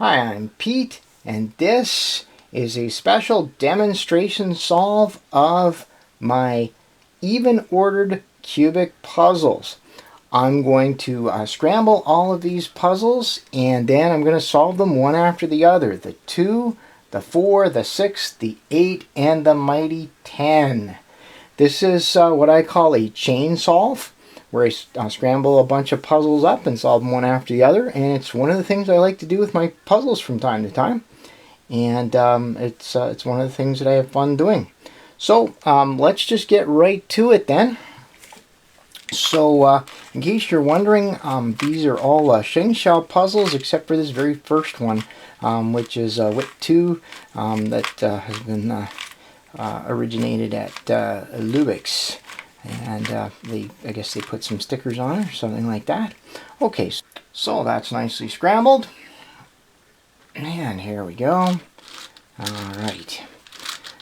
Hi, I'm Pete, and this is a special demonstration solve of my even-ordered cubic puzzles. I'm going to scramble all of these puzzles, and then I'm going to solve them one after the other. The 2, the 4, the 6, the 8, and the mighty 10. This is what I call a chain solve, where I scramble a bunch of puzzles up and solve them one after the other, and it's one of the things I like to do with my puzzles from time to time, and it's one of the things that I have fun doing. So let's just get right to it then. So in case you're wondering, these are all Sheng Xiao puzzles except for this very first one, which is WIT 2 that has been originated at Lubix. And I guess they put some stickers on it or something like that. Okay, so that's nicely scrambled. And here we go. Alright.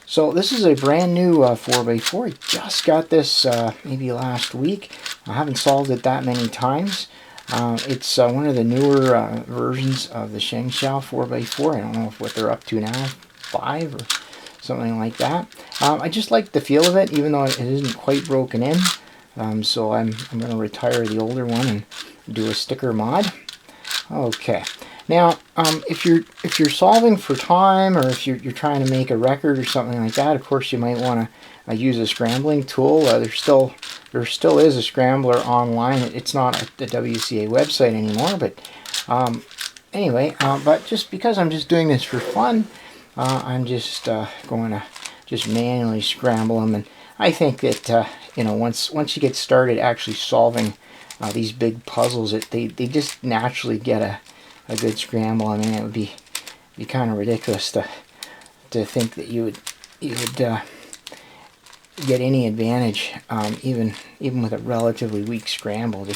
So this is a brand new 4x4. I just got this maybe last week. I haven't solved it that many times. It's one of the newer versions of the Sheng Xiao 4x4. I don't know what they're up to now, 5 or something like that. I just like the feel of it, even though it isn't quite broken in. So I'm going to retire the older one and do a sticker mod. Okay. Now, if you're solving for time, or if you're trying to make a record or something like that, of course you might want to use a scrambling tool. There still is a scrambler online. It's not at the WCA website anymore, but anyway. But just because I'm just doing this for fun, I'm just going to just manually scramble them, and I think that you know, once you get started actually solving these big puzzles, they just naturally get a good scramble. I mean, it would be kind of ridiculous to think that you would get any advantage even with a relatively weak scramble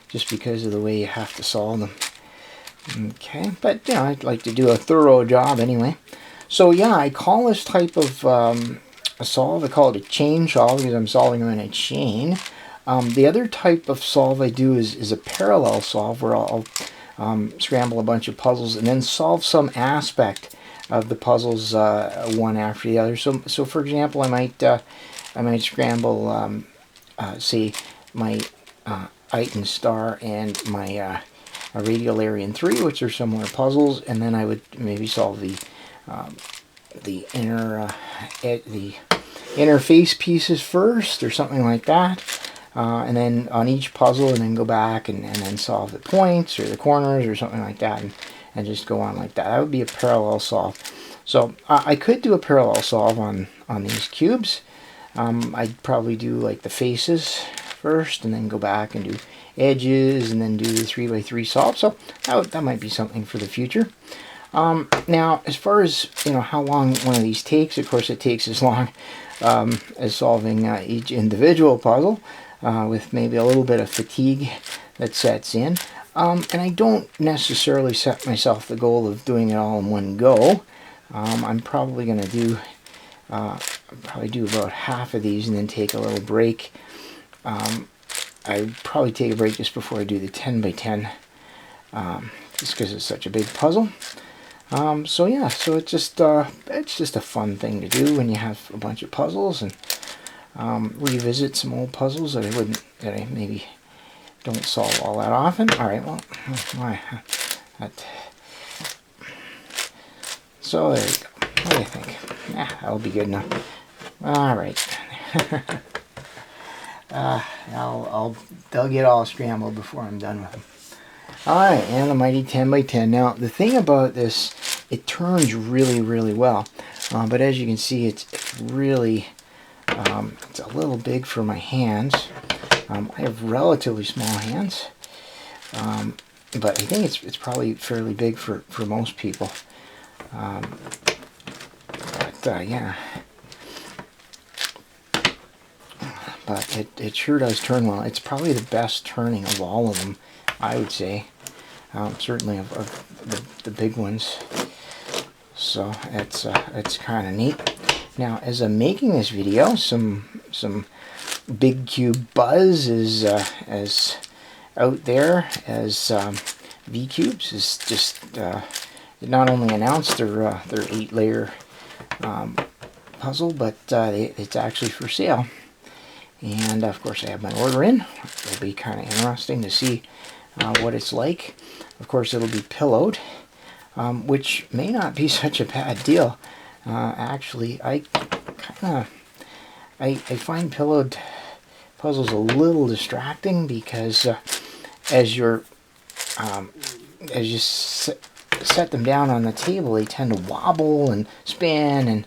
just because of the way you have to solve them. Okay, but you know, I'd like to do a thorough job anyway. So yeah, I call this type of a solve, I call it a chain solve because I'm solving them in a chain. The other type of solve I do is a parallel solve, where I'll scramble a bunch of puzzles and then solve some aspect of the puzzles one after the other. So for example, I might scramble say my Item Star and my Radial Arian 3, which are similar puzzles, and then I would maybe solve the inner face pieces first or something like that, and then on each puzzle, and then go back and then solve the points or the corners or something like that, and just go on like that. That would be a parallel solve. So I could do a parallel solve on these cubes. I'd probably do like the faces first and then go back and do edges and then do the 3x3 solve. So that might be something for the future. Now, as far as, you know, how long one of these takes, of course it takes as long as solving each individual puzzle, with maybe a little bit of fatigue that sets in. And I don't necessarily set myself the goal of doing it all in one go. I'm probably going to do about half of these and then take a little break. I'd probably take a break just before I do the 10x10, just because it's such a big puzzle. So yeah, so it's just a fun thing to do when you have a bunch of puzzles, and revisit some old puzzles that I maybe don't solve all that often. All right, well, so there you go. What do you think? Yeah, that'll be good enough. All right. They'll get all scrambled before I'm done with them. Alright, and the mighty 10x10. Now, the thing about this, it turns really, really well. But as you can see, it's really, it's a little big for my hands. I have relatively small hands. But I think it's probably fairly big for most people. Yeah. But it sure does turn well. It's probably the best turning of all of them, I would say. Certainly of the big ones. So it's kind of neat. Now, as I'm making this video, some Big Cube buzz is as out there as V-Cubes is just not only announced their 8-layer puzzle, but it's actually for sale. And of course I have my order in. It'll be kind of interesting to see what it's like. Of course it'll be pillowed, which may not be such a bad deal. Actually, I find pillowed puzzles a little distracting because as you set them down on the table, they tend to wobble and spin, and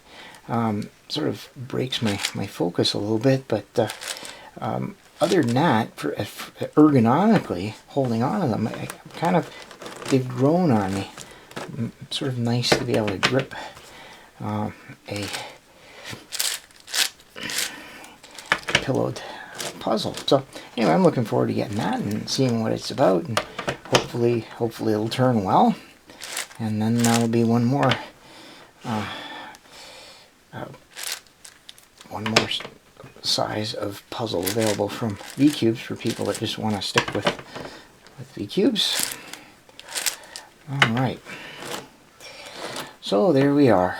sort of breaks my focus a little bit. But other than that, for ergonomically holding on to them, they've grown on me. Sort of nice to be able to grip a pillowed puzzle. So anyway, I'm looking forward to getting that and seeing what it's about, and hopefully it'll turn well. And then that'll be one more size of puzzle available from V-Cubes for people that just want to stick with V-Cubes. Alright. So there we are.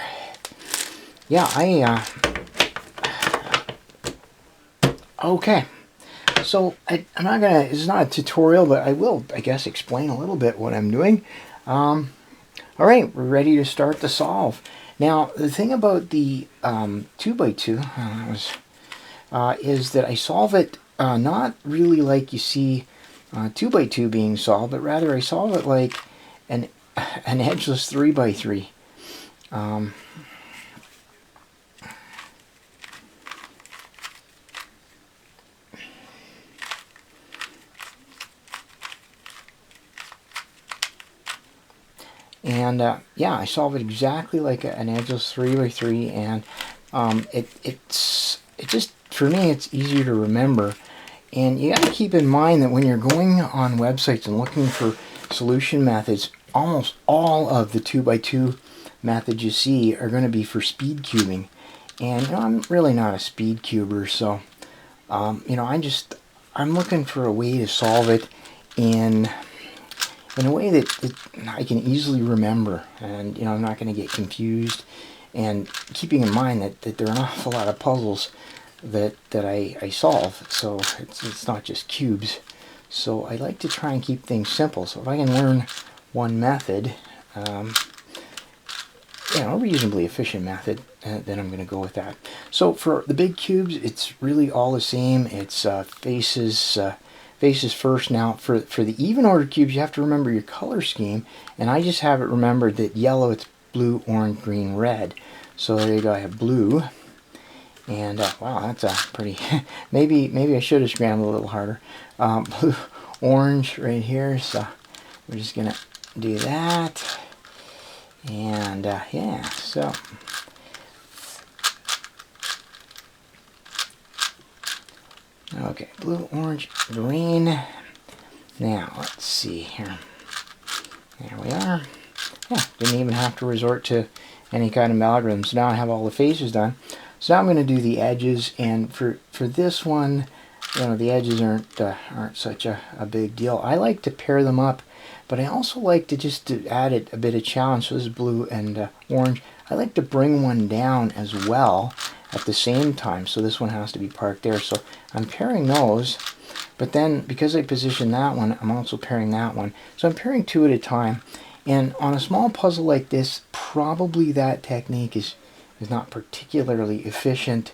Yeah, okay. So I'm not gonna, it's not a tutorial, but I will, I guess, explain a little bit what I'm doing. Alright, we're ready to start the solve. Now, the thing about the 2x2 is that I solve it not really like you see 2x2 being solved, but rather I solve it like an edgeless 3x3. And yeah, I solve it exactly like an edgeless 3x3, and it just, for me, it's easier to remember. And you got to keep in mind that when you're going on websites and looking for solution methods, almost all of the 2x2 methods you see are going to be for speed cubing. And you know, I'm really not a speed cuber, so you know, I'm looking for a way to solve it in a way that I can easily remember, and you know, I'm not going to get confused. And keeping in mind that there are an awful lot of puzzles that I solve, so it's not just cubes. So I like to try and keep things simple. So if I can learn one method, you know, a reasonably efficient method, then I'm going to go with that. So for the big cubes, it's really all the same. It's faces first. Now for the even order cubes, you have to remember your color scheme, and I just have it remembered that yellow, it's blue, orange, green, red. So there you go, I have blue. And wow, that's a pretty maybe I should have scrambled a little harder. Blue, orange right here, so we're just gonna do that. And yeah, so okay, blue, orange, green. Now let's see here. There we are. Yeah, didn't even have to resort to any kind of algorithms. Now I have all the faces done. So now I'm going to do the edges, and for this one, you know, the edges aren't such a big deal. I like to pair them up, but I also like to add a bit of challenge. So this is blue and orange. I like to bring one down as well at the same time. So this one has to be parked there. So I'm pairing those, but then because I position that one, I'm also pairing that one. So I'm pairing two at a time. And on a small puzzle like this, probably that technique is not particularly efficient,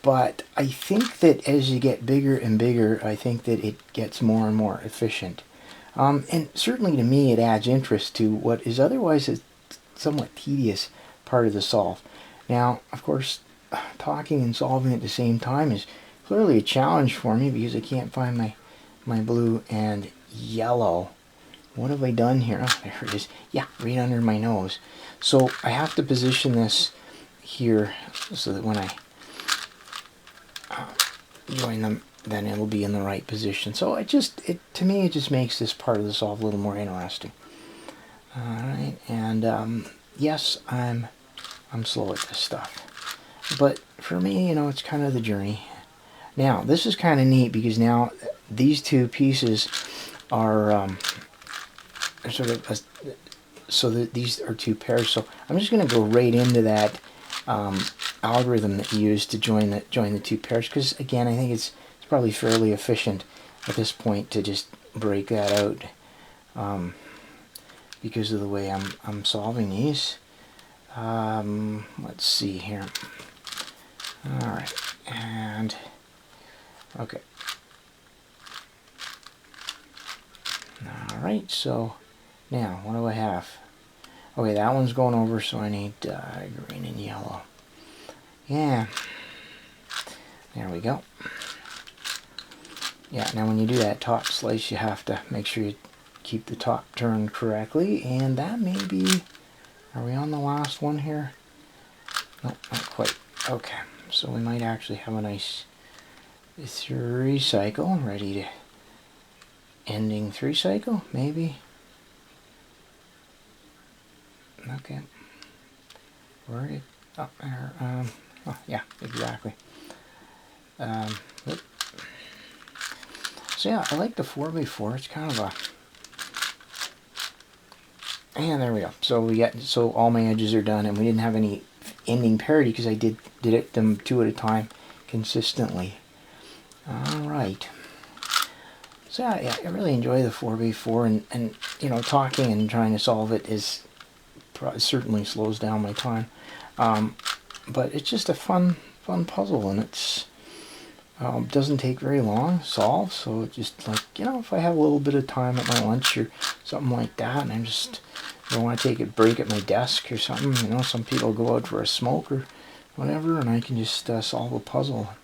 but I think that as you get bigger and bigger, I think that it gets more and more efficient. And certainly to me, it adds interest to what is otherwise a somewhat tedious part of the solve. Now, of course, talking and solving at the same time is clearly a challenge for me because I can't find my blue and yellow. What have I done here? Oh, there it is. Yeah, right under my nose. So I have to position this here so that when I join them, then it'll be in the right position. So to me, it just makes this part of the solve a little more interesting. All right, and yes, I'm slow at this stuff, but for me, you know, it's kind of the journey. Now, this is kind of neat because now these two pieces are sort of so these are 2 pairs. So I'm just going to go right into that algorithm that you used to join the 2 pairs, because again, I think it's probably fairly efficient at this point to just break that out, because of the way I'm solving these. Let's see here. All right, and okay. All right, so now what do I have? Okay, that one's going over, so I need green and yellow. Yeah, there we go. Yeah, now when you do that top slice, you have to make sure you keep the top turned correctly, and that may be, are we on the last one here? Nope, not quite. Okay, so we might actually have a nice 3 cycle ready to ending 3 cycle, maybe. Okay, where did, oh, there, oh, yeah, exactly. So yeah, I like the 4x4. It's kind of a, and there we go. So we got, so all my edges are done, and we didn't have any ending parity because I did them 2 at a time consistently. All right. So yeah, I really enjoy the 4x4, and you know, talking and trying to solve it is certainly slows down my time. But it's just a fun puzzle, and it's doesn't take very long to solve. So it's just like, you know, if I have a little bit of time at my lunch or something like that, and I just don't want to take a break at my desk or something, you know, some people go out for a smoke or whatever, and I can just solve a puzzle,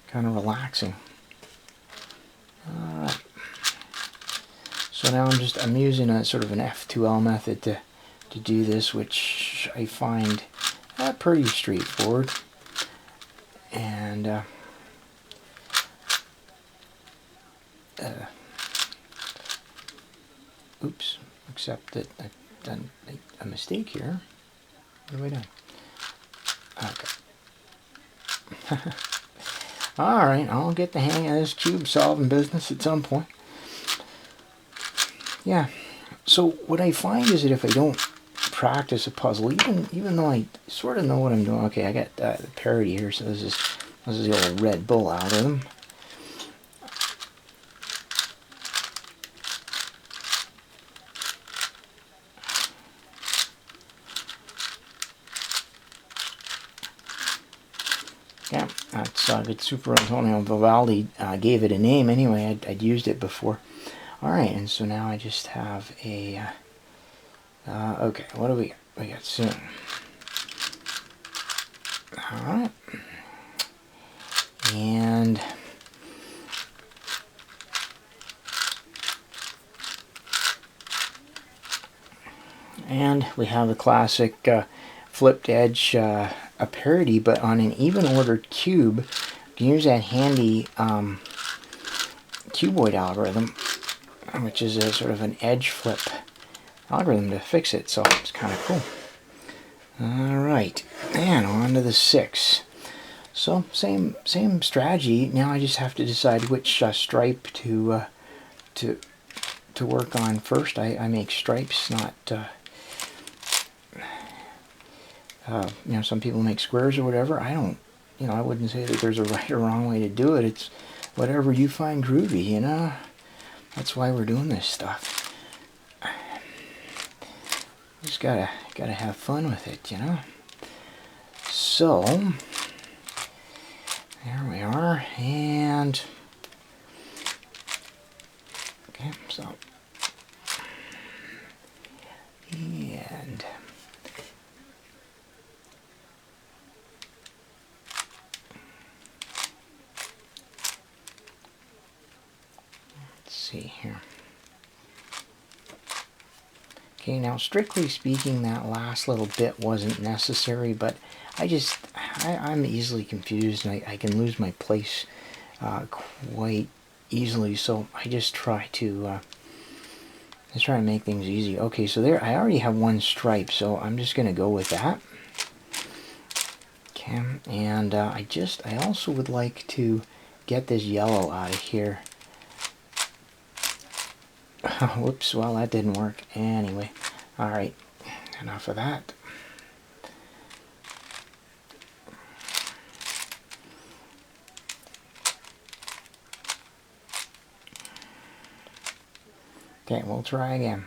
kind of relaxing. All right. So now I'm using a sort of an F2L method to do this, which I find pretty straightforward. And oops, except that I've done a mistake here. What have I done? Okay. Alright, I'll get the hang of this cube solving business at some point. Yeah, so what I find is that if I don't practice a puzzle, even though I sort of know what I'm doing, okay, I got the parity here, so this is the old Red Bull algorithm. Yeah, that's good. Super Antonio Vivaldi gave it a name anyway. I'd used it before. Alright, and so now I just have a, okay, what do we got? We got soon. Alright. And we have the classic flipped edge a parity, but on an even ordered cube. You can use that handy cuboid algorithm, which is a sort of an edge flip algorithm to fix it, so it's kind of cool. Alright, and on to the 6. So same strategy. Now I just have to decide which stripe to work on first. I make stripes, not you know, some people make squares or whatever. I don't, you know, I wouldn't say that there's a right or wrong way to do it. It's whatever you find groovy, you know. That's why we're doing this stuff. Just gotta have fun with it, you know. So there we are, and okay, so and let's see here. Okay, now strictly speaking, that last little bit wasn't necessary, but I'm easily confused, and I can lose my place quite easily, so I just try to make things easy. Okay, so there, I already have one stripe, so I'm just going to go with that. Okay, and I also would like to get this yellow out of here. Whoops, well, that didn't work. Anyway, Alright, enough of that. Okay, we'll try again.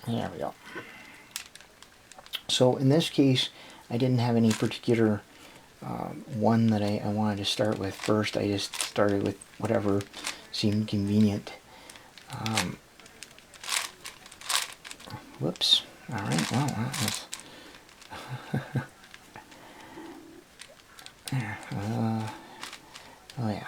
There we go. So in this case, I didn't have any particular one that I wanted to start with first. I just started with whatever seemed convenient. Whoops. Alright, well, that was... oh yeah.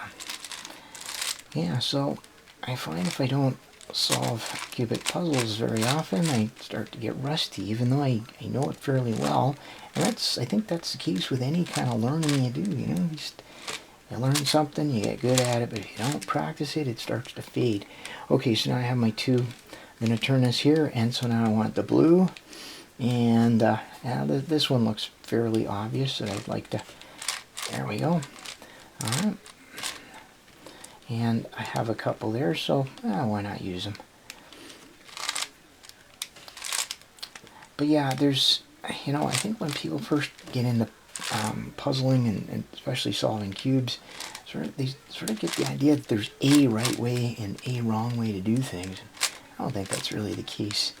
Yeah, so I find if I don't solve cubic puzzles very often, I start to get rusty, even though I know it fairly well. And I think that's the case with any kind of learning you do, you know. You learn something, you get good at it, but if you don't practice it, it starts to fade. Okay, so now I have my two. I'm going to turn this here, and so now I want the blue. And this one looks fairly obvious, that I'd like to... There we go. Alright. And I have a couple there, so why not use them? But yeah, there's, you know, I think when people first get into puzzling and especially solving cubes, they sort of get the idea that there's a right way and a wrong way to do things. I don't think that's really the case.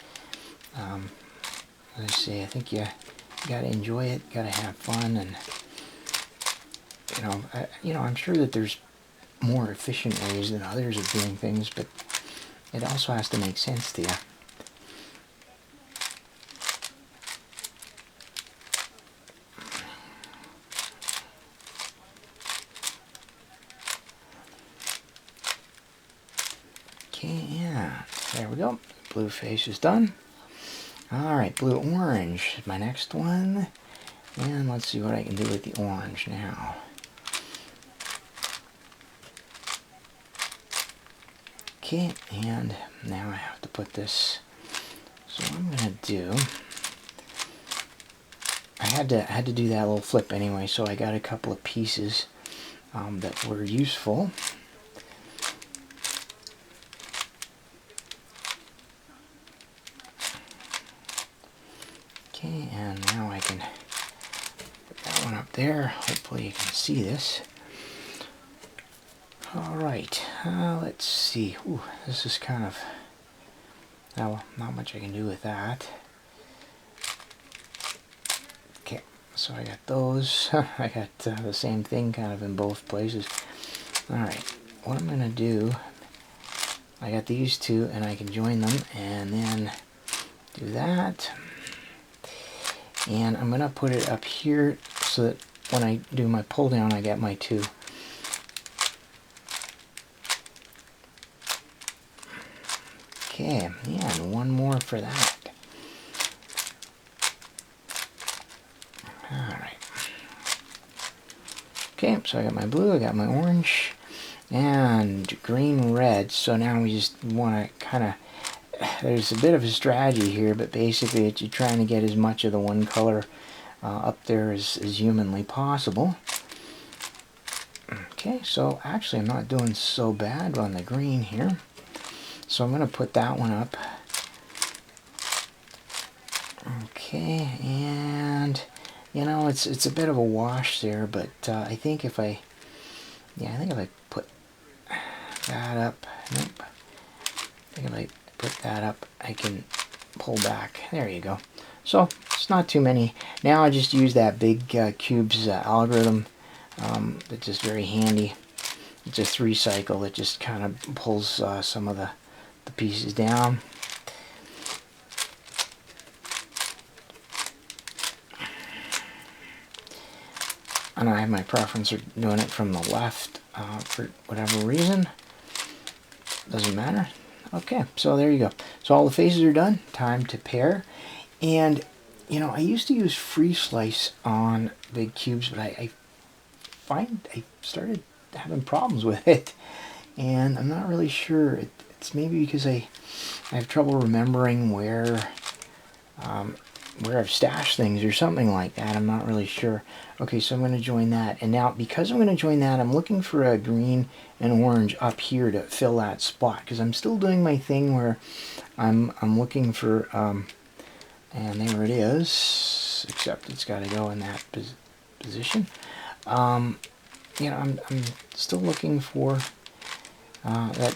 As I say, I think you gotta enjoy it, gotta have fun, and I'm sure that there's more efficient ways than others of doing things, but it also has to make sense to you. Okay, yeah, there we go. Blue face is done. Alright, blue-orange is my next one. And let's see what I can do with the orange now. Okay, and now I have to put this. So what I'm gonna do, I had to do that little flip anyway, so I got a couple of pieces that were useful. Okay, and now I can put that one up there. Hopefully you can see this. Alright, let's see. Ooh, this is kind of... Well, not much I can do with that. Okay, so I got those. I got the same thing kind of in both places. Alright, what I'm going to do... I got these two, and I can join them, and then do that. And I'm going to put it up here so that when I do my pull down, I get my two. Okay, yeah, and one more for that. Alright. Okay, so I got my blue, I got my orange, and green, red. So now we just want to kind of... There's a bit of a strategy here, but basically you're trying to get as much of the one color up there as humanly possible. Okay, so actually I'm not doing so bad on the green here. So I'm going to put that one up. Okay, and you know, it's a bit of a wash there, but I think if I put that up, nope. I think if I put that up, I can pull back. There you go. So it's not too many. Now I just use that big cubes algorithm. That's just very handy. It's a 3-cycle that just kind of pulls some of the pieces down. And I have my preference for doing it from the left for whatever reason. Doesn't matter. Okay, so there you go. So all the faces are done. Time to pair. And, you know, I used to use free slice on big cubes, but I find I started having problems with it. And I'm not really sure. It's maybe because I have trouble remembering where where I've stashed things or something like that. I'm not really sure. Okay, so I'm going to join that. And now, because I'm going to join that, I'm looking for a green and orange up here to fill that spot. Because I'm still doing my thing where I'm looking for, and there it is, except it's got to go in that position. You know, I'm still looking for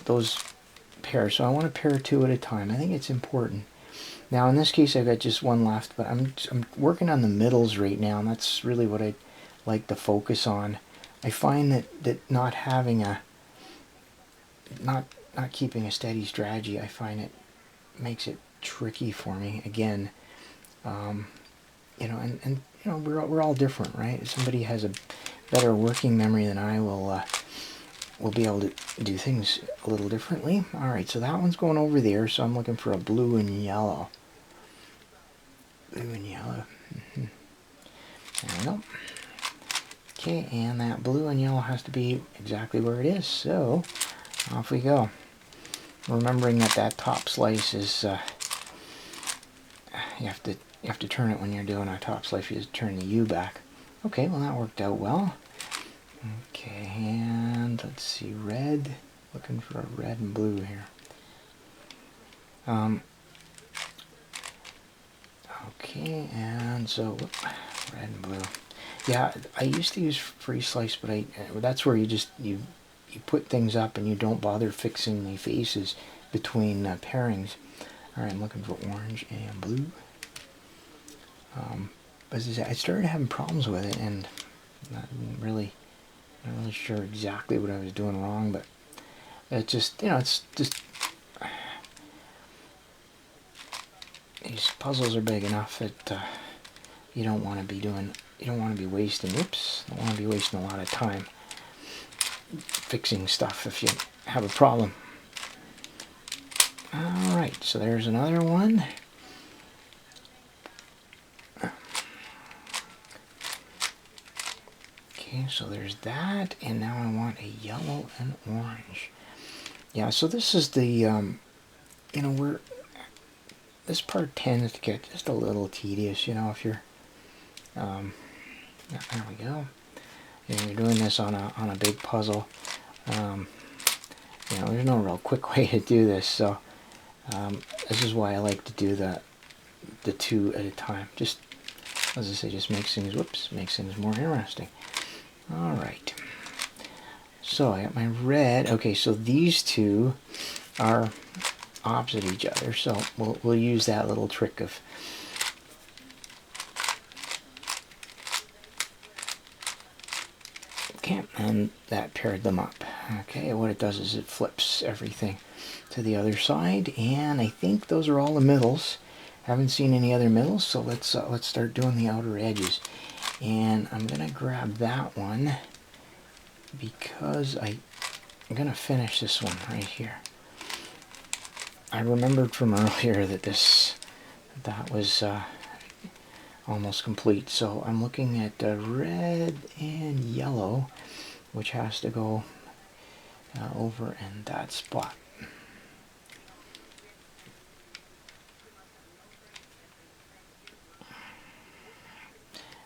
those pairs. So I want to pair two at a time. I think it's important. Now in this case I've got just one left, but I'm working on the middles right now, and that's really what I'd like to focus on. I find that not having a not keeping a steady strategy, I find it makes it tricky for me. Again, you know, and you know, we're all different, right? If somebody has a better working memory than I will be able to do things a little differently. All right, so that one's going over there, so I'm looking for a blue and yellow. Blue and yellow. There we go. Okay, and that blue and yellow has to be exactly where it is, so off we go. Remembering that top slice is you have to turn it when you're doing a top slice. You just turn the U back. Okay, well that worked out well. Okay, and let's see, red. Looking for a red and blue here. Okay, and so red and blue. Yeah, I used to use free slice, but that's where you put things up and you don't bother fixing the faces between pairings. All right, I'm looking for orange and blue. As I said, I started having problems with it, and not really sure exactly what I was doing wrong, but it just, you know, it's just these puzzles are big enough that you don't want to be wasting, don't want to be wasting a lot of time fixing stuff if you have a problem. Alright, so there's another one. Okay, so there's that, and now I want a yellow and orange. Yeah, so this is the, you know, this part tends to get just a little tedious, you know, if you're, there we go. You know, you're doing this on a big puzzle. You know, there's no real quick way to do this, so this is why I like to do the two at a time. Just, as I say, just makes things more interesting. All right. So I got my red. Okay, so these two are opposite each other, so we'll use that little trick of okay, and that paired them up. Okay, what it does is it flips everything to the other side, and I think those are all the middles. Haven't seen any other middles, so let's start doing the outer edges. And I'm gonna grab that one because I'm gonna finish this one right here. I remembered from earlier that that was almost complete, so I'm looking at red and yellow, which has to go over in that spot.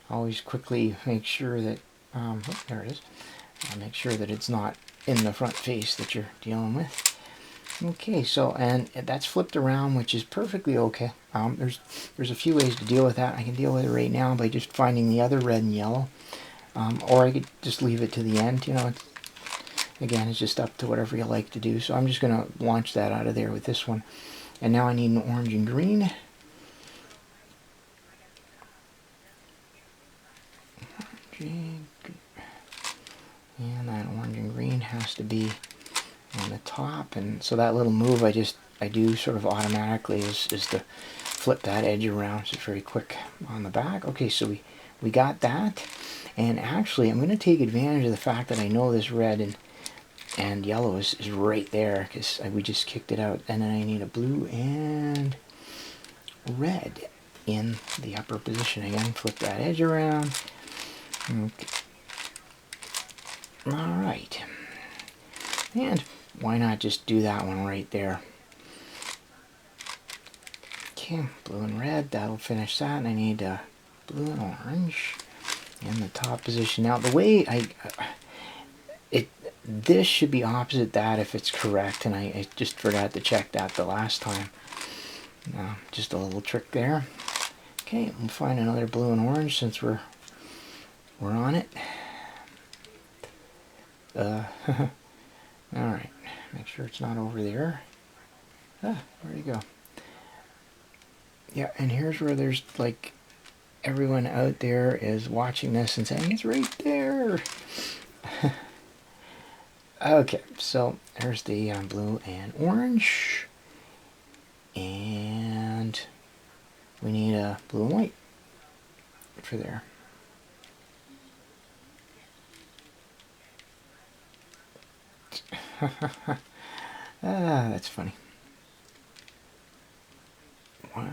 Always quickly make sure that oh, there it is. Make sure that it's not in the front face that you're dealing with. Okay, so, and that's flipped around, which is perfectly okay. There's a few ways to deal with that. I can deal with it right now by just finding the other red and yellow, or I could just leave it to the end. You know, again, it's just up to whatever you like to do. So I'm just going to launch that out of there with this one. And now I need an orange and green. And that orange and green has to be on the top, and so that little move I do sort of automatically is to flip that edge around. So it's very quick on the back. Okay, so we got that, and actually I'm going to take advantage of the fact that I know this red and yellow is right there, because we just kicked it out, and then I need a blue and red in the upper position. Again, flip that edge around. Okay. Alright, and why not just do that one right there? Okay, blue and red, that'll finish that, and I need blue and orange in the top position. Now the way this should be opposite that if it's correct, and I just forgot to check that the last time. Just a little trick there. Okay, we'll find another blue and orange since we're on it. Alright, make sure it's not over there. Where'd it go? Yeah, and here's where there's like everyone out there is watching this and saying it's right there. Okay, so there's the blue and orange, and we need a blue and white for there. That's funny. Why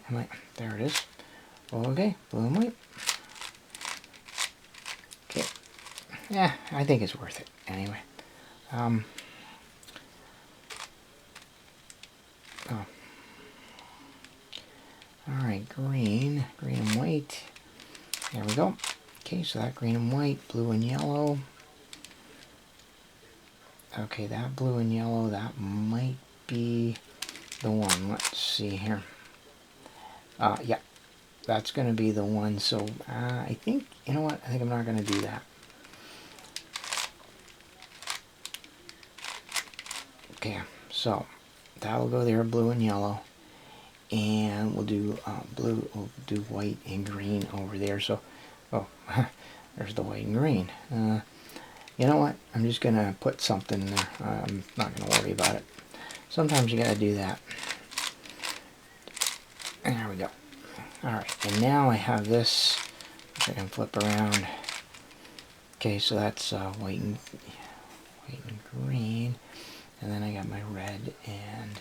am I? There it is. Okay, blue and white. Okay. Yeah, I think it's worth it anyway. Oh. Alright, green and white. There we go. Okay, so that green and white, blue and yellow. Okay, that blue and yellow, that might be the one. Let's see here. Yeah, that's going to be the one. So I think, you know what? I think I'm not going to do that. Okay, so that'll go there, blue and yellow, and we'll do blue. We'll do white and green over there. So, oh, there's the white and green. You know what? I'm just gonna put something there. I'm not gonna worry about it. Sometimes you gotta do that. And there we go. All right, and now I have this. I can flip around. Okay, so that's white and green. And then I got my red and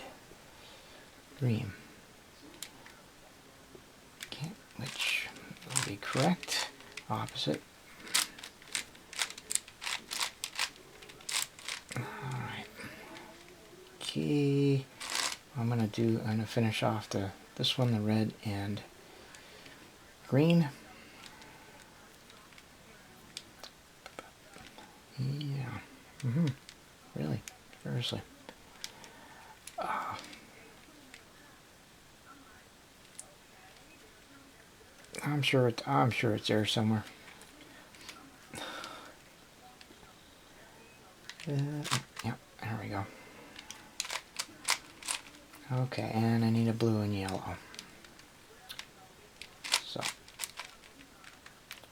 green. Okay, which will be correct. Opposite. Alright. Okay. I'm gonna finish off this one, the red and green. Yeah. Really? Seriously. I'm sure it's there somewhere. Yeah, there we go. Okay, and I need a blue and yellow. So,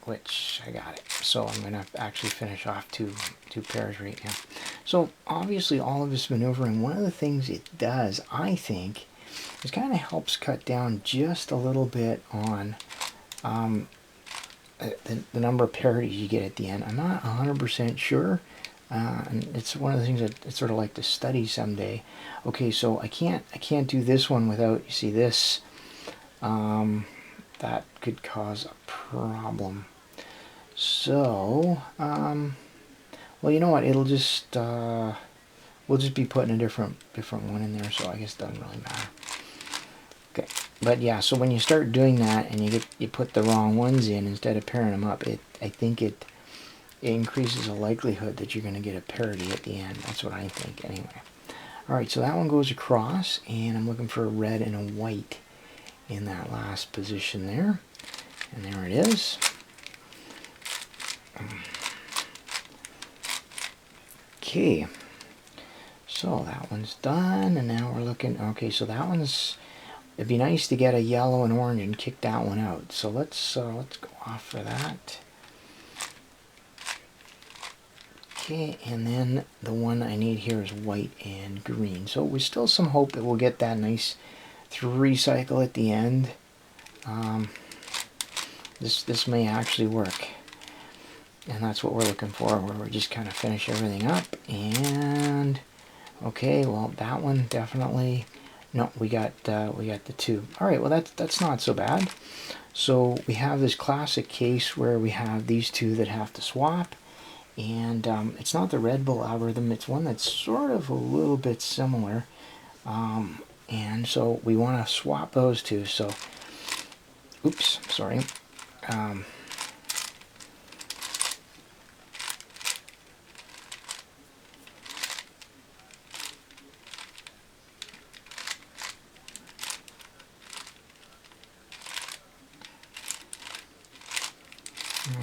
which I got it. So I'm gonna actually finish off two pairs right now. So obviously all of this maneuvering, one of the things it does, I think, is kind of helps cut down just a little bit on the number of parities you get at the end. I'm not 100% sure, and it's one of the things that I'd sort of like to study someday. Okay, so I can't do this one without, you see this, that could cause a problem. So, well, you know what? It'll just we'll just be putting a different one in there. So I guess it doesn't really matter. Okay, but yeah. So when you start doing that and you put the wrong ones in instead of pairing them up, I think it increases the likelihood that you're going to get a parity at the end. That's what I think anyway. All right, so that one goes across, and I'm looking for a red and a white in that last position there, and there it is. Okay, so that one's done, and now we're looking. Okay, so that one's. It'd be nice to get a yellow and orange and kick that one out. So let's go off for that. Okay, and then the one I need here is white and green. So there's still some hope that we'll get that nice 3 cycle at the end. This may actually work. And that's what we're looking for, where we just kind of finish everything up. And okay, well that one definitely. No, we got the 2. All right, well that's not so bad. So we have this classic case where we have these 2 that have to swap, and it's not the Red Bull algorithm. It's one that's sort of a little bit similar. And so we want to swap those two. So, oops, sorry.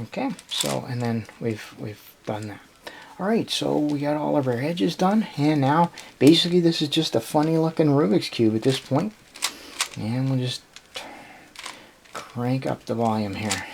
Okay, so, and then we've done that. All right, so we got all of our edges done, and now basically this is just a funny looking Rubik's Cube at this point. And we'll just crank up the volume here.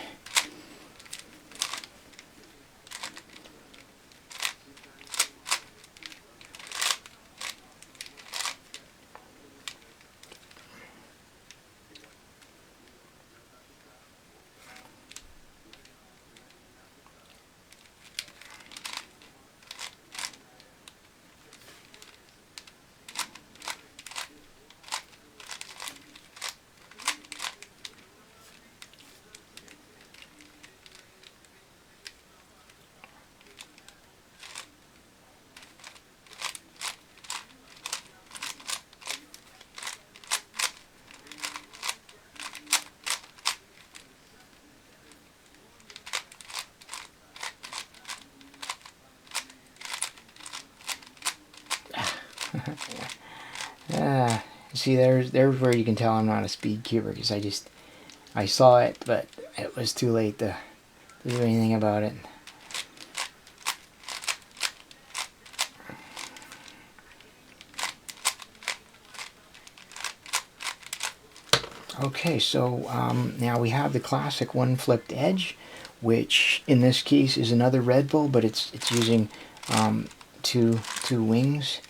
See, there's where you can tell I'm not a speed cuber, because I saw it, but it was too late to do anything about it. Okay, so now we have the classic one flipped edge, which in this case is another Red Bull, but it's using two wings.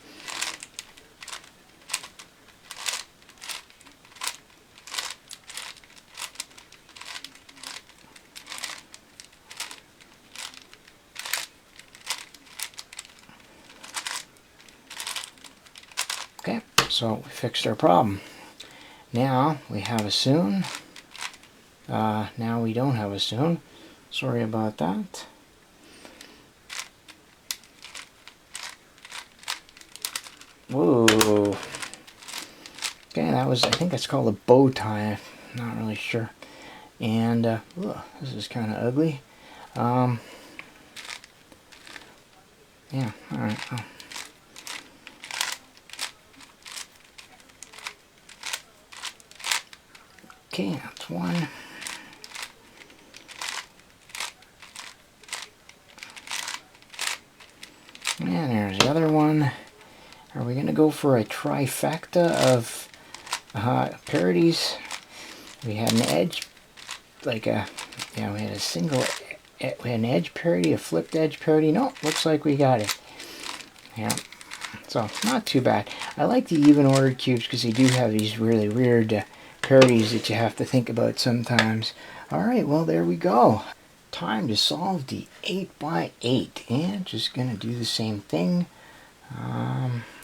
Okay, so we fixed our problem. Now we have a soon. Now we don't have a soon. Sorry about that. Whoa. Okay, that was, I think that's called a bow tie. I'm not really sure. And, this is kind of ugly. Yeah, alright. Okay, that's one. And there's the other one. Are we going to go for a trifecta of parities? We had an edge, like a, yeah, we had a single, we had an edge parity, a flipped edge parity. No, looks like we got it. Yeah, so not too bad. I like the even ordered cubes because they do have these really weird parities that you have to think about sometimes. Alright, well there we go. Time to solve the 8x8, and just gonna do the same thing.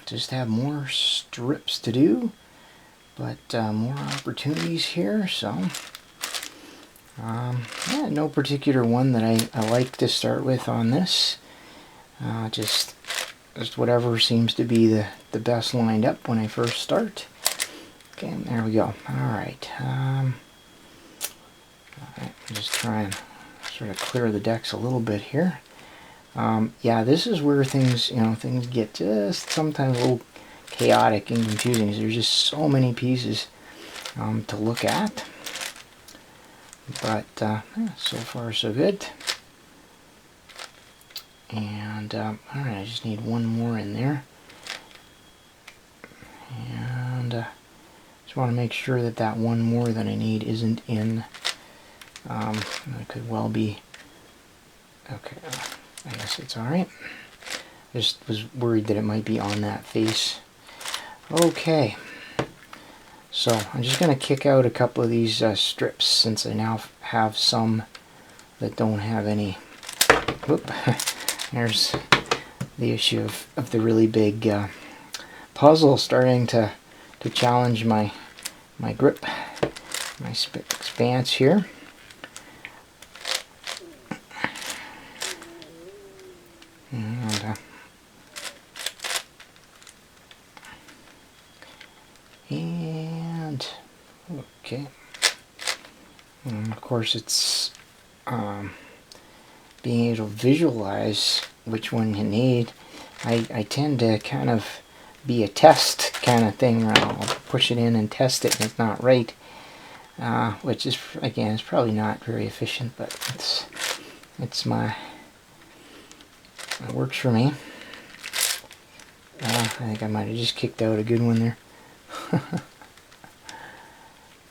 Just have more strips to do, but more opportunities here. So yeah, no particular one that I like to start with on this. Just whatever seems to be the best lined up when I first start. Okay, there we go. Alright, I'm just trying to sort of clear the decks a little bit here. Yeah, this is where things, things get just sometimes a little chaotic and confusing. There's just so many pieces to look at. But yeah, so far so good. And alright, I just need one more in there. And just want to make sure that that one more that I need isn't in. It could well be. Okay, I guess it's alright. Just was worried that it might be on that face. Okay, so I'm just going to kick out a couple of these strips, since I now have some that don't have any. Whoop. There's the issue of the really big puzzle starting to challenge my grip, my expanse here. Okay. And of course, it's being able to visualize which one you need. I tend to kind of be a test kind of thing where I'll push it in and test it and it's not right. Which is, again, it's probably not very efficient, but it works for me. I think I might have just kicked out a good one there.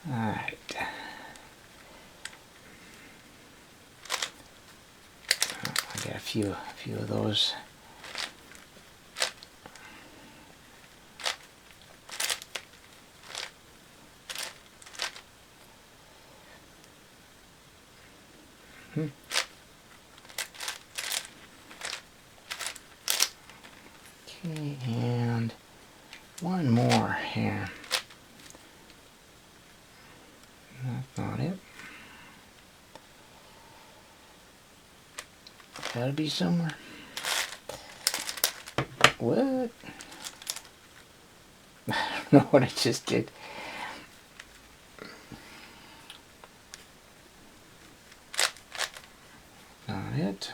Alright. I got a few of those. Okay, and one more here. That's not it. Gotta be somewhere. What? I don't know what I just did. Not it.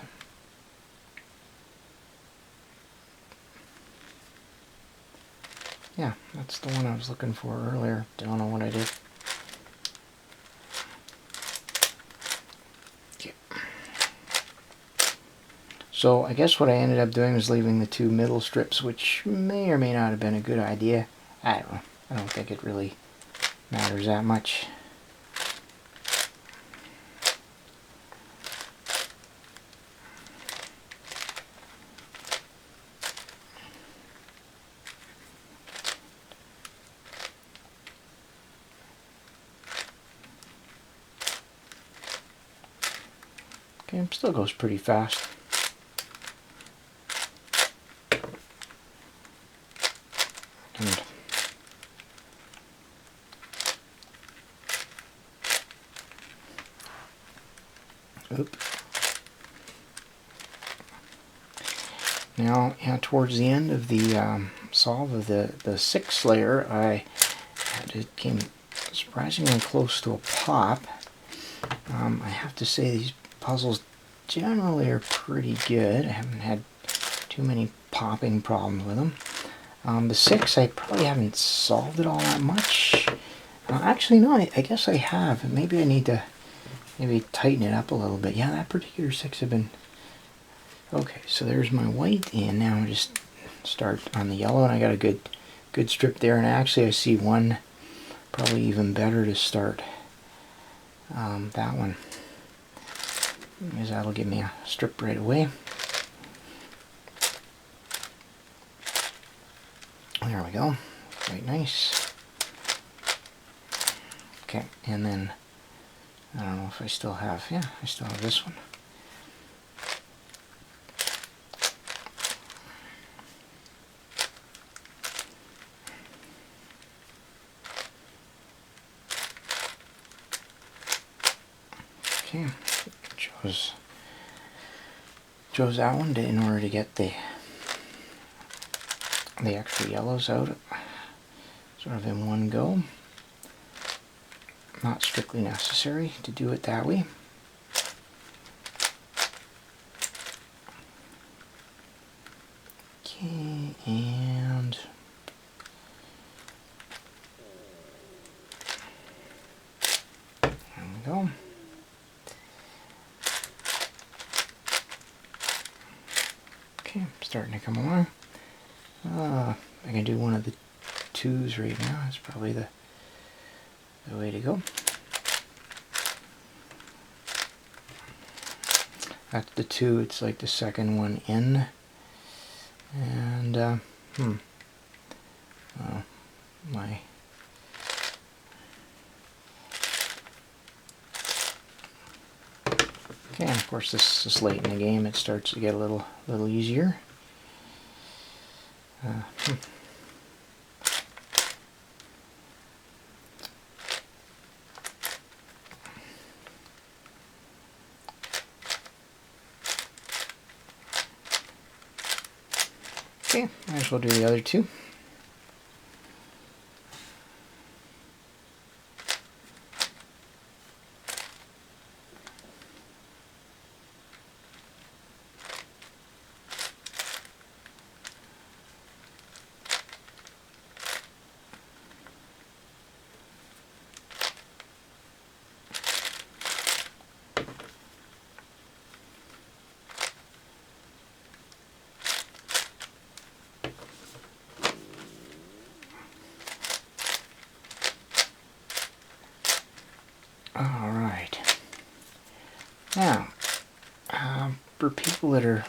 Yeah, that's the one I was looking for earlier. Don't know what I did. Okay. So I guess what I ended up doing was leaving the two middle strips, which may or may not have been a good idea. I don't know. I don't think it really matters that much. Okay, it still goes pretty fast. And now, yeah, towards the end of the solve of the sixth layer, it came surprisingly close to a pop. I have to say these puzzles generally are pretty good. I haven't had too many popping problems with them. The six, I probably haven't solved it all that much. Actually, no, I guess I have. Maybe I need to tighten it up a little bit. Yeah, that particular six have been... Okay, so there's my white, and now I just start on the yellow, and I got a good strip there. And actually, I see one probably even better to start. That one, because that'll give me a strip right away. There we go. Quite nice. Okay, and then I don't know if I still have. Yeah, I still have this one. Okay, chose that one in order to get the extra yellows out sort of in one go. Not strictly necessary to do it that way. Okay, and there we go. Okay, starting to come along. I can do one of the twos right now. That's probably the way to go. That's the two. It's like the second one in. And my okay. And of course, this is late in the game. It starts to get a little easier. Okay, might as well do the other two. Alright. Now, for people that are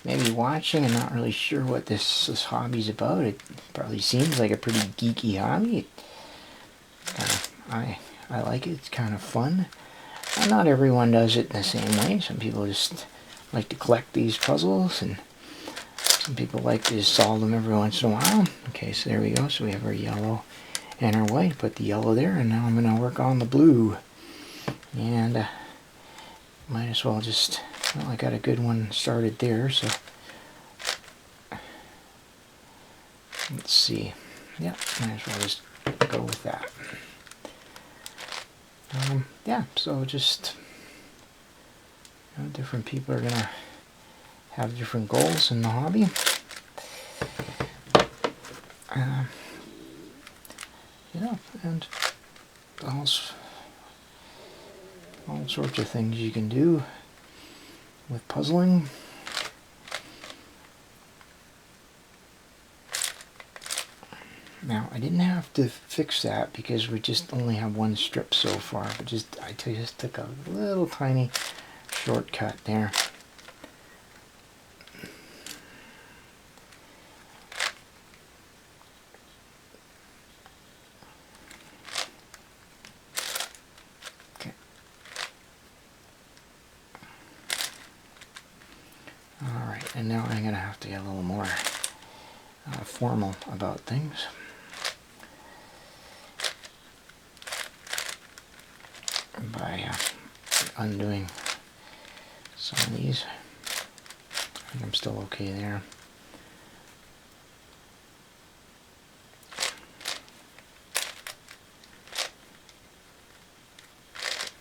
maybe watching and not really sure what this hobby's about, it probably seems like a pretty geeky hobby. I like it. It's kind of fun. Not everyone does it in the same way. Some people just like to collect these puzzles, and some people like to just solve them every once in a while. Okay, so there we go. So we have our yellow and our white. Put the yellow there, and now I'm going to work on the blue. And might as well just, well, I got a good one started there, so let's see. Yeah, might as well just go with that. Yeah, so just, you know, different people are gonna have different goals in the hobby. You know, and all sorts of things you can do with puzzling. Now, I didn't have to fix that because we just only have one strip so far, but I just took a little tiny shortcut there. Okay. Alright, and now I'm going to have to get a little more formal about things. By undoing some of these. I think I'm still okay there.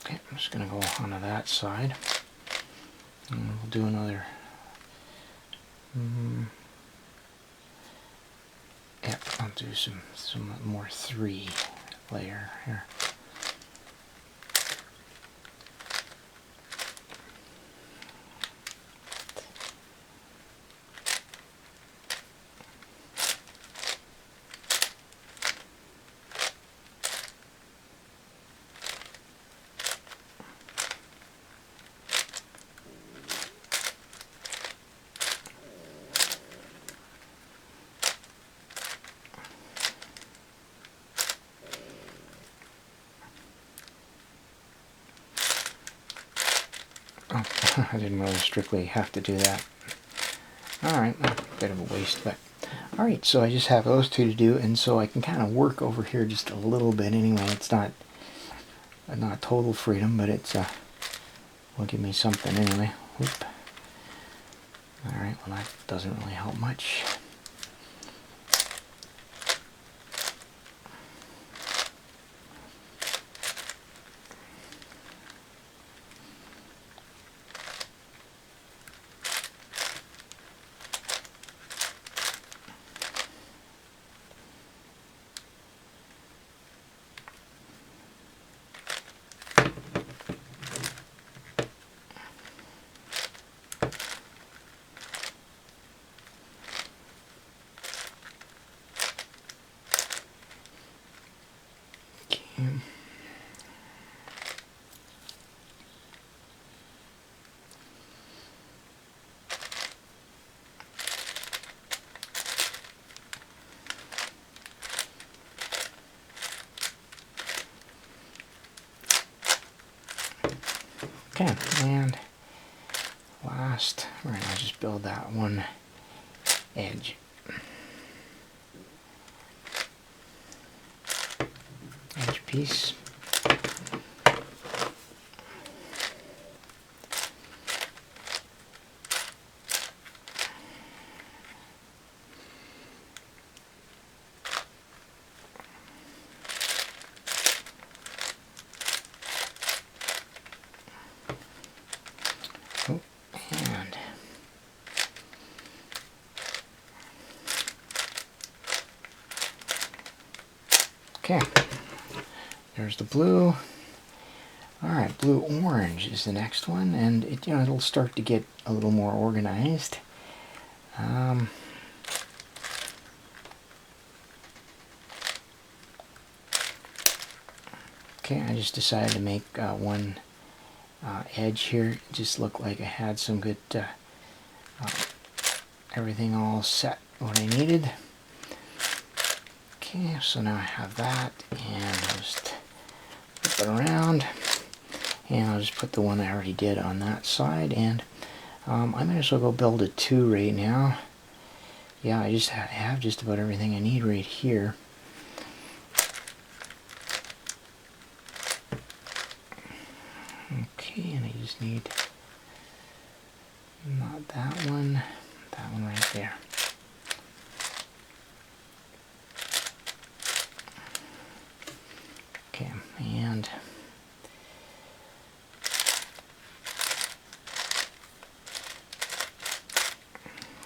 Okay, I'm just going to go onto that side. And we'll do another. Yeah, I'll do some more 3 layer here. Oh, I didn't really strictly have to do that. Alright, a bit of a waste, but alright, so I just have those 2 to do, and so I can kind of work over here just a little bit anyway. It's not total freedom, but it's will give me something anyway. Whoop. Alright, well that doesn't really help much. Okay, and last, we're going to just build that one edge. Edge piece. Oh, and okay, there's the blue. Alright, blue-orange is the next one, and it'll start to get a little more organized. Okay, I just decided to make one edge here. It just looked like I had some good, everything all set what I needed. Okay, so now I have that, and I'll just flip it around, and I'll just put the one I already did on that side, and I might as well go build a 2 right now. Yeah, I just have just about everything I need right here. Okay, and I just need not that one right there. Okay, and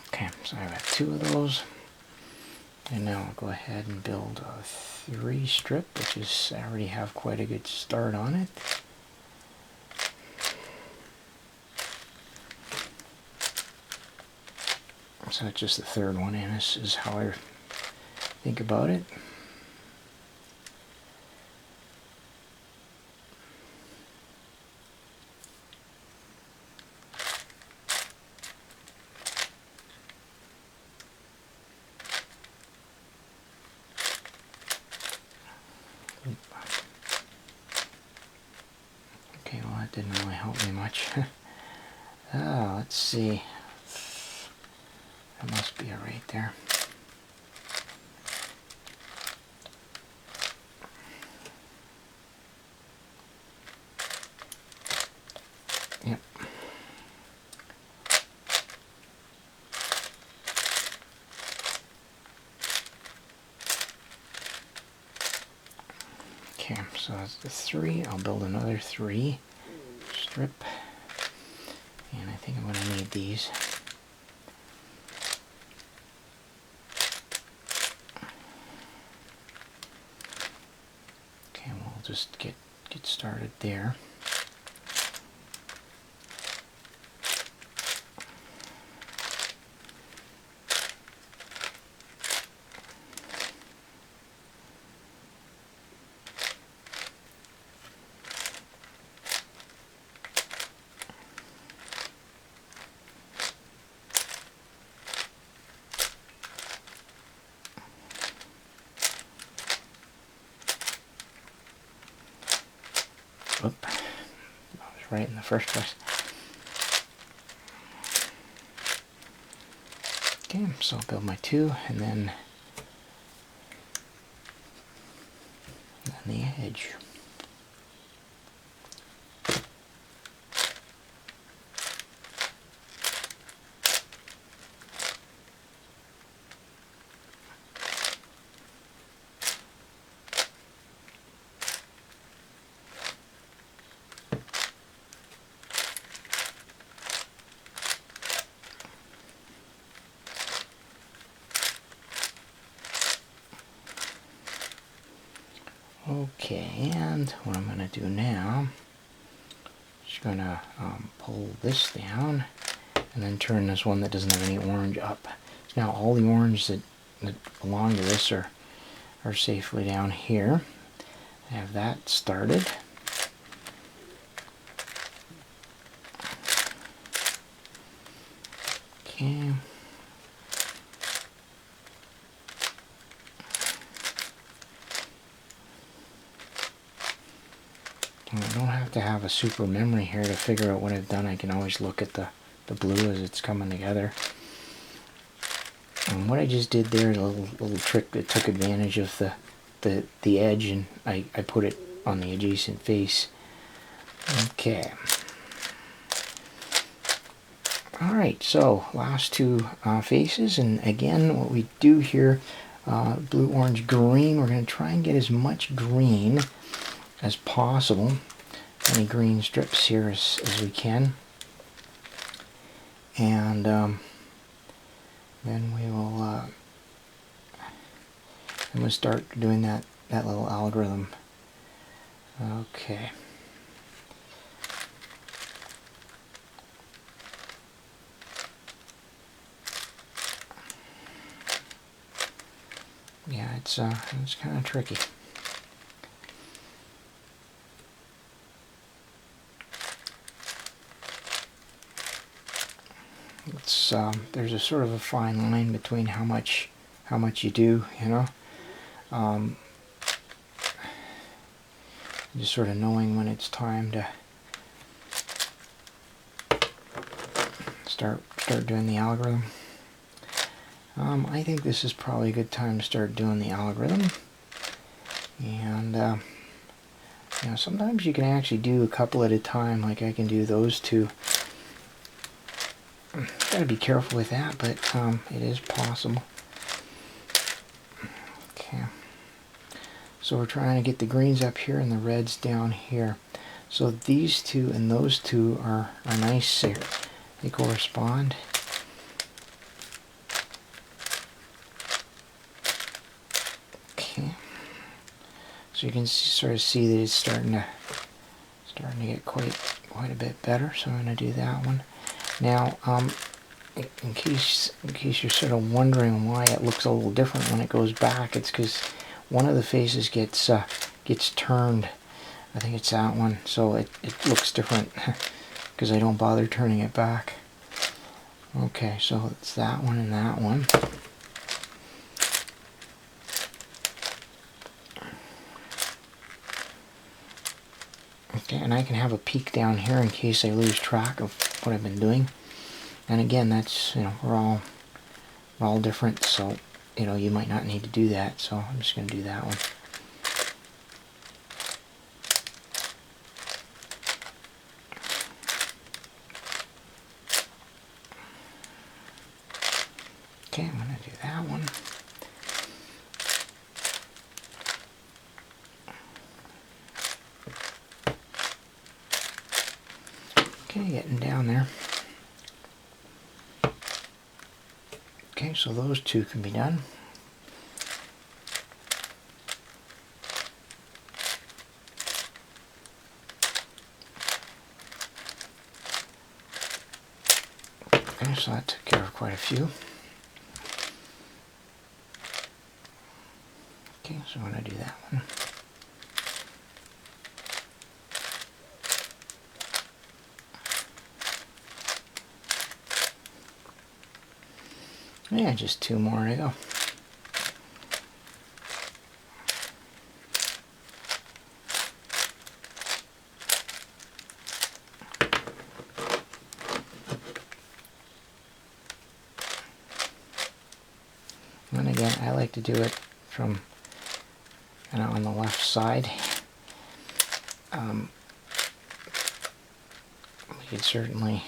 okay, so I've got 2 of those, and now I'll go ahead and build a 3 strip, which is, I already have quite a good start on it. So that's just the 3rd one, and this is how I think about it. Okay, well that didn't really help me much. Let's see. That must be it right there. Yep. Okay, so that's the 3. I'll build another 3 strip, and I think I'm going to need these. Okay, we'll just get started there. Oop, I was right in the first place. Okay, so I'll build my 2, and then the edge. Okay, and what I'm going to do now, just going to pull this down, and then turn this one that doesn't have any orange up. Now all the orange that belong to this are safely down here. I have that started. Okay. I don't have to have a super memory here to figure out what I've done. I can always look at the blue as it's coming together. And what I just did there is a little trick that took advantage of the edge, and I put it on the adjacent face. Okay. Alright, so last 2 faces, and again what we do here, blue, orange, green, we're going to try and get as much green as possible, any green strips here as we can, and then we will I'm going to start doing that little algorithm. Okay. Yeah, it's kind of tricky. it's there's a sort of a fine line between how much you do, you know. Just sort of knowing when it's time to start doing the algorithm. I think this is probably a good time to start doing the algorithm. And you know, sometimes you can actually do a couple at a time, like I can do those two. Gotta be careful with that, but it is possible. Okay. So we're trying to get the greens up here and the reds down here. So these two and those two are nice here. They correspond. Okay. So you can sort of see that it's starting to get quite a bit better. So I'm going to do that one. Now, in case you're sort of wondering why it looks a little different when it goes back, it's because one of the faces gets turned. I think it's that one, so it looks different because I don't bother turning it back. Okay, so it's that one and that one. Okay, and I can have a peek down here in case I lose track of what I've been doing. And again, that's, you know, we're all different, so, you know, you might not need to do that, so I'm just going to do that one. Okay, I'm going to do that one. Okay, getting down there. Okay, so those two can be done. Okay, so that took care of quite a few. Okay, so I'm going to do that one. Yeah, just two more to go. And again, I like to do it from, you know, on the left side. We could certainly,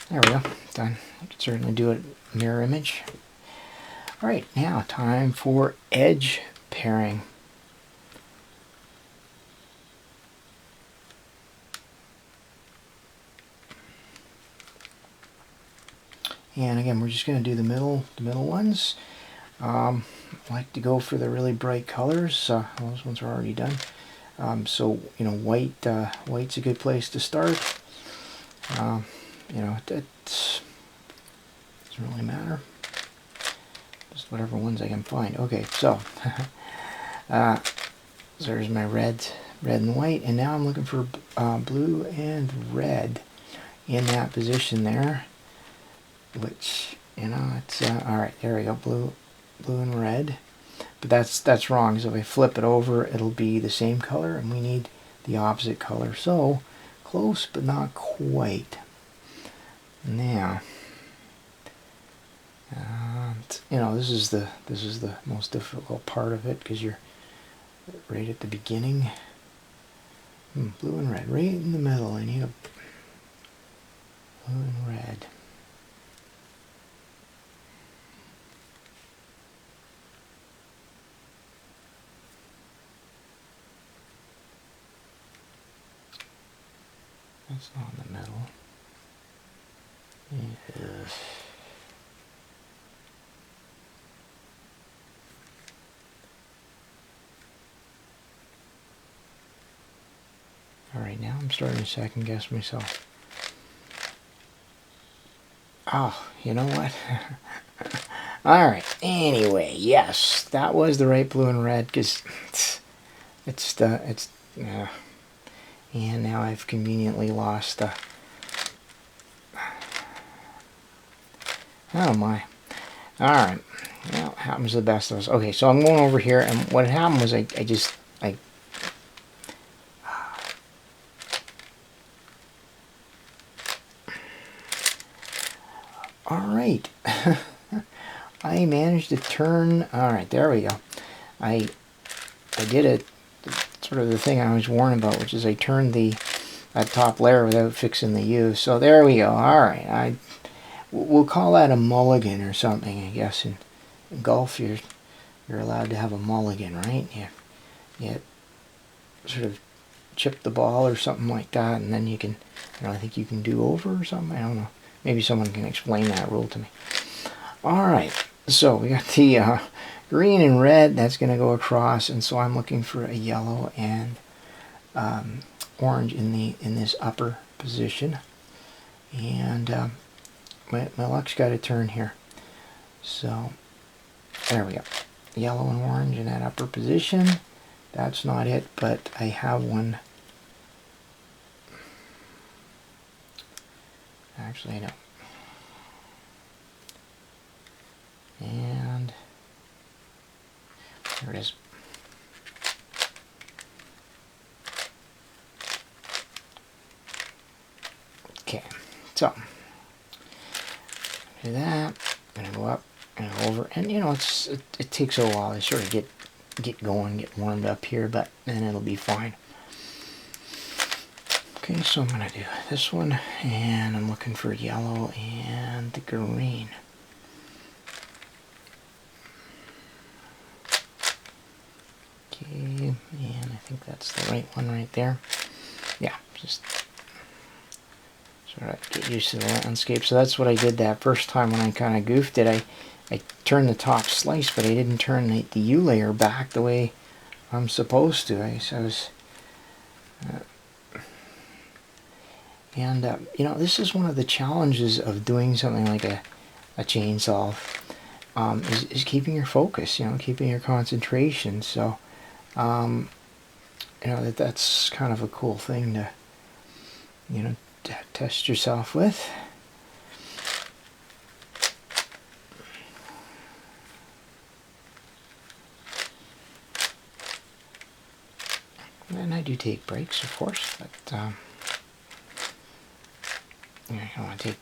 there we go, done. You could certainly do it mirror image. Alright, now time for edge pairing. And again, we're just going to do the middle ones. I like to go for the really bright colors. Those ones are already done. So, you know, white's a good place to start. You know, it doesn't really matter. Just whatever ones I can find. Okay, so there's my red and white, and now I'm looking for blue and red in that position there. Which, you know, it's all right. There we go, blue and red. But that's wrong. So if I flip it over, it'll be the same color, and we need the opposite color. So close, but not quite. Now, you know, this is the most difficult part of it because you're right at the beginning. Blue and red, right in the middle. I need a blue and red. That's not in the middle. Yes. Alright, now I'm starting to second guess myself. Oh, you know what? Alright, anyway, yes, that was the right blue and red, because and now I've conveniently lost Oh my. Alright. Well, it happens to the best of us. Okay, so I'm going over here, and what happened was I Alright. I managed to turn... Alright, there we go. I did it, sort of the thing I was warned about, which is I turned that top layer without fixing the U. So there we go. Alright. We'll call that a mulligan or something, I guess. In golf, you're allowed to have a mulligan, right? You sort of chip the ball or something like that, and then you can, I think you can do over or something. I don't know. Maybe someone can explain that rule to me. Alright, so we got the green and red. That's going to go across, and so I'm looking for a yellow and orange in this upper position. And my luck's got to turn here. So there we go. Yellow and orange in that upper position. That's not it, but I have one. Actually, no. And there it is. Okay, so do that. I'm gonna go up and over, and it takes a while to sort of get going, get warmed up here, but then it'll be fine. Okay, so I'm going to do this one, and I'm looking for yellow and the green. Okay, and I think that's the right one right there. Yeah, just sort of get used to the landscape. So that's what I did that first time when I kind of goofed it. I turned the top slice, but I didn't turn the U layer back the way I'm supposed to. This is one of the challenges of doing something like a chainsaw, is keeping your focus, keeping your concentration. So, that's kind of a cool thing to, test yourself with. And I do take breaks, of course, but you don't want to take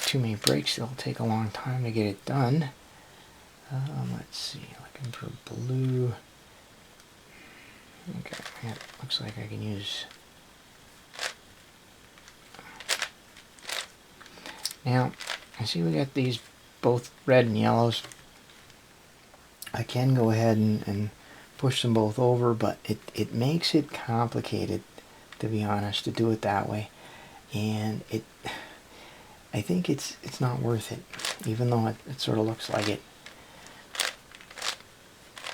too many breaks. It'll take a long time to get it done. Let's see, looking for blue. Okay, yeah, looks like I can use... Now, I see we got these both red and yellows. I can go ahead and push them both over, but it makes it complicated, to be honest, to do it that way. And I think it's not worth it, even though it sort of looks like it.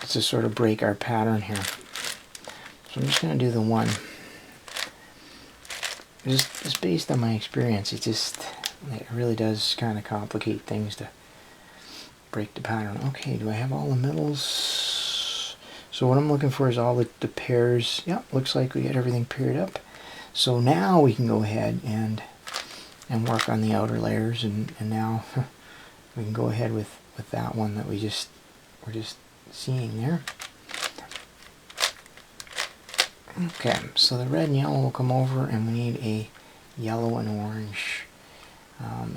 It's to sort of break our pattern here. So I'm just going to do the one. Just based on my experience, it really does kind of complicate things to break the pattern. Okay, do I have all the middles? So what I'm looking for is all the pairs. Yeah, looks like we got everything paired up. So now we can go ahead and work on the outer layers, and now we can go ahead with that one that we're just seeing there. Okay, so the red and yellow will come over, and we need a yellow and orange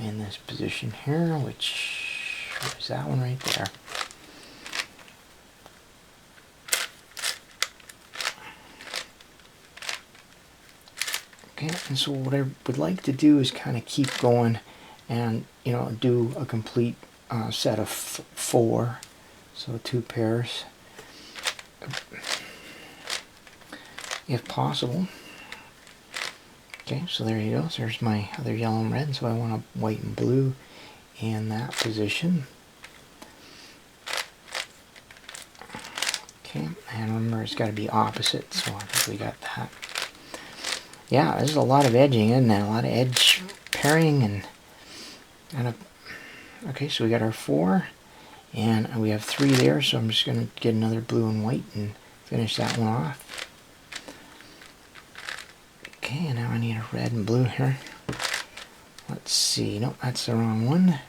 in this position here, which is that one right there. Okay, and so what I would like to do is kind of keep going and, do a complete set of 4. So 2 pairs, if possible. Okay, so there you go. So there's my other yellow and red. So I want a white and blue in that position. Okay, and remember it's got to be opposite, so I think we got that. Yeah, there's a lot of edging, isn't there? A lot of edge pairing okay, so we got our 4, and we have 3 there, so I'm just going to get another blue and white and finish that one off. Okay, and now I need a red and blue here. Let's see. Nope, that's the wrong one.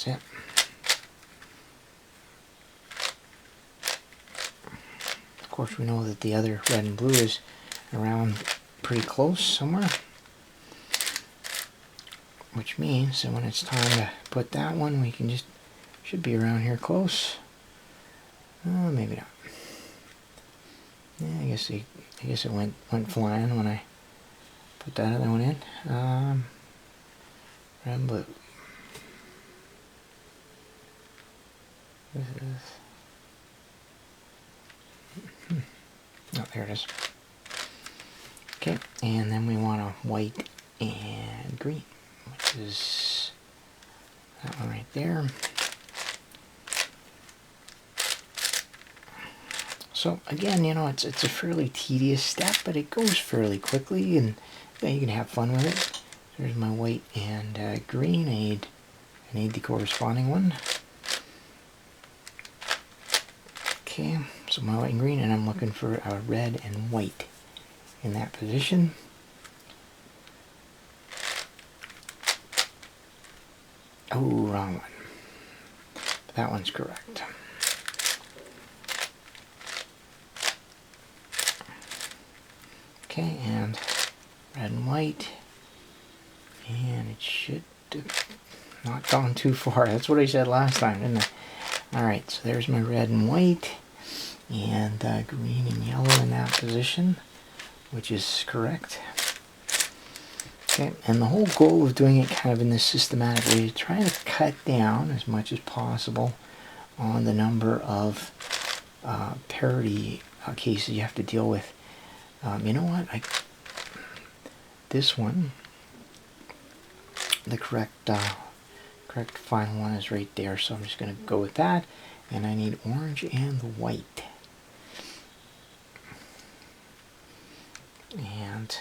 That's it. Of course, we know that the other red and blue is around pretty close somewhere, which means that when it's time to put that one, we can just, should be around here close. Maybe not. Yeah, I guess it went flying when I put that other one in. Red and blue. This is. Oh, there it is. Okay, and then we want a white and green, which is that one right there. So again, you know, it's a fairly tedious step, but it goes fairly quickly, and you can have fun with it. There's my white and green. I need the corresponding one. Okay, so my white and green, and I'm looking for a red and white in that position. Oh, wrong one. But that one's correct. Okay, and red and white, and it should have not gone too far. That's what I said last time, didn't I? Alright, so there's my red and white, and green and yellow in that position, which is correct. Okay, and the whole goal of doing it kind of in this systematic way is trying to cut down as much as possible on the number of parity cases you have to deal with. You know what? This one, the correct final one is right there, so I'm just going to go with that. And I need orange and the white. And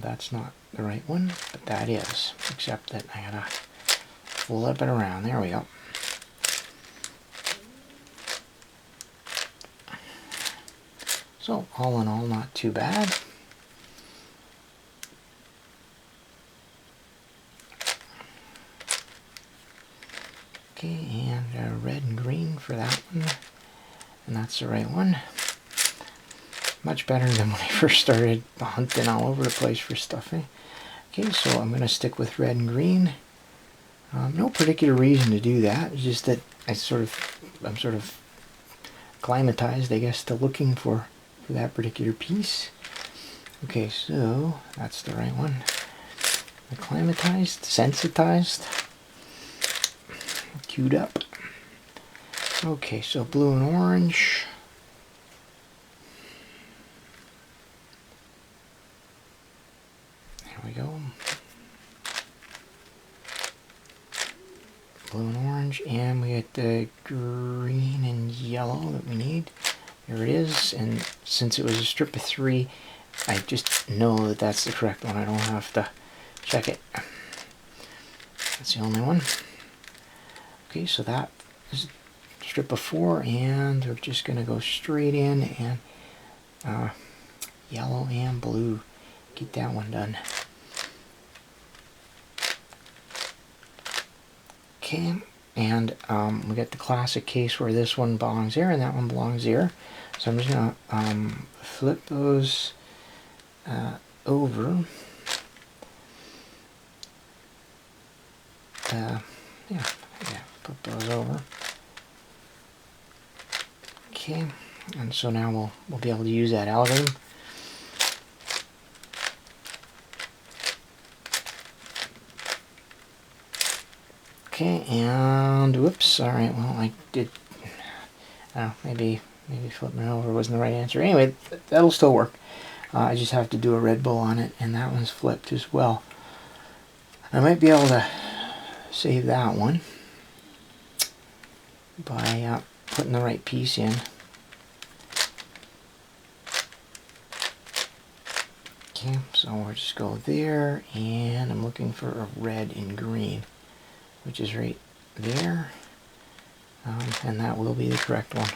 that's not the right one, but that is, except that I gotta flip it around. There we go. So all in all, not too bad. Okay, and red and green for that one, and that's the right one. Much better than when I first started hunting all over the place for stuff. Okay, so I'm going to stick with red and green. No particular reason to do that. It's just that I'm sort of acclimatized, I guess, to looking for that particular piece. Okay, so that's the right one. Acclimatized, sensitized, queued up. Okay, so blue and orange. There we go. Blue and orange, and we get the green and yellow that we need. There it is, and since it was a strip of 3, I just know that that's the correct one. I don't have to check it. That's the only one. Okay, so that is a strip of 4, and we're just going to go straight in and yellow and blue. Get that one done. Okay, and we got the classic case where this one belongs there and that one belongs there. So I'm just going to flip those over. Yeah, flip those over. Okay, and so now we'll be able to use that algorithm. Okay, and whoops, alright, well, I did, maybe flipping it over wasn't the right answer. Anyway, that'll still work. I just have to do a Red Bull on it, and that one's flipped as well. I might be able to save that one by putting the right piece in. Okay, so we'll just go there, and I'm looking for a red and green, which is right there, and that will be the correct one.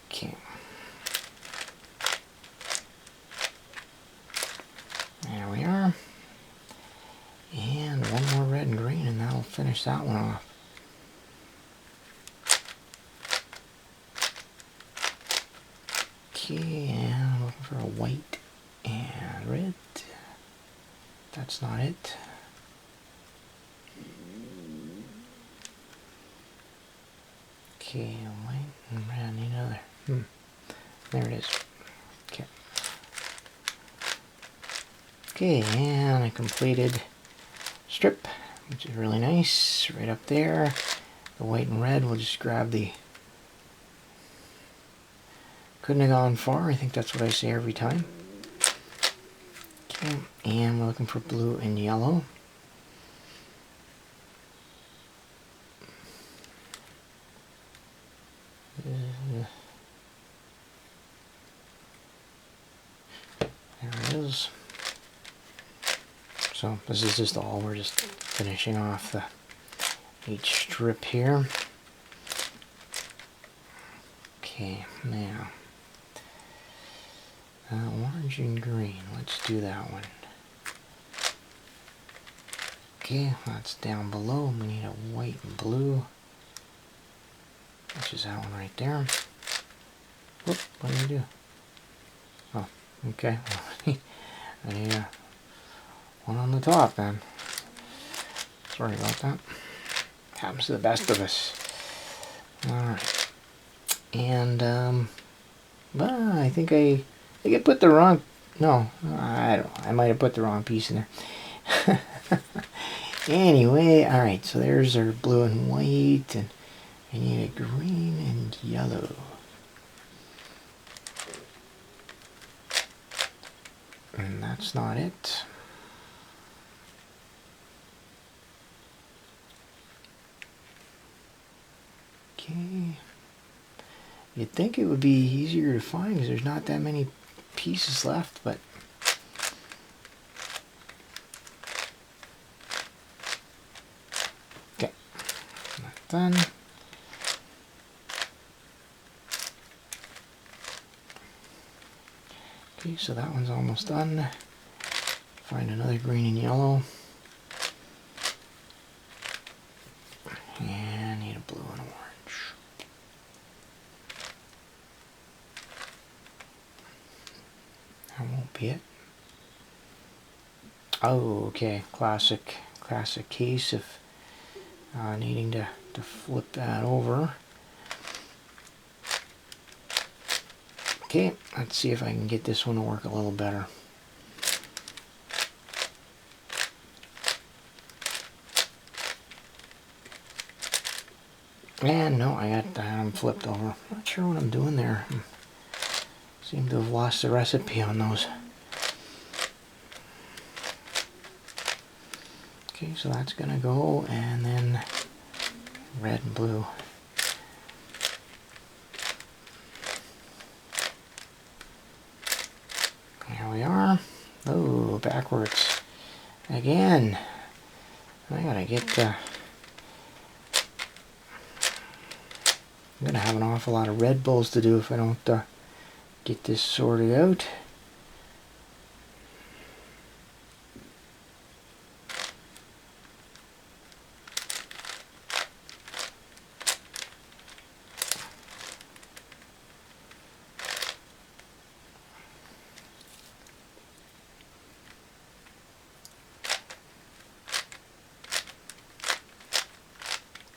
Okay. There we are. And and green, and that'll finish that one off. Okay, and I'm looking for a white and red. That's not it. Okay, white and red. I need another. There it is. Okay. Okay, and I completed strip, which is really nice. Right up there. The white and red, we'll just grab the... Couldn't have gone far. I think that's what I say every time. Okay, and we're looking for blue and yellow. There it is. So this is just all, we're just finishing off each strip here. Okay, now orange and green, let's do that one. Okay, that's down below. We need a white and blue, which is that one right there. Whoop, what did I do? Oh, okay. I need one on the top then. Sorry about that. Happens to the best of us. Alright. And, well, I think I put the wrong, no, I don't know. I might have put the wrong piece in there. Anyway, alright, so there's our blue and white, and I need a green and yellow. And that's not it. Okay. You'd think it would be easier to find because there's not that many pieces left, but okay, not done. Okay, so that one's almost done. Find another green and yellow. And need a blue and orange. That won't be it. Oh, okay. Classic case of needing to flip that over. Okay, let's see if I can get this one to work a little better. And no, I got them flipped over. Not sure what I'm doing there. Seem to have lost the recipe on those. Okay, so that's gonna go, and then red and blue. Here we are. Oh, backwards again. I gotta get I'm gonna have an awful lot of Red Bulls to do if I don't get this sorted out.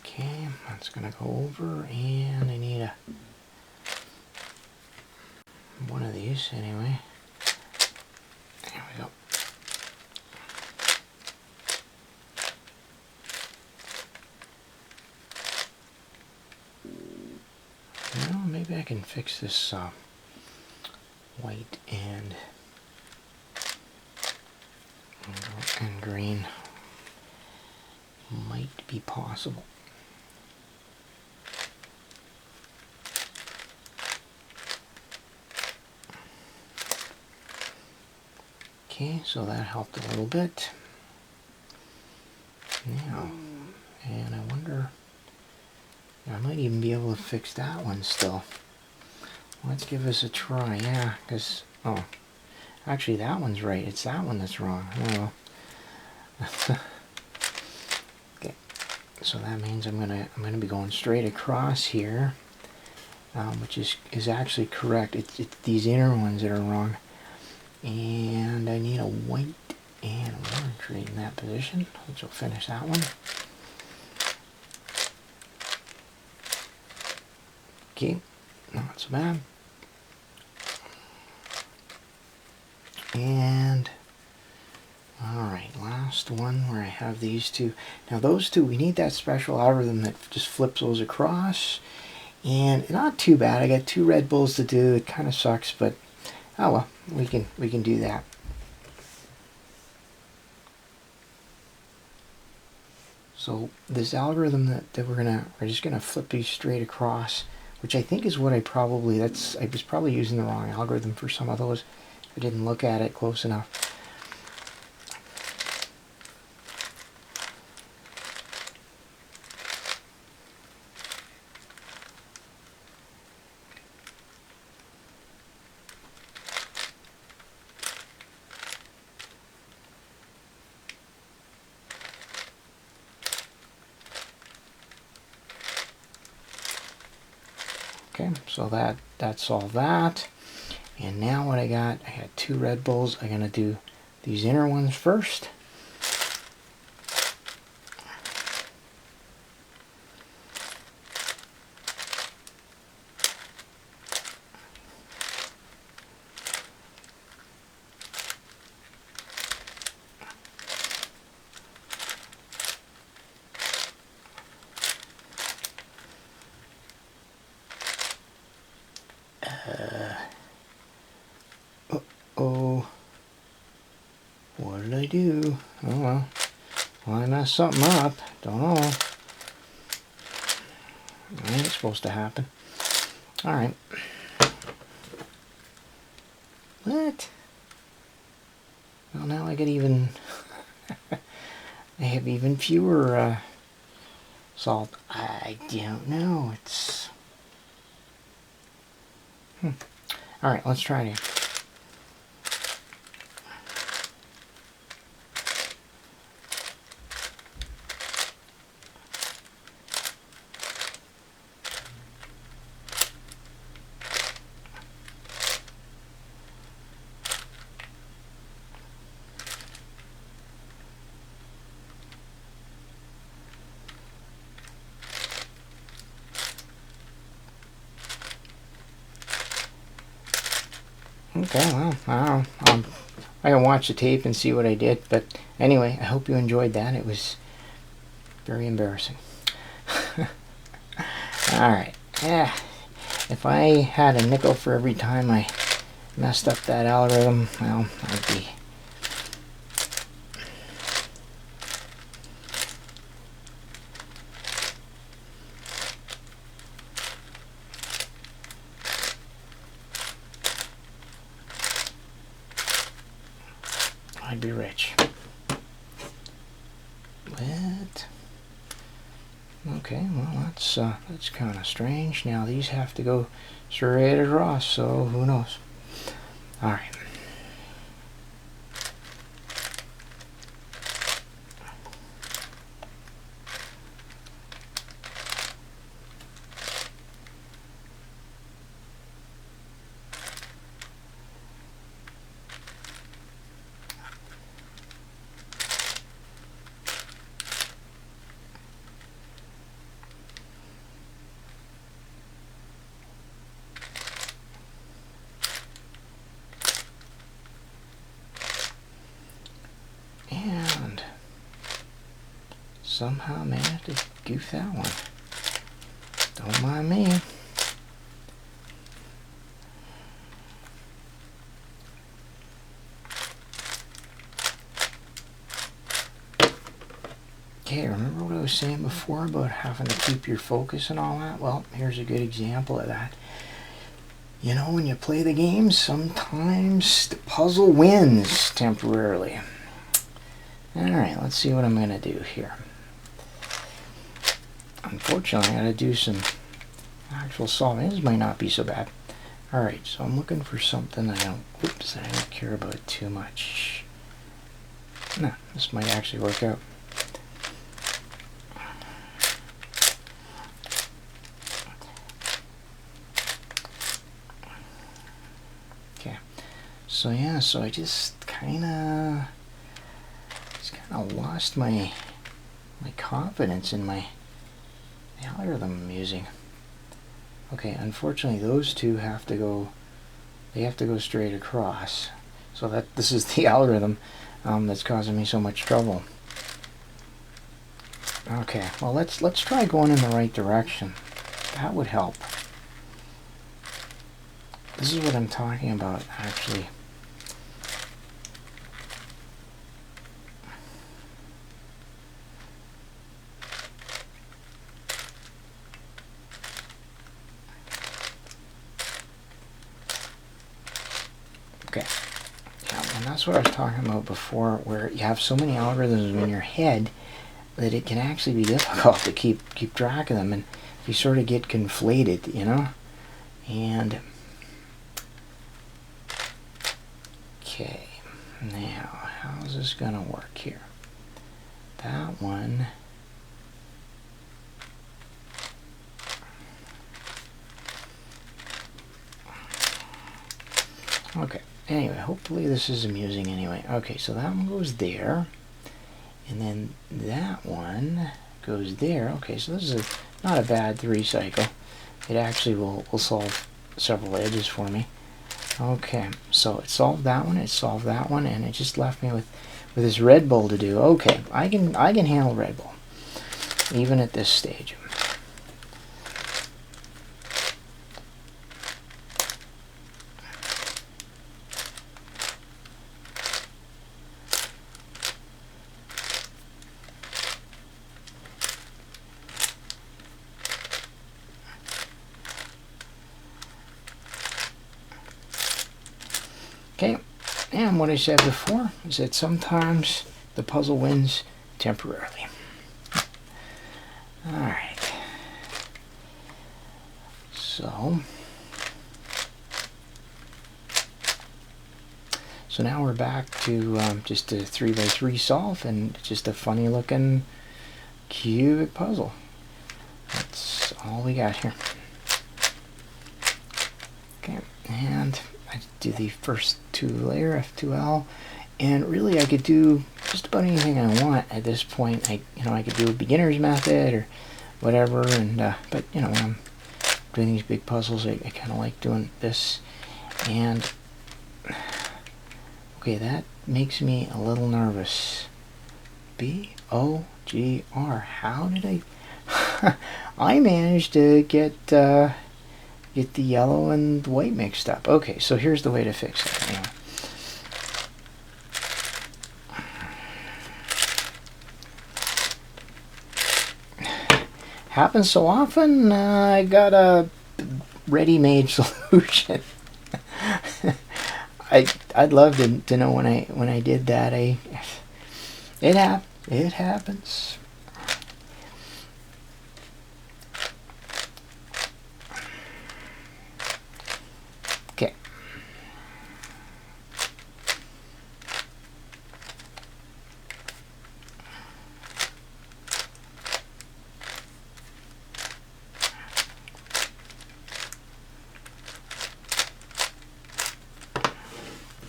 Okay, that's gonna go over, and I need one of these anyway. There we go. Well, maybe I can fix this white and green. Might be possible. Okay, so that helped a little bit. Now, and I wonder, I might even be able to fix that one still. Let's give this a try, yeah, because, oh, actually that one's right. It's that one that's wrong. Oh, So that means I'm gonna be going straight across here, which is actually correct. It's these inner ones that are wrong. And I need a white and orange right in that position, which will finish that one. Okay, not so bad. And alright, last one where I have these two. Now those two, we need that special algorithm that just flips those across. And not too bad. I got 2 Red Bulls to do. It kind of sucks, but oh well, we can do that. So this algorithm that we're just gonna flip these straight across, which I think is what I was probably using the wrong algorithm for some of those. I didn't look at it close enough. Okay, so that's all that. And now what I got 2 Red Bulls. I'm gonna do these inner ones first. Uh-oh. What did I do? Oh well. Well, I messed something up. Don't know. That ain't supposed to happen. Alright. What? Well, now I get even... I have even fewer salt. I don't know. It's... Alright, let's try it. Okay, well, I don't know. I can watch the tape and see what I did, but anyway, I hope you enjoyed that. It was very embarrassing. Alright, yeah. If I had a nickel for every time I messed up that algorithm, well, I'd be rich. What? Okay, well, that's kind of strange. Now these have to go straight across, so who knows? All right. And somehow managed to goof that one. Don't mind me. Okay, remember what I was saying before about having to keep your focus and all that? Well, here's a good example of that. You know, when you play the game, sometimes the puzzle wins temporarily. Alright, let's see what I'm going to do here. Unfortunately, I got to do some actual solving. This might not be so bad. Alright, so I'm looking for something I don't care about too much. No, this might actually work out. So yeah, so I just kind of lost my confidence in the algorithm I'm using. Okay, unfortunately those two have to go. They have to go straight across. So this is the algorithm that's causing me so much trouble. Okay, well let's try going in the right direction. That would help. This is what I'm talking about, actually. Okay. Yeah, and that's what I was talking about before, where you have so many algorithms in your head that it can actually be difficult to keep track of them, and you sort of get conflated, you know? And okay, now how's this gonna work here? That one. Okay, anyway, hopefully this is amusing anyway. Okay, so that one goes there, and then that one goes there. Okay, so this is not a bad 3-cycle. It actually will solve several edges for me. Okay, so it solved that one, it solved that one, and it just left me with this Red Bull to do. Okay, I can handle Red Bull, even at this stage. Okay, and what I said before is that sometimes the puzzle wins temporarily. Alright. So now we're back to just a 3x3 solve, and just a funny looking cubic puzzle. That's all we got here. Okay, and I do the first 2-layer F2L, and really I could do just about anything I want at this point. I could do a beginner's method or whatever, and but when I'm doing these big puzzles, I kind of like doing this. And okay, that makes me a little nervous. B-O-G-R. How did I I managed to get the yellow and white mixed up. Okay, so here's the way to fix it. Anyway. Happens so often, I got a ready-made solution. I'd love to know when I did that. It happens. Okay.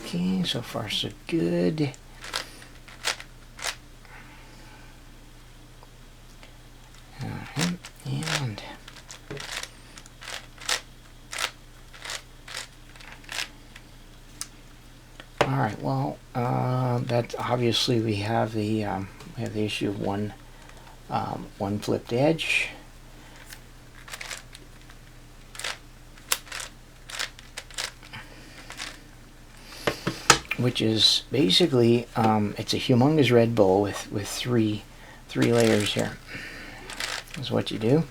Okay, so far so good. Alright, and alright, well, that's obviously we have the issue of one flipped edge. Which is basically it's a humongous Red Bull with three layers here. That's what you do.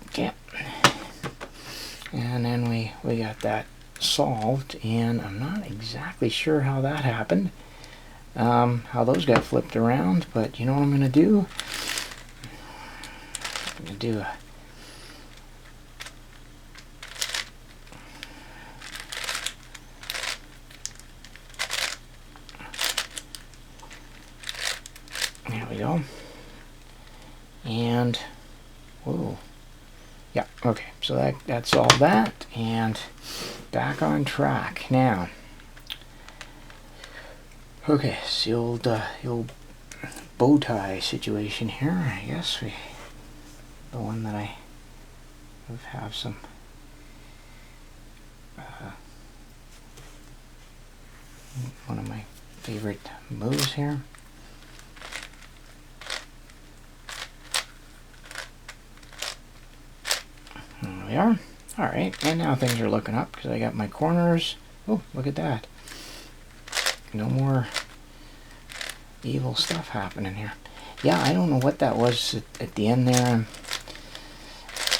Okay, and then we got that solved, and I'm not exactly sure how that happened, how those got flipped around, but you know what I'm going to do? do a there we go. And whoa. Yeah, okay, so that's all that, and back on track now. Okay, it's the old bow tie situation here. I guess the one that I have some one of my favorite moves here. There we are. All right, and now things are looking up because I got my corners. Oh, look at that. No more evil stuff happening here. Yeah, I don't know what that was at the end there.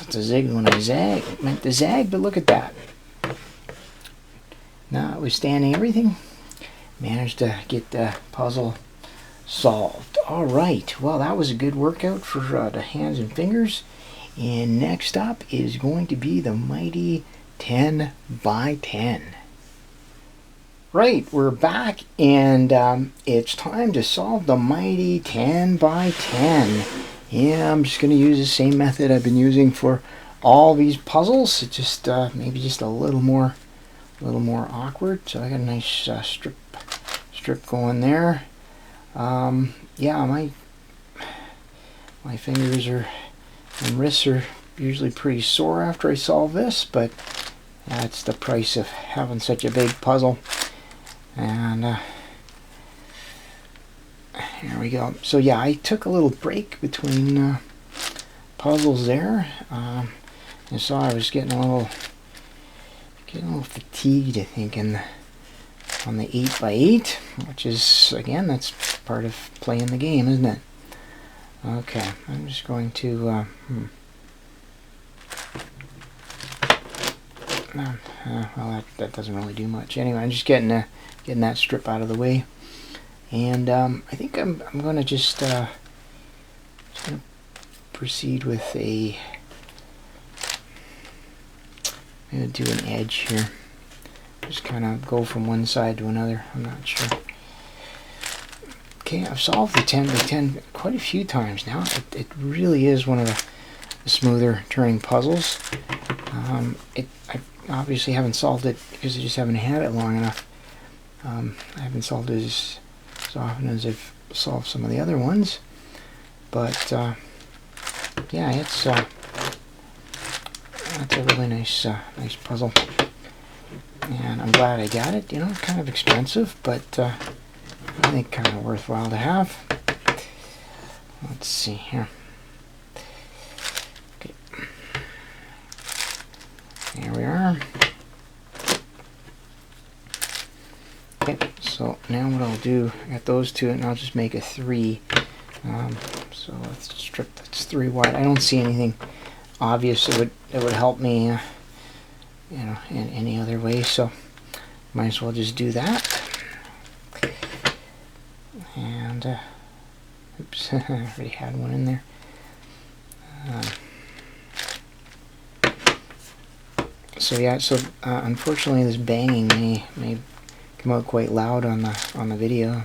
It's a zig when I zag. It meant to zag, but look at that. Notwithstanding everything, managed to get the puzzle solved. All right, well, that was a good workout for the hands and fingers. And next up is going to be the mighty 10 by 10. Right, we're back, and it's time to solve the mighty 10 by 10. Yeah, I'm just going to use the same method I've been using for all these puzzles. It's just maybe just a little more awkward. So I got a nice strip going there. Yeah, my fingers and wrists are usually pretty sore after I solve this, but that's the price of having such a big puzzle. And here we go. So yeah, I took a little break between puzzles there. I saw I was getting a little fatigued, I think, on the 8 by 8, which is, again, that's part of playing the game, isn't it? Okay, I'm just going to well, that doesn't really do much. Anyway, I'm just getting that strip out of the way, and I think I'm going to just gonna proceed with I'm going to do an edge here. Just kind of go from one side to another. I'm not sure. Okay, I've solved the 10 by 10 quite a few times now. It really is one of the smoother turning puzzles. I obviously haven't solved it because I just haven't had it long enough. I haven't solved it as often as I've solved some of the other ones. But yeah, it's that's a really nice puzzle, and I'm glad I got it. You know, kind of expensive, but I think kind of worthwhile to have. Let's see here. Okay, here we are. Okay, so now what I'll do, I got those two, and I'll just make a 3. So let's strip that's 3 wide. I don't see anything obvious that would help me, you know, in any other way. So might as well just do that. And oops, I already had one in there. So yeah, so unfortunately, this banging may come out quite loud on the video.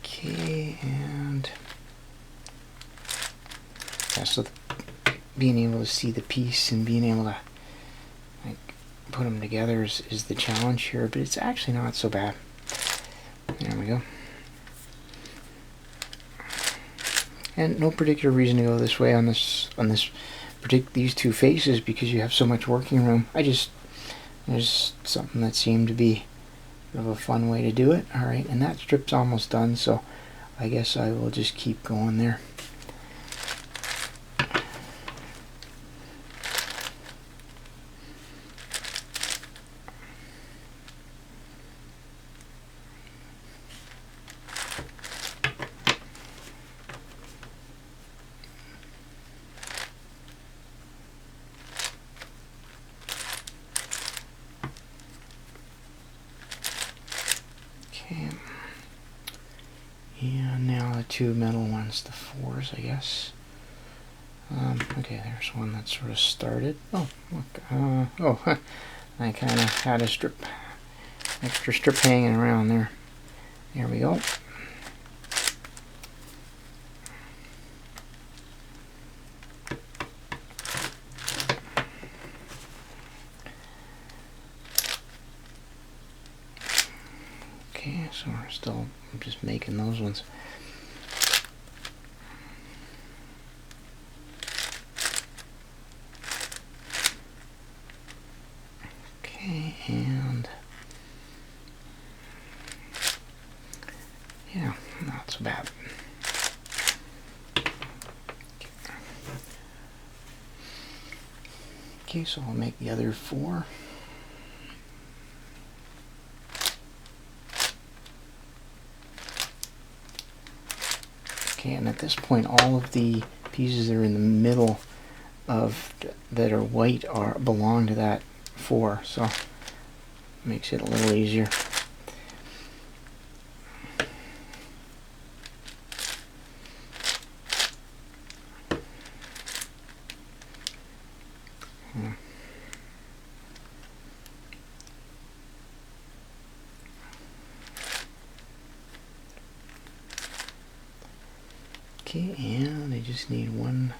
Okay, and yeah, so being able to see the piece and being able to like put them together is the challenge here, but it's actually not so bad. There we go. And no particular reason to go this way on these two faces because you have so much working room. There's something that seemed to be of a fun way to do it. All right, and that strip's almost done, so I guess I will just keep going there. Okay. And now the two metal ones, the 4s, I guess. Okay, there's one that sort of started. Oh, look. I kind of had a extra strip hanging around there. There we go. Okay, so we're still just making those ones. Okay, and yeah, not so bad. Okay, so I'll make the other 4. Okay, and at this point, all of the pieces that are in the middle of that are white belong to that 4, so makes it a little easier. Okay, and I just need one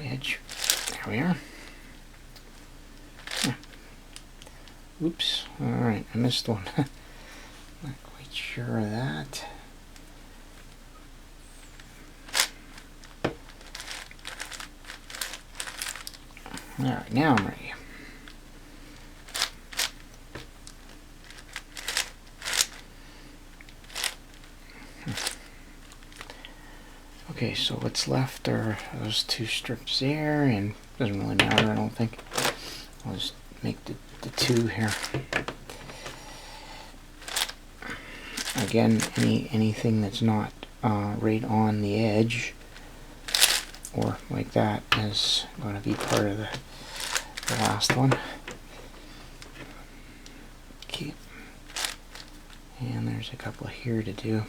edge. There we are. Oops. Alright, I missed one. Not quite sure of that. Alright, now I'm ready. Okay, so what's left are those 2 strips there, and it doesn't really matter, I don't think. I'll just make the 2 here. Again, anything that's not right on the edge or like that is going to be part of the last one. Okay, and there's a couple here to do.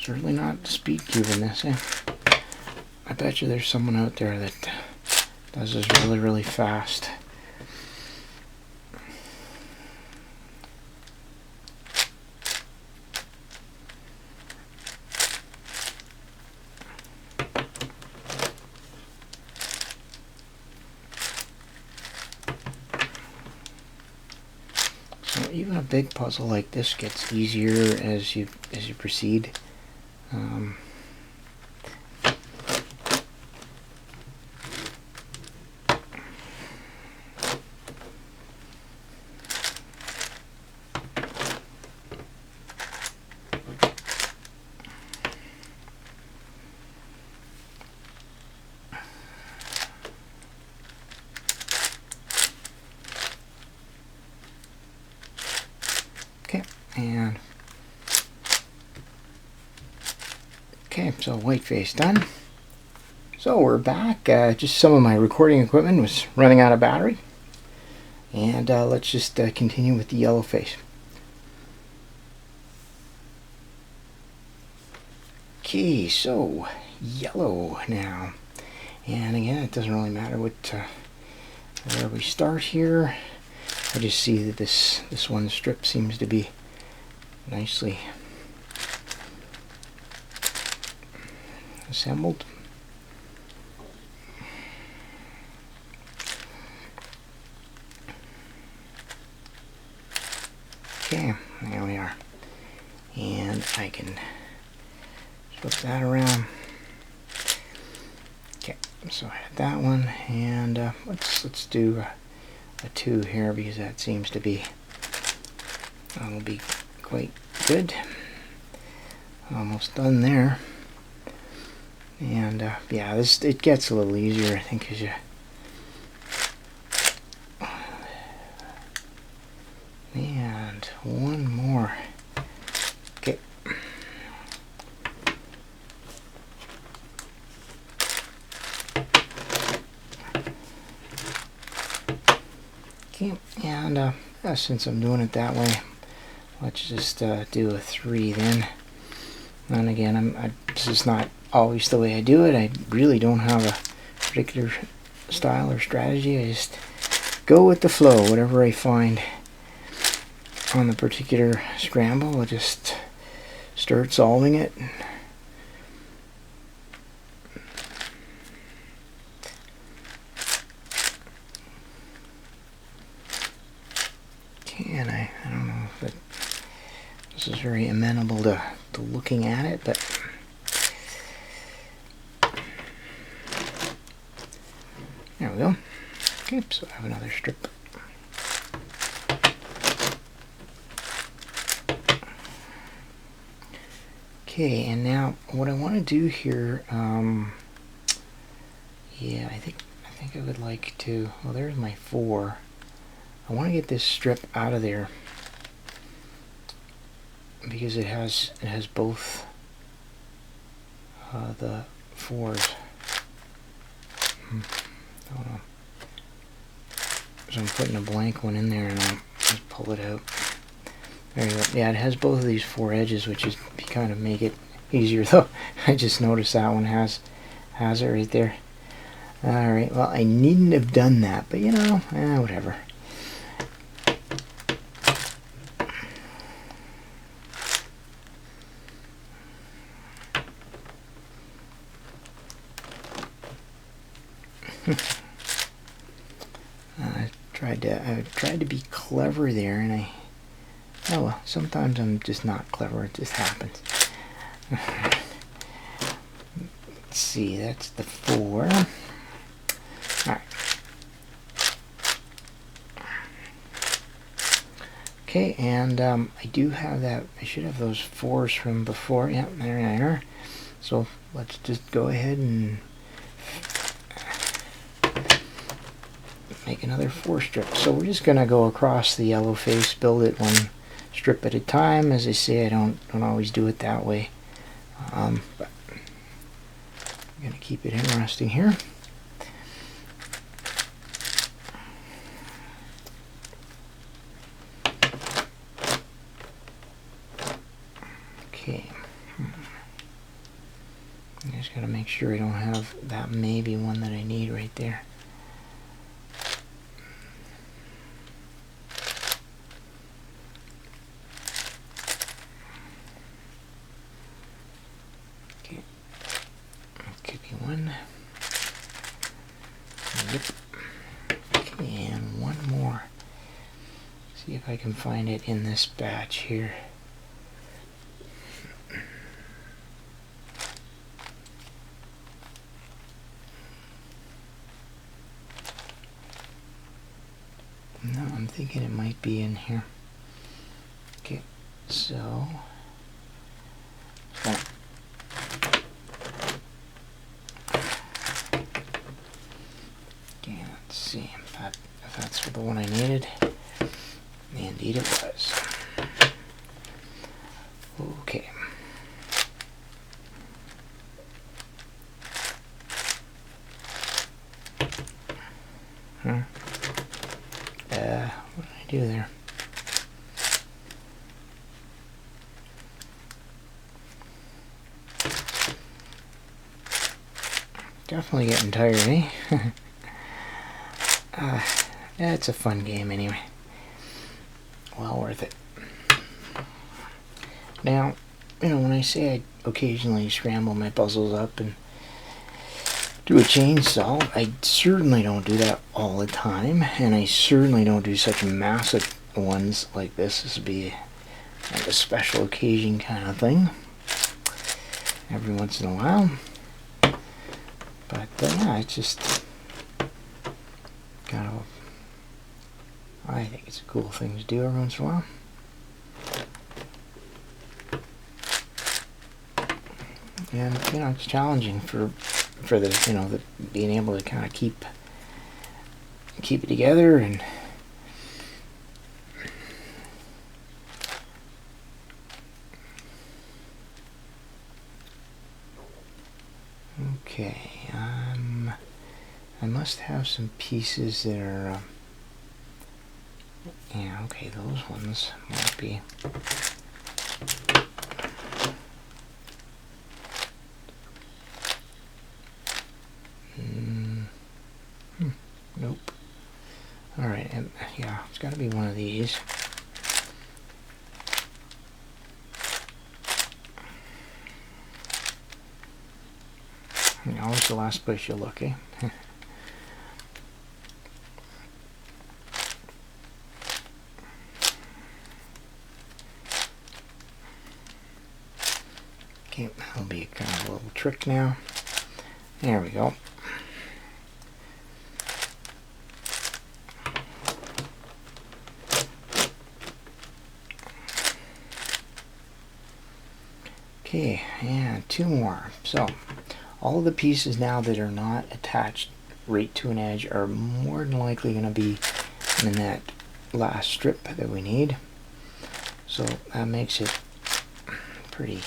Certainly not speed cubing this, eh? I bet you there's someone out there that does this really, really fast. So even a big puzzle like this gets easier as you proceed. Okay, and okay, so white face done. So we're back. Just some of my recording equipment was running out of battery, and let's just continue with the yellow face. Okay, so yellow now, and again, it doesn't really matter where we start here. I just see that this one strip seems to be nicely assembled. Okay, there we are, and I can flip that around. Okay, so I had that one, and let's do a 2 here, because that seems to be will be quite good. Almost done there. And yeah, it gets a little easier, I think, as you and one more. Okay. Okay, and since I'm doing it that way, let's just do a 3 then. And again, this is not always the way I do it. I really don't have a particular style or strategy. I just go with the flow. Whatever I find on the particular scramble, I'll just start solving it. Okay, and I don't know if this is very amenable to looking at it, but there we go. Okay, so I have another strip. Okay, and now what I want to do here, yeah, I think I would like to, well, there's my 4. I want to get this strip out of there because it has both the 4s. Hold on. So I'm putting a blank one in there, and I'll just pull it out. There you go. Yeah, it has both of these 4 edges, which is kind of make it easier, though. I just noticed that one has it right there. Alright, well, I needn't have done that, but you know, whatever. I tried to be clever there, and oh well, sometimes I'm just not clever, it just happens. Let's see, that's the 4. Alright. Okay, and I do have that, I should have those 4s from before. Yep, there they are. So let's just go ahead and make another 4 strip. So we're just gonna go across the yellow face, build it one strip at a time. As I say, I don't always do it that way, but I'm gonna keep it interesting here. Okay, I just gotta make sure I don't have that maybe one that I need right there. See if I can find it in this batch here. No, I'm thinking it might be in here. Okay, so okay, let's see if that's the one I needed. Indeed it was. Okay. What did I do there? Definitely getting tired, eh? Yeah, it's a fun game anyway. Well worth it. Now, you know, when I say I occasionally scramble my puzzles up and do a chain solve, I certainly don't do that all the time, and I certainly don't do such massive ones like this. This would be like a special occasion kind of thing every once in a while. But yeah, it's just kind of I think it's a cool thing to do every once in a while. And you know, it's challenging for the, you know, the being able to kind of keep it together. And okay, I must have some pieces that are yeah, okay, those ones might be. Nope. Alright, yeah, it's got to be one of these. Always the last place you look, eh? Okay, that'll be kind of a little trick now. There we go. Okay, and two more. So, all of the pieces now that are not attached right to an edge are more than likely going to be in that last strip that we need. So that makes it pretty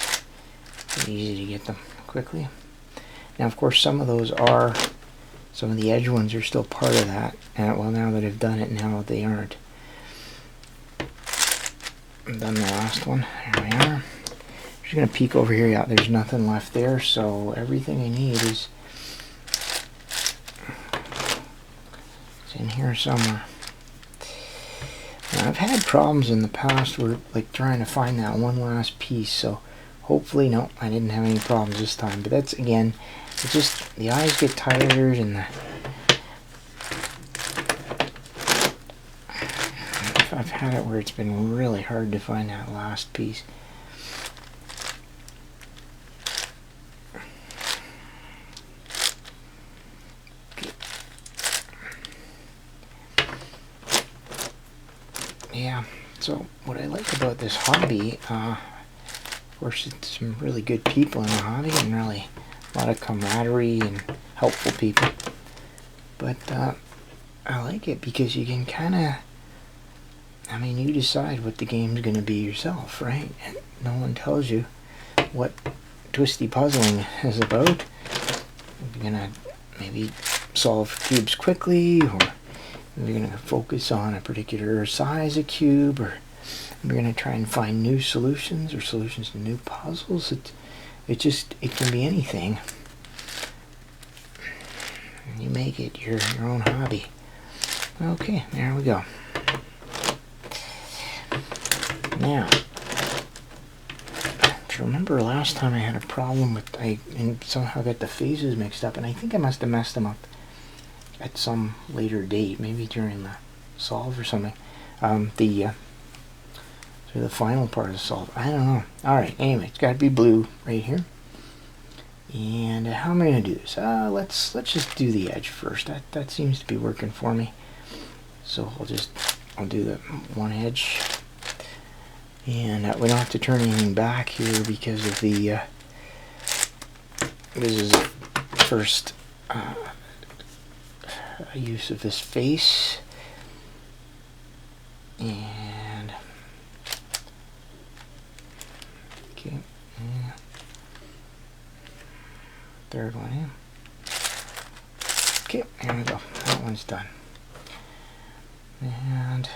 easy to get them quickly. Now, of course, some of the edge ones are still part of that. And well, now that I've done it, now they aren't. I've done the last one. There we are. Just gonna peek over here. Yeah, there's nothing left there, so everything I need is it's in here somewhere. Now, I've had problems in the past where, like, trying to find that one last piece, so hopefully, no, I didn't have any problems this time. But that's, again, it's just the eyes get tired, and I've had it where it's been really hard to find that last piece. Yeah, so what I like about this hobby, of course, it's some really good people in the hobby, and really a lot of camaraderie and helpful people. But I like it because you can kind of, I mean, you decide what the game's going to be yourself, right? And no one tells you what twisty puzzling is about. You're going to maybe solve cubes quickly, or you're going to focus on a particular size of cube, or you're going to try and find new solutions or solutions to new puzzles. It can be anything. You make it your own hobby. Okay, there we go. Now, to remember last time I had a problem with, and somehow got the phases mixed up, and I think I must have messed them up at some later date, maybe during the solve or something. The final part of the solve, I don't know. Alright, anyway, it's got to be blue right here. And how am I going to do this? Let's just do the edge first. That seems to be working for me. So I'll do the one edge. And we don't have to turn anything back here because of the, this is the first use of this face. And, okay, yeah. Third one in. Okay, here we go. That one's done. And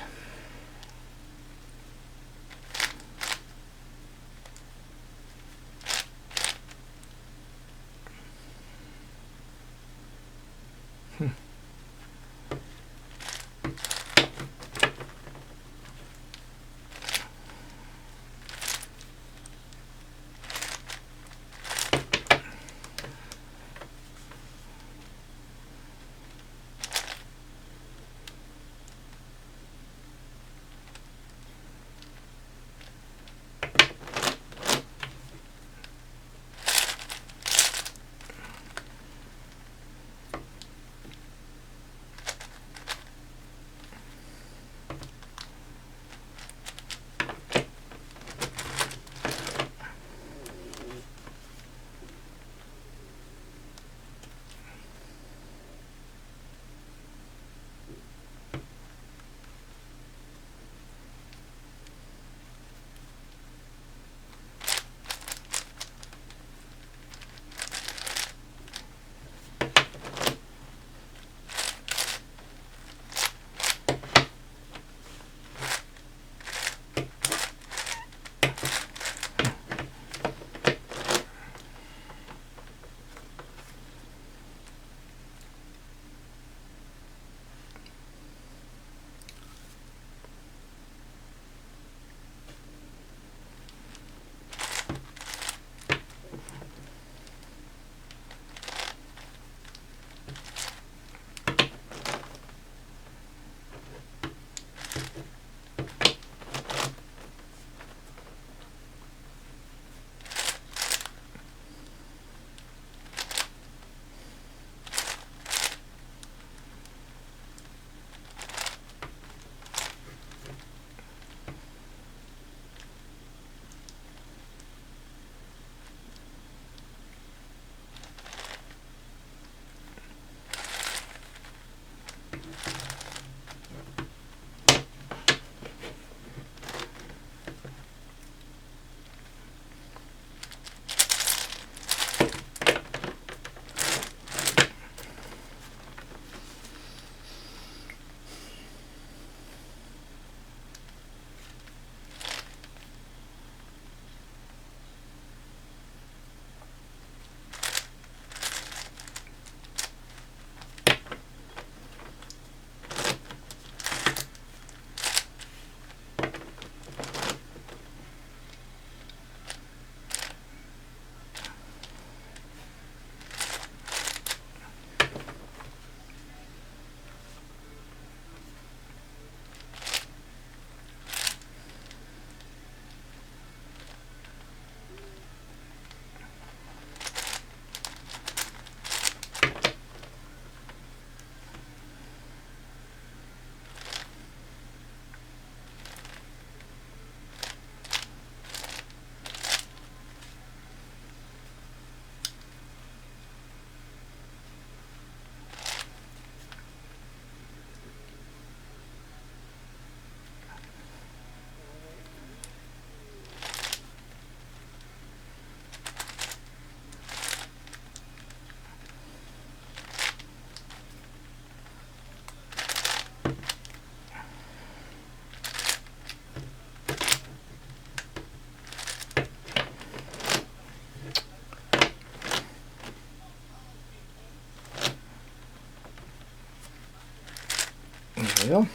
we go.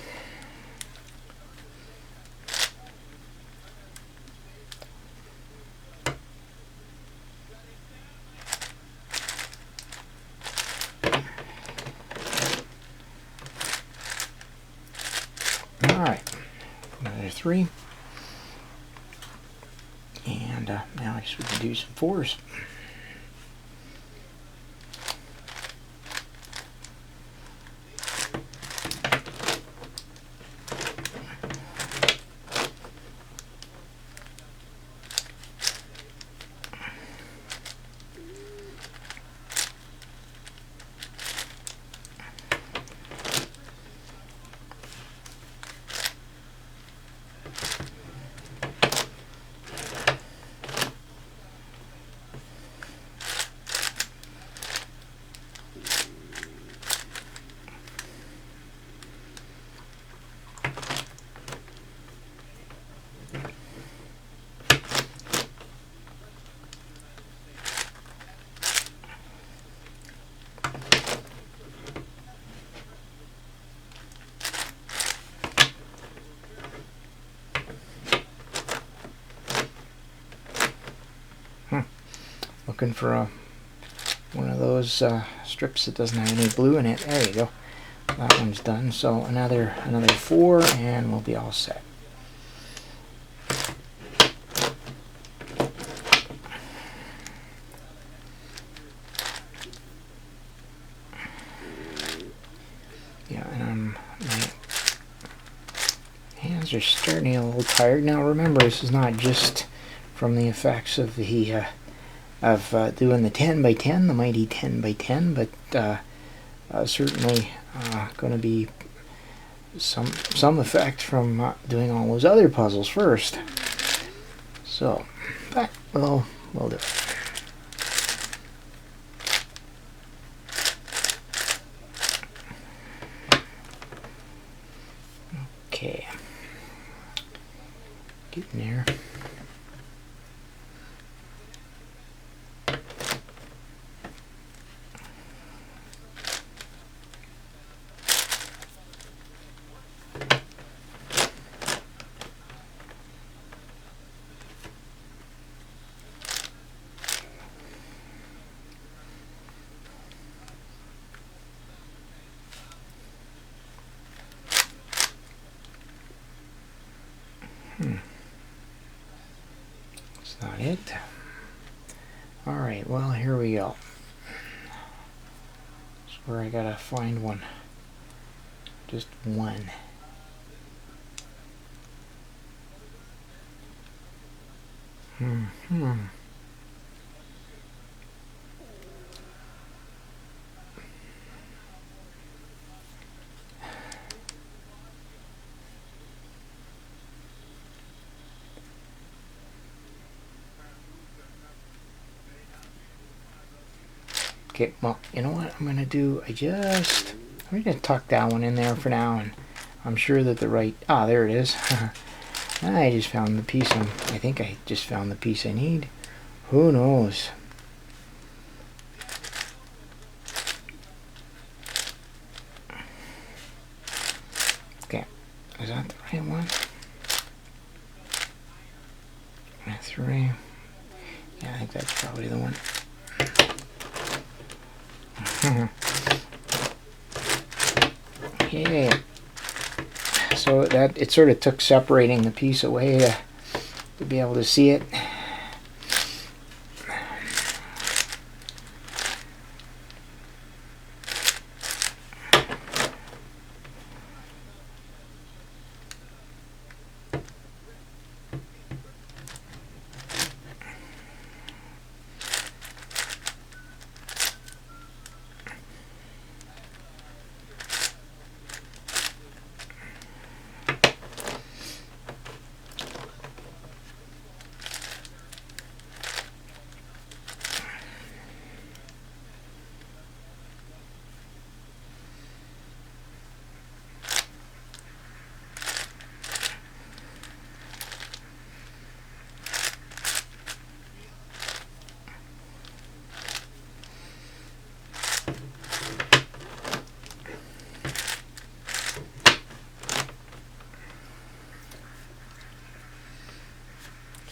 Alright, another 3. And now I guess we can do some 4s. Looking for one of those strips that doesn't have any blue in it. There you go. That one's done. So another 4, and we'll be all set. Yeah, and my hands are starting to get a little tired. Now remember, this is not just from the effects of the doing the 10 by 10, the mighty 10 by 10, but certainly going to be some effect from doing all those other puzzles first. So, but we'll do it. Okay, getting there. That's not it. Alright, well, here we go. That's where I gotta find one. Just one. Okay, well, you know what I'm gonna do? I'm gonna tuck that one in there for now, and I'm sure that there it is. I just found the piece. I think I just found the piece I need. Who knows? Okay, is that the right one? 3. Yeah, I think that's probably the one. Okay, so that it sort of took separating the piece away to be able to see it.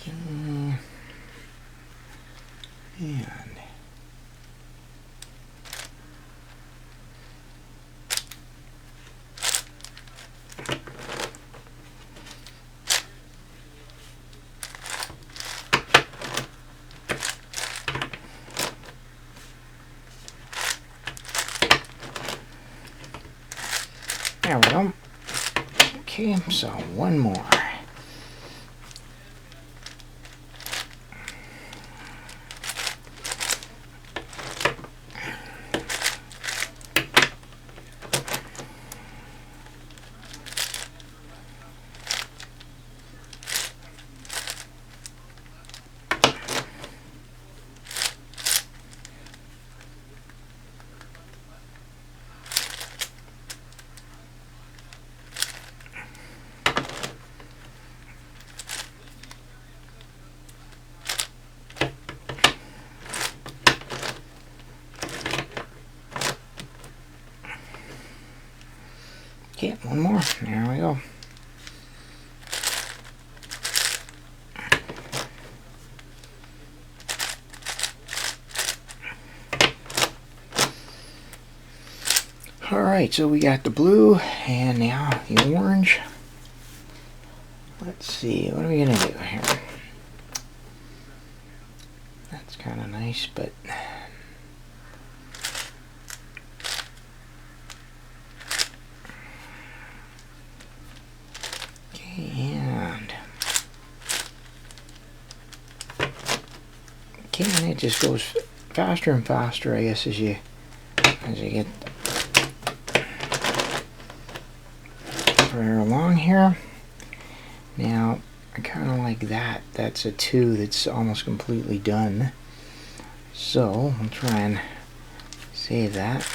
And there we go. Okay, so one more. Okay, one more. There we go. Alright, so we got the blue and now the orange. Let's see, what are we going to do here? That's kind of nice, but and it just goes faster and faster, I guess, as you get further along here. Now, I kind of like that. That's a 2 that's almost completely done. So, I'll try and save that.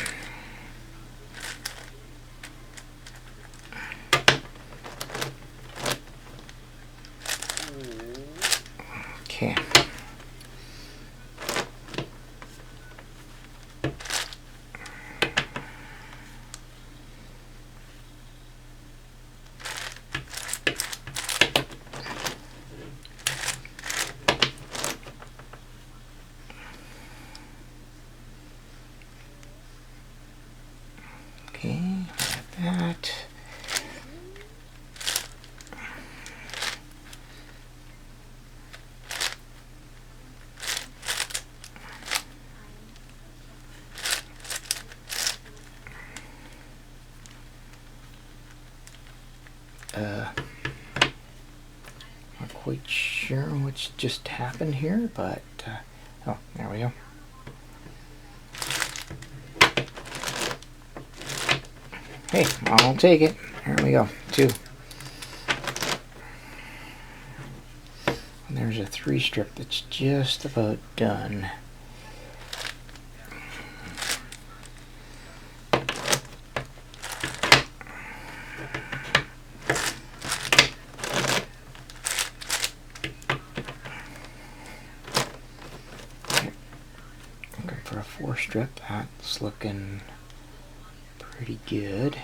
Okay. Okay, got that. Not quite sure what's just happened here, but oh, there we go. Hey, I'll take it. There we go. 2. And there's a 3 strip that's just about done. Looking for a 4 strip. That's looking pretty good.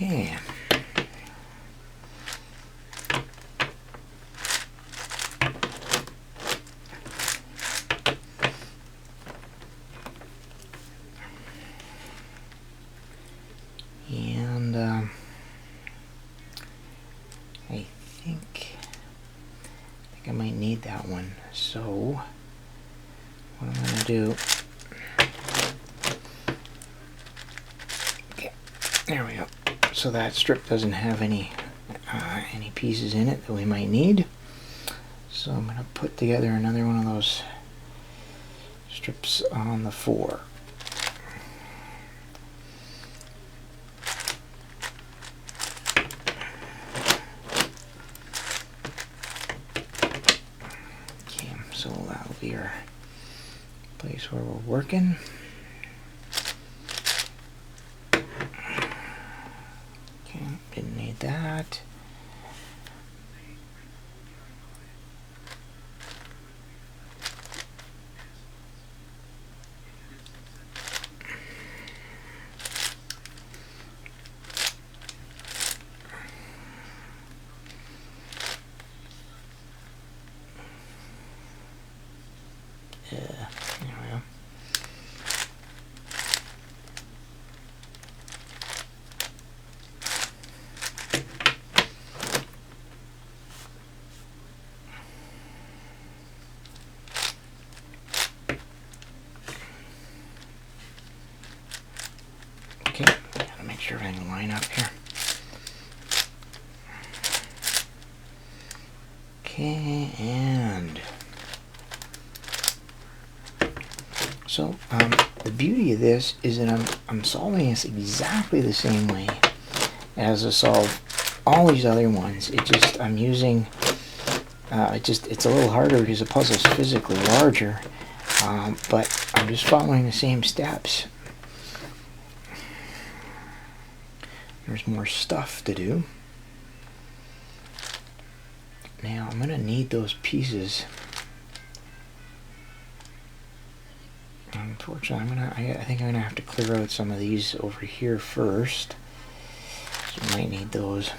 Okay. And I think I might need that one. So what I'm going to do, okay, there we go. So that strip doesn't have any pieces in it that we might need. So I'm going to put together another one of those strips on the 4. Okay, so that'll be our place where we're working. Okay, didn't need that. There we go. Okay, gotta make sure everything will line up here. Okay, and so the beauty of this is that I'm solving this exactly the same way as I solve all these other ones. It just, I'm using, it's a little harder because the puzzle's physically larger, but I'm just following the same steps. There's more stuff to do. Now I'm gonna need those pieces. Unfortunately, I think I'm gonna have to clear out some of these over here first. So I might need those.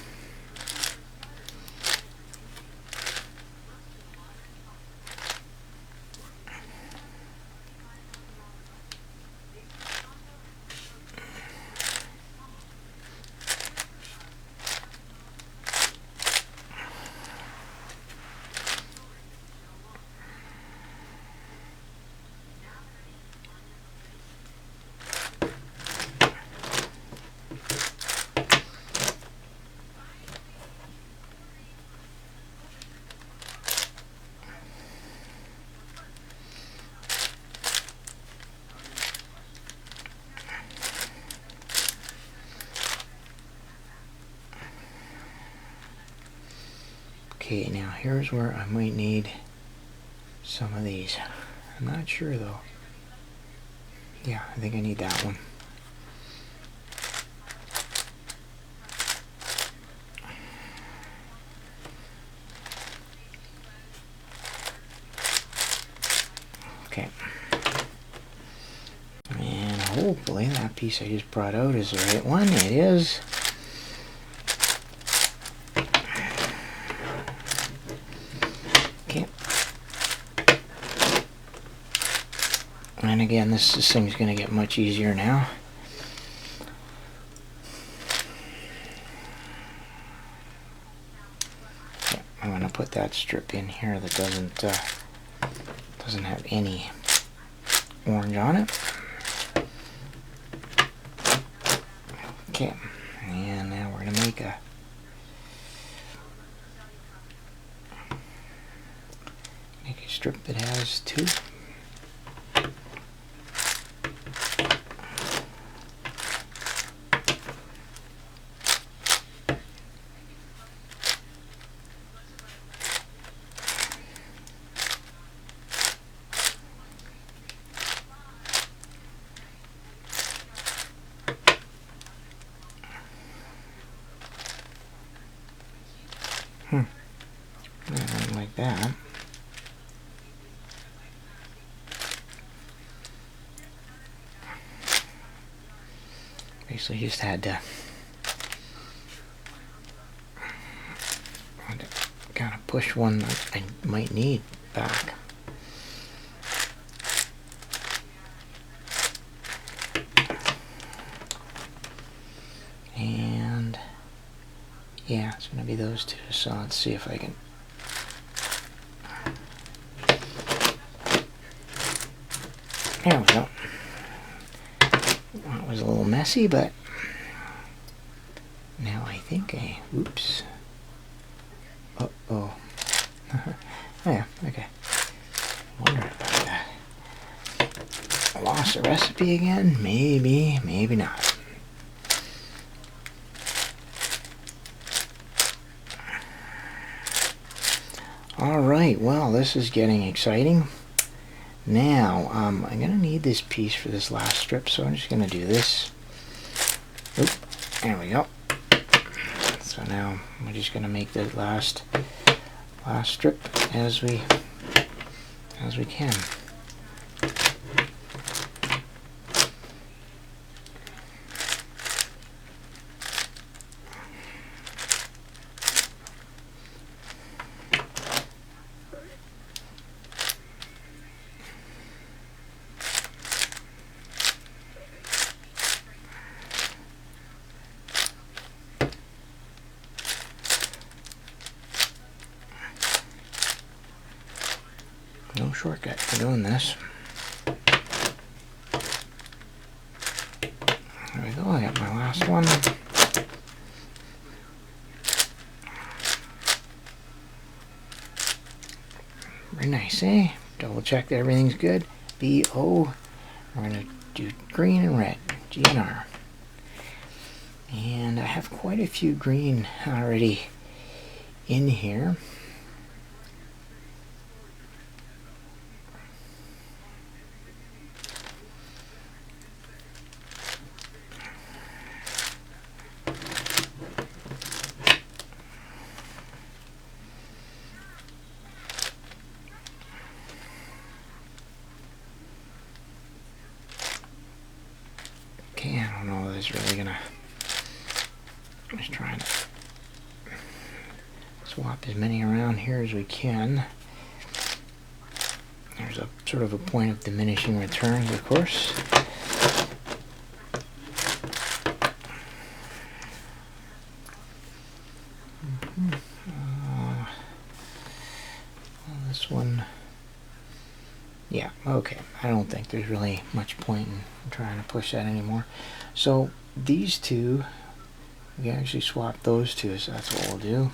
Okay, now here's where I might need some of these. I'm not sure though. Yeah, I think I need that one. Okay. And hopefully that piece I just brought out is the right one. It is. Okay. And again, this thing's going to get much easier now. Okay, I'm going to put that strip in here that doesn't have any orange on it. Okay, and now we're going to make a strip that has 2. Like that. Basically just had to kind of push one that I might need back. And yeah, it's going to be those 2, so let's see if I can. There we go. Well, it was a little messy, but now I think oops. Uh-oh. Oh yeah, okay. Wonder about that. I lost the recipe again? Maybe, maybe not. Alright, well, this is getting exciting. Now, I'm going to need this piece for this last strip, so I'm just going to do this. Oop, there we go. So now we're just going to make the last strip as we can. No shortcut for doing this. There we go, I got my last one. Very nice, eh? Double check that everything's good. B-O. We're going to do green and red. G and R. And I have quite a few green already in here. Okay, I don't know if this is really gonna. I'm just trying to swap as many around here as we can. There's a sort of a point of diminishing returns, of course. This one. Yeah, okay. I don't think there's really much point in trying to push that anymore. So these two, we can actually swap those two, so that's what we'll do.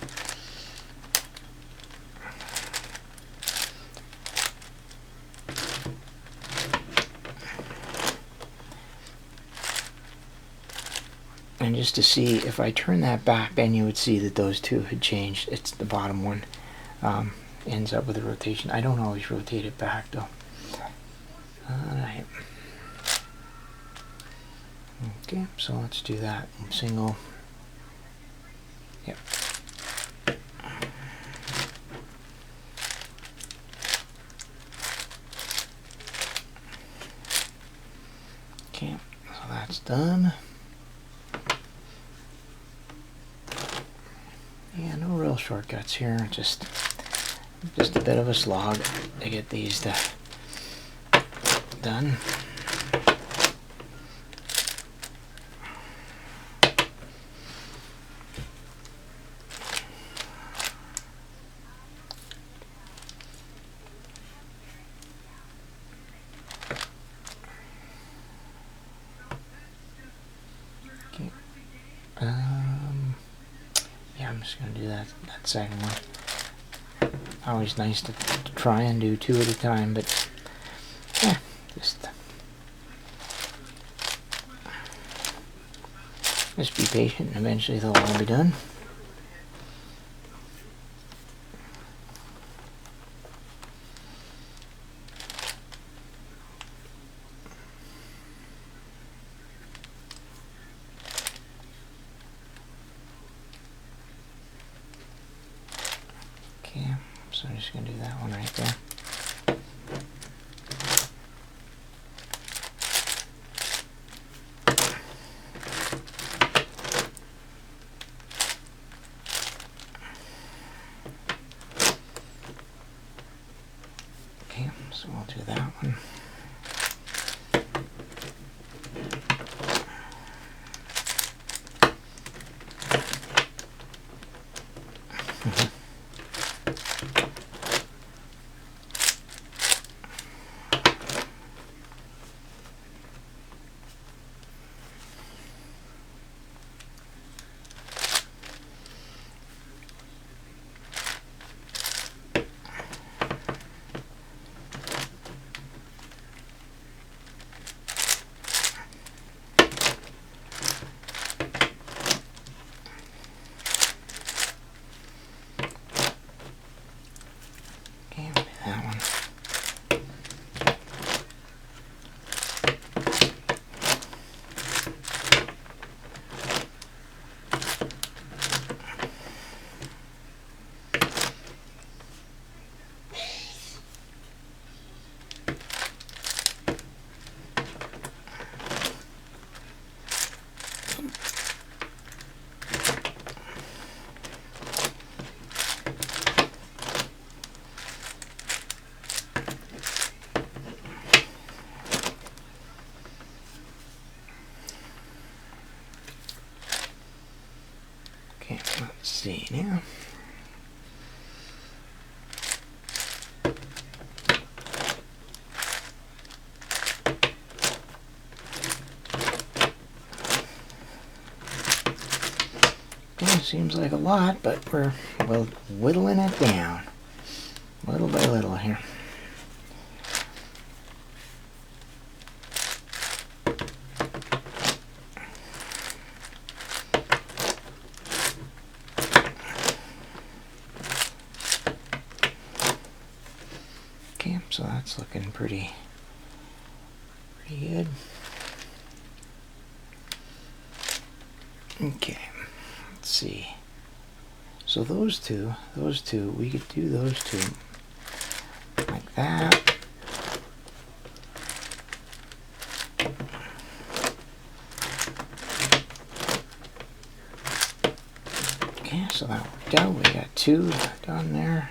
And just to see, if I turn that back, then you would see that those two had changed. It's the bottom one ends up with a rotation. I don't always rotate it back though. Alright. Okay, so let's do that. Single. Yep. Okay, so that's done. Yeah, no real shortcuts here. Just a bit of a slog to get these done. Okay. Yeah, I'm just gonna do that second one. Always nice to try and do two at a time, but yeah, just be patient and eventually they'll all be done. Okay, so I'm just going to do that one right there. Okay, so we'll do that one. yeah. Okay, seems like a lot, but we're whittling it down, little by little here. Okay, so that's looking pretty good. Okay, let's see. So those two, we could do those two like that. Okay, so that worked out. We got two done there.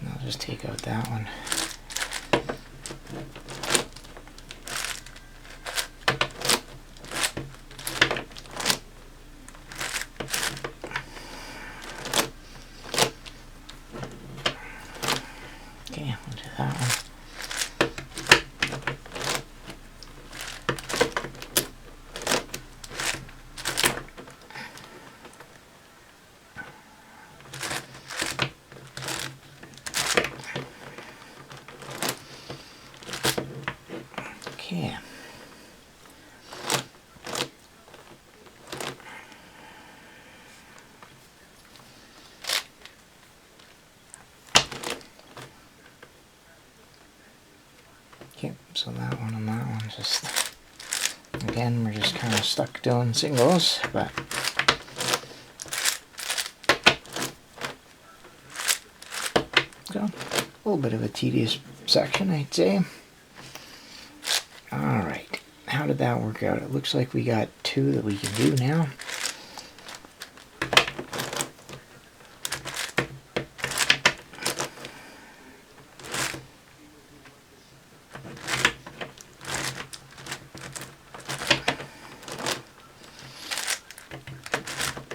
And I'll just take out that one. Okay, we'll do that one. Okay. Okay, so that one and that one just, again, we're just kind of stuck doing singles, but so a little bit of a tedious section, I'd say. Alright, how did that work out? It looks like we got two that we can do now.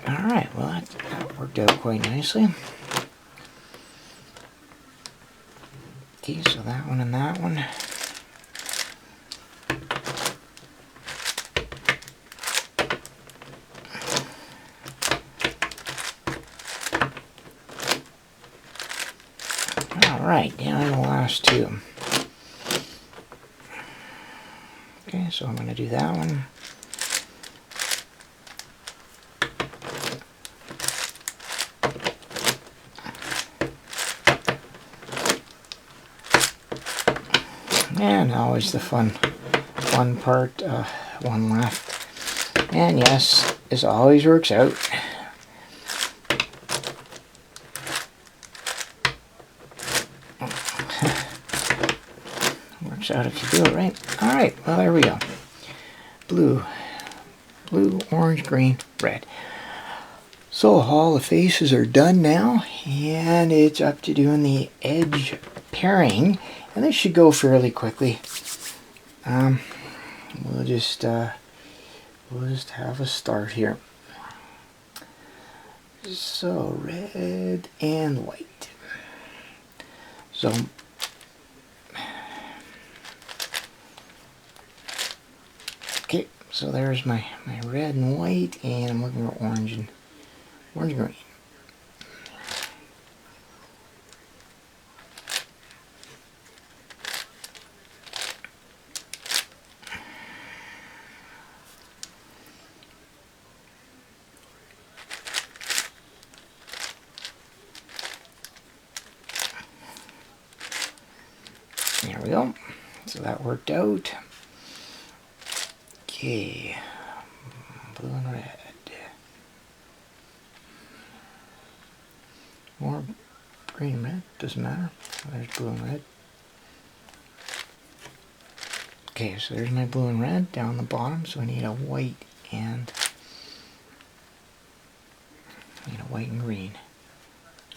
Alright, well that worked out quite nicely. Okay, so that one and that one. Alright, down to the last two. Okay, so I'm going to do that one. And always the fun part, one left. And yes, this always works out. Works out if you do it right. Alright, well there we go. Blue, orange, green, red. So all the faces are done now, and it's up to doing the edge pairing, and this should go fairly quickly. We'll just have a start here. So red and white. So okay, so there's my red and white, and I'm looking for orange and green. There we go. So that worked out. Okay, blue and red. Or green and red, doesn't matter. There's blue and red. Okay, so there's my blue and red down the bottom, so I need a white and green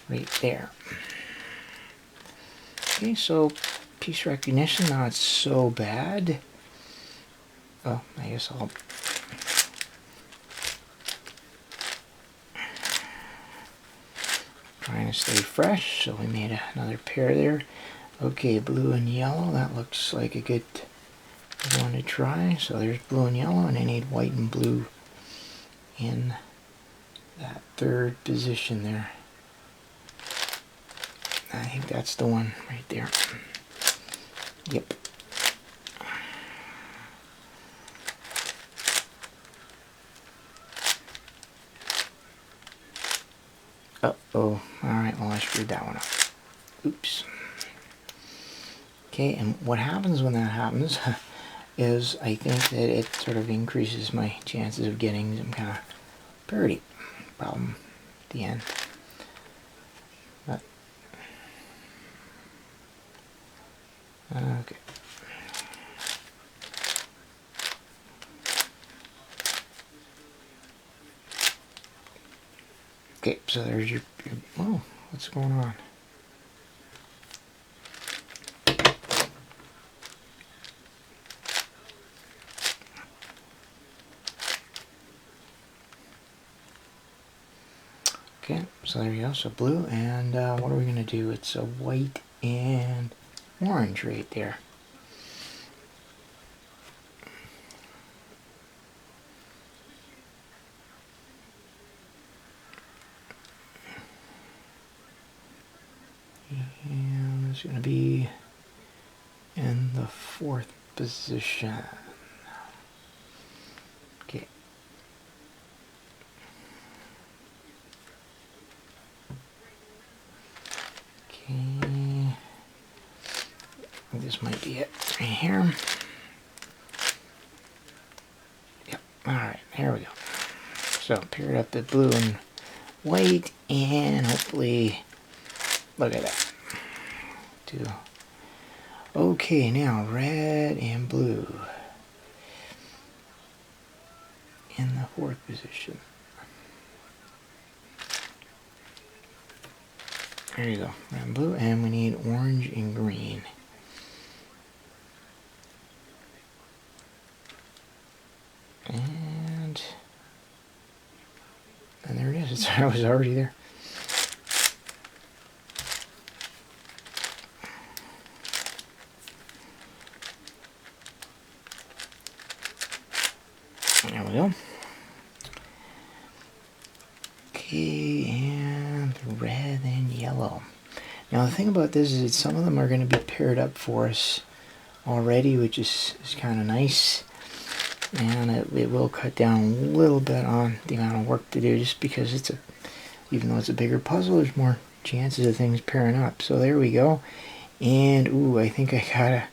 right there. Okay, so piece recognition, not so bad. Oh, I guess I'll trying to stay fresh, so we made another pair there. Okay, blue and yellow, that looks like a good one to try. So there's blue and yellow, and I need white and blue in that third position there. I think that's the one right there. Yep. Uh-oh. Alright, well I screwed that one up. Oops. Okay, and what happens when that happens is I think that it sort of increases my chances of getting some kind of parity problem at the end. But, okay. Okay, so there's your oh, what's going on? Okay, so there you go, so blue, and what are we going to do? It's a white and orange right there. And it's going to be in the fourth position. Okay. Okay. This might be it right here. Yep. Alright, here we go. So paired up the blue and white, and hopefully, look at that. Two. Okay, now red and blue in the fourth position. There you go, red and blue, and we need orange and green. And there it is. I was already there. There we go. Okay, and red and yellow. Now the thing about this is that some of them are going to be paired up for us already, which is kind of nice. And it will cut down a little bit on the amount of work to do, just because it's even though it's a bigger puzzle, there's more chances of things pairing up. So there we go. And ooh, I think I gotta,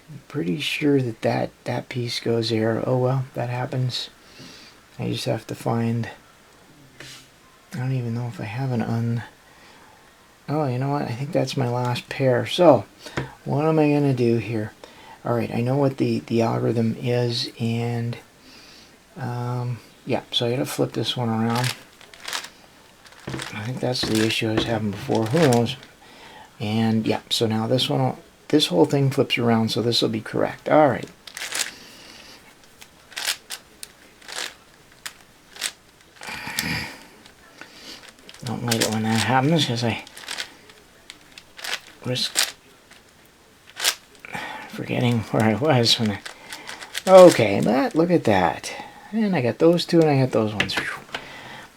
I'm pretty sure that piece goes there. Oh well, that happens. I just have to find, I don't even know if I have oh, you know what, I think that's my last pair. So what am I gonna do here? Alright, I know what the algorithm is, and yeah, so I gotta flip this one around. I think that's the issue I was having before, who knows. And yeah, so now this whole thing flips around, so this will be correct. Alright. Don't like it when that happens, because I risk forgetting where I was when I... Okay, but look at that. And I got those two, and I got those ones.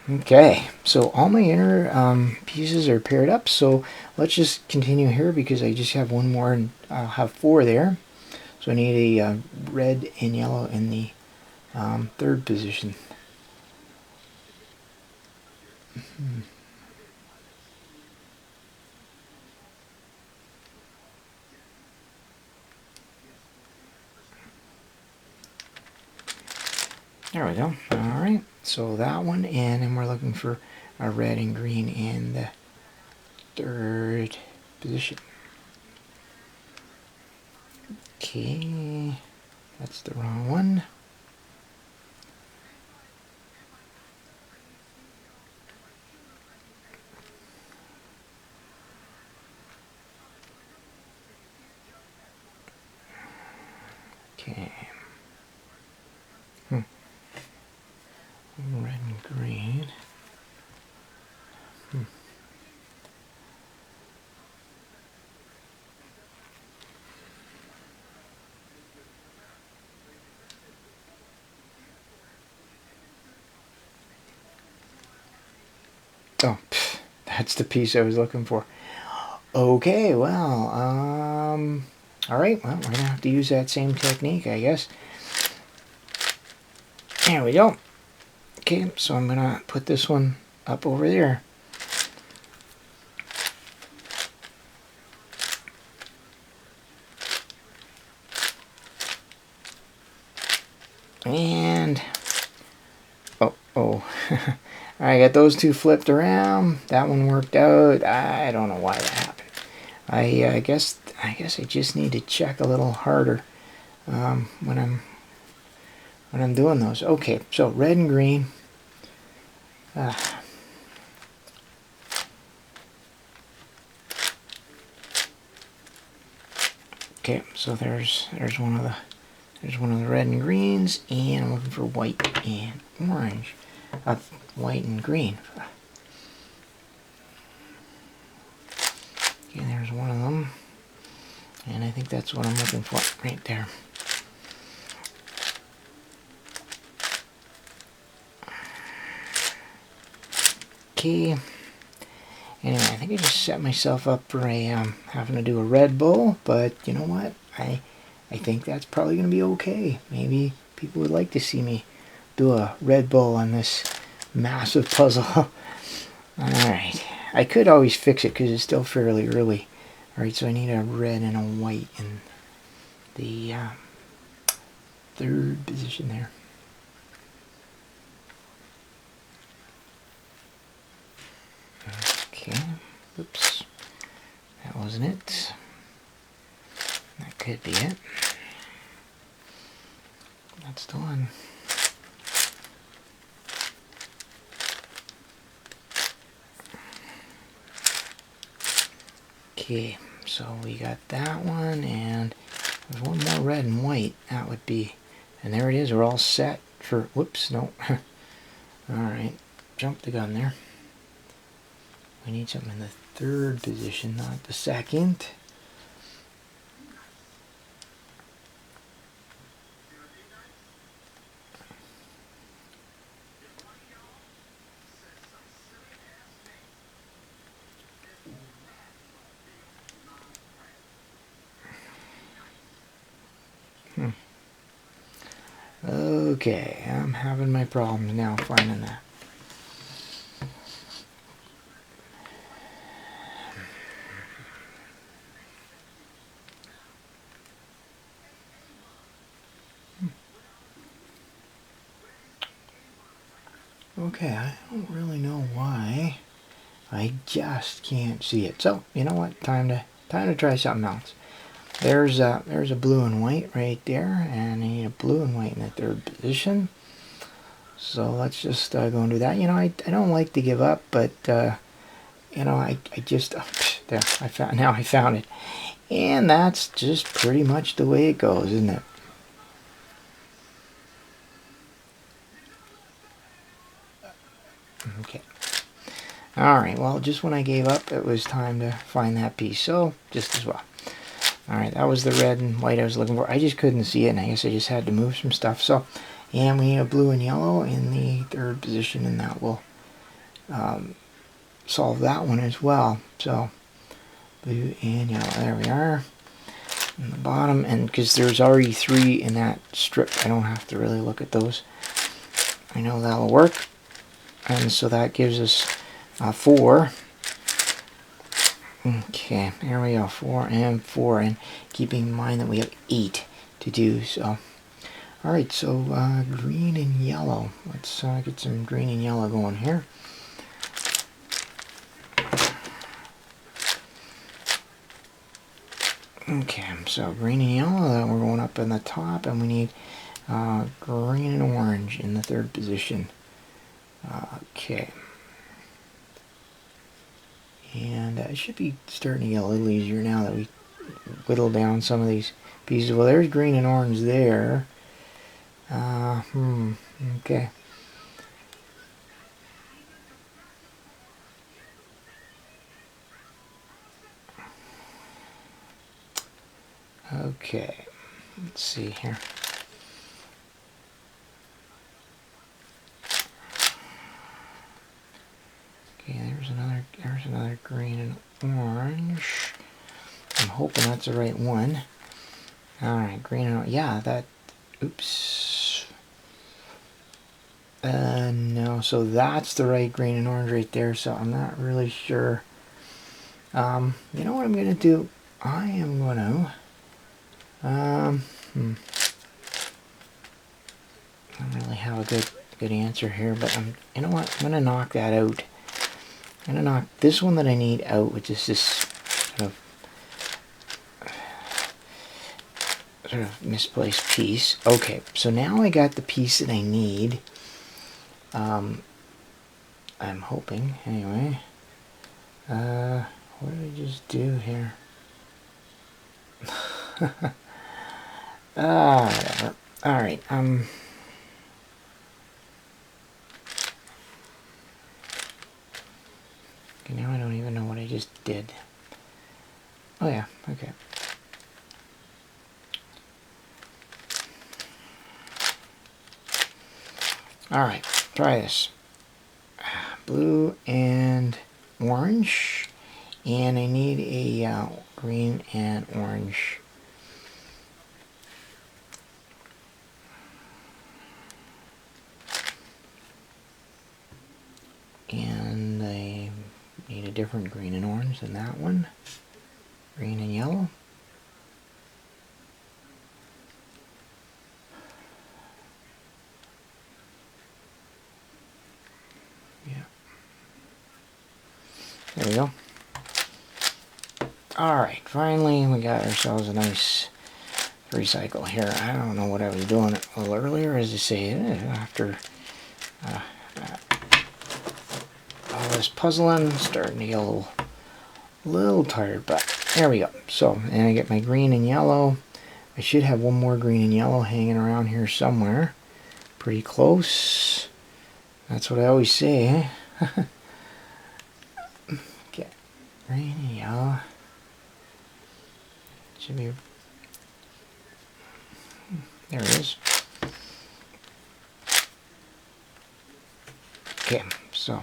Okay, so all my inner pieces are paired up, so let's just continue here, because I just have one more, and I'll have four there. So I need a red and yellow in the third position. There we go. Alright, so that one, and then we're looking for a red and green in the third position. Okay, that's the wrong one. Okay. Red and green. Oh, that's the piece I was looking for. Okay, well, all right, well, we're going to have to use that same technique, I guess. There we go. Okay, so I'm going to put this one up over there. And, oh, I got those two flipped around. That one worked out. I don't know why that happened. I guess I just need to check a little harder when I'm doing those. Okay, so red and green. Okay, so there's one of the red and greens, and I'm looking for white and orange. White and green. Okay, there's one of them, and I think that's what I'm looking for right there. Okay. Anyway, I think I just set myself up for a having to do a red bull, but you know what? I think that's probably going to be okay. Maybe people would like to see me do a red bull on this massive puzzle. Alright. I could always fix it because it's still fairly early. Alright, so I need a red and a white in the third position there. Okay. Oops. That wasn't it. That could be it. That's the one. Okay, so we got that one, and there's one more red and white. That would be, and there it is. We're all set for, whoops, no. Alright, jumped the gun there. We need something in the third position, not the second. Okay, I'm having my problems now finding that. Okay, I don't really know why. I just can't see it. So, you know what? Time to try something else. There's a blue and white right there, and I need a blue and white in the third position. So let's just go and do that. You know, I don't like to give up, but you know, I just there I found it, and that's just pretty much the way it goes, isn't it? Okay. All right. Well, just when I gave up, it was time to find that piece. So just as well. All right. That was the red and white I was looking for. I just couldn't see it, and I guess I just had to move some stuff. So, and we have blue and yellow in the third position, and that will solve that one as well. So blue and yellow. There we are. In the bottom, and because there's already 3 in that strip, I don't have to really look at those. I know that'll work, and so that gives us 4. Okay, there we go, 4 and 4, and keeping in mind that we have 8 to do. So, all right, so green and yellow. Let's get some green and yellow going here. Okay, so green and yellow, we're going up in the top, and we need green and orange in the third position. Okay. And it should be starting to get a little easier now that we whittle down some of these pieces. Well, there's green and orange there. Okay. Okay, let's see here. Okay, there there's another green and orange. I'm hoping that's the right one. Alright, green and orange. Yeah, that... Oops. No, so that's the right green and orange right there, so I'm not really sure. You know what I'm going to do? I am going to... I don't really have a good answer here, but you know what? I'm going to knock that out. I'm going to knock this one that I need out, which is this kind of misplaced piece. Okay, so now I got the piece that I need. I'm hoping, anyway. What did I just do here? Whatever. Alright, okay, now I don't even know what I just did. Oh yeah, okay. Alright, try this. Blue and orange. And I need a green and orange. And I need a different green and orange than that one. Green and yellow. Yeah. There we go. Alright, finally we got ourselves a nice recycle here. I don't know what I was doing a little earlier, as I say, after all this puzzling, starting to get a little tired, but there we go. So, and I get my green and yellow. I should have one more green and yellow hanging around here somewhere. Pretty close. That's what I always say, eh? Okay, green and yellow. Should be... There it is. Okay, so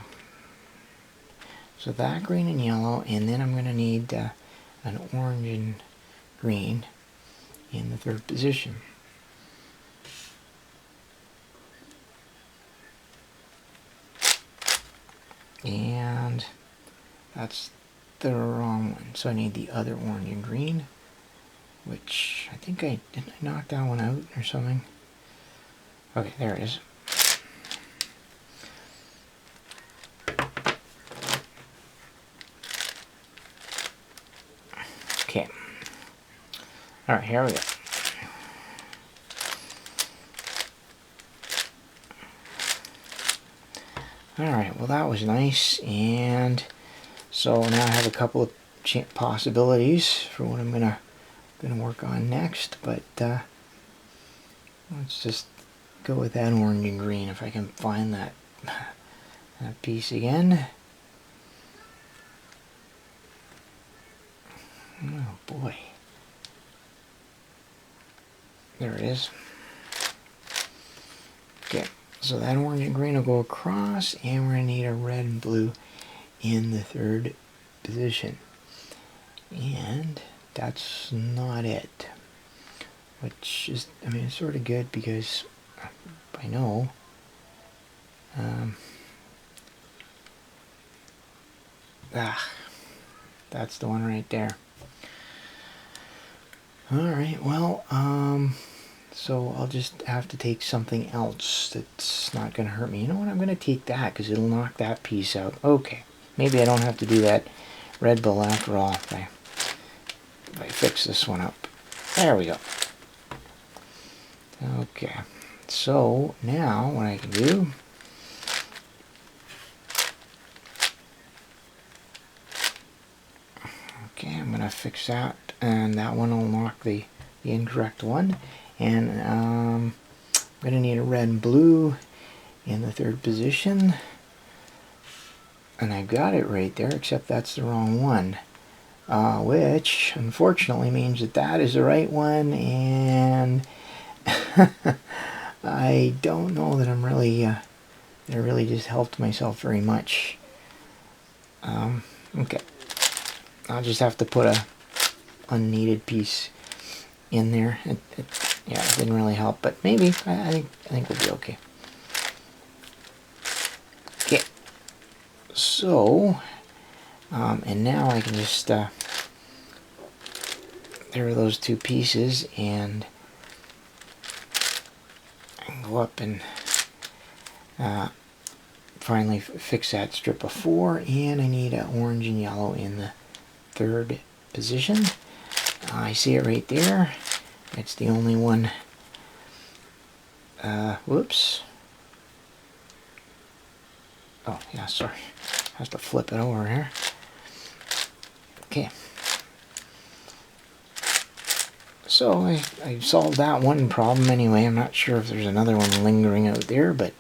that green and yellow, and then I'm going to need an orange and green in the third position. And that's the wrong one, so I need the other orange and green, which I think didn't I knock that one out or something? Okay, there it is. Okay. Alright, here we go. Alright, well that was nice, and so now I have a couple of possibilities for what I'm gonna work on next, but let's just go with that orange and green if I can find that piece again. Oh boy. There it is. Okay, so that orange and green will go across, and we're going to need a red and blue in the third position. And that's not it. Which is, I mean, it's sort of good because I know that's the one right there. Alright, well, so I'll just have to take something else that's not going to hurt me. You know what, I'm going to take that because it'll knock that piece out. Okay, maybe I don't have to do that Red Bull after all if I fix this one up. There we go. Okay, so now what I can do, okay, I'm going to fix that, and that one will knock the incorrect one, and I'm going to need a red and blue in the third position, and I got it right there, except that's the wrong one, which unfortunately means that that is the right one, and I don't know that I'm really, I really just helped myself very much. Okay, I'll just have to put a unneeded piece in there. Yeah, it didn't really help, but maybe I think we'll be okay. Okay, so and now I can just there are those two pieces, and I can go up and finally fix that strip of 4, and I need orange and yellow in the 3rd position. I see it right there. It's the only one. Whoops. Oh, yeah, sorry. I have to flip it over here. Okay. So I solved that one problem anyway. I'm not sure if there's another one lingering out there, but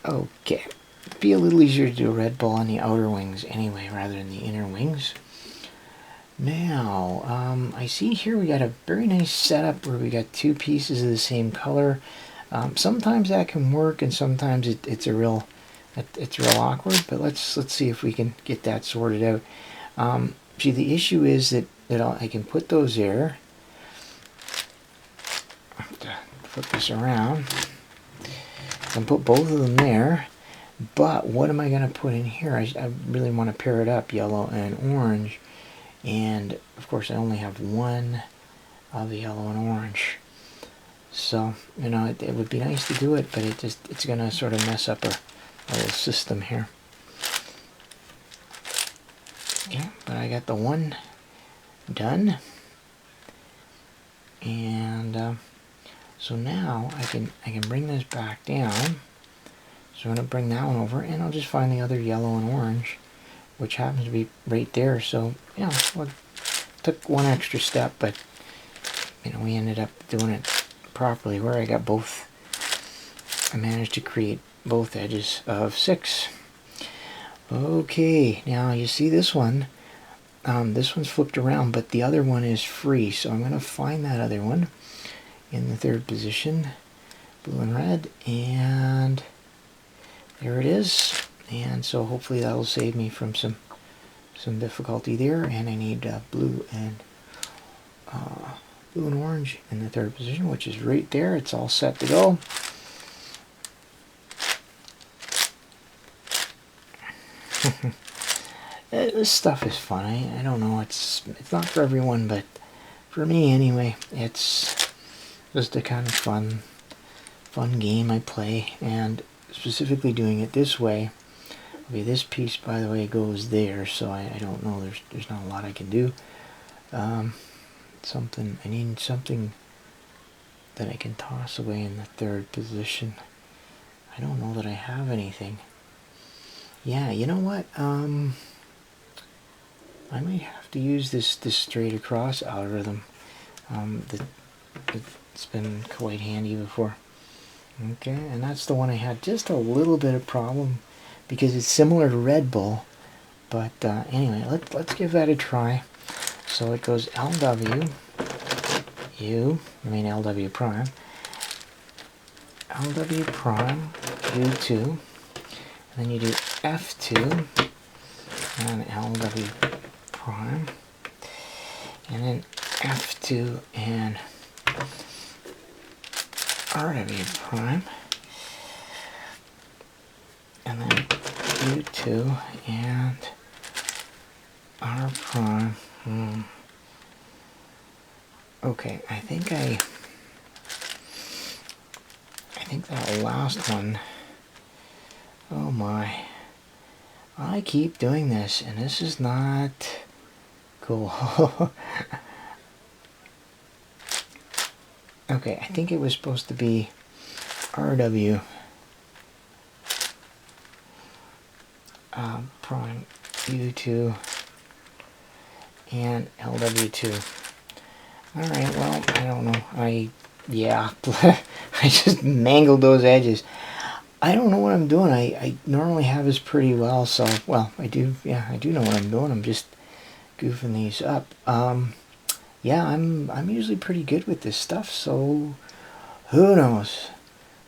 okay. It'd be a little easier to do a red ball on the outer wings anyway, rather than the inner wings. Now, I see here we got a very nice setup where we got two pieces of the same color. Sometimes that can work, and sometimes it's real awkward. But let's see if we can get that sorted out. See, the issue is that I can put those there. I have to flip this around. I can put both of them there. But what am I going to put in here? I really want to pair it up, yellow and orange. And of course I only have one of the yellow and orange. So, you know, it would be nice to do it, but it's going to sort of mess up our little system here. Okay, but I got the one done. And so now I can bring this back down. So I'm going to bring that one over, and I'll just find the other yellow and orange, which happens to be right there. So, yeah, well, took one extra step, but, you know, we ended up doing it properly, where I got both. I managed to create both edges of 6. Okay, now you see this one. This one's flipped around, but the other one is free. So I'm going to find that other one in the 3rd position, blue and red, and there it is. And so hopefully that'll save me from some difficulty there. And I need blue and orange in the 3rd position, which is right there. It's all set to go. This stuff is fun. I don't know. It's not for everyone, but for me anyway, it's just a kind of fun game I play, and specifically doing it this way. Okay, this piece, by the way, goes there, so I don't know. There's not a lot I can do. I need something that I can toss away in the 3rd position. I don't know that I have anything. Yeah, you know what? I might have to use this straight across algorithm. It's been quite handy before. Okay, and that's the one I had just a little bit of problem, because it's similar to Red Bull. But anyway, let's give that a try. So it goes LW prime, LW prime, U2, and then you do F2, and LW prime, and then F2 and RW prime, and then U2 and R prime. Okay, I think that last one, oh my, I keep doing this, and this is not cool. Okay, I think it was supposed to be RW prime U2 and LW2. Alright, well, I don't know. I just mangled those edges. I don't know what I'm doing. I normally have this pretty well, so, well, I do know what I'm doing. I'm just goofing these up. Yeah, I'm usually pretty good with this stuff, so who knows?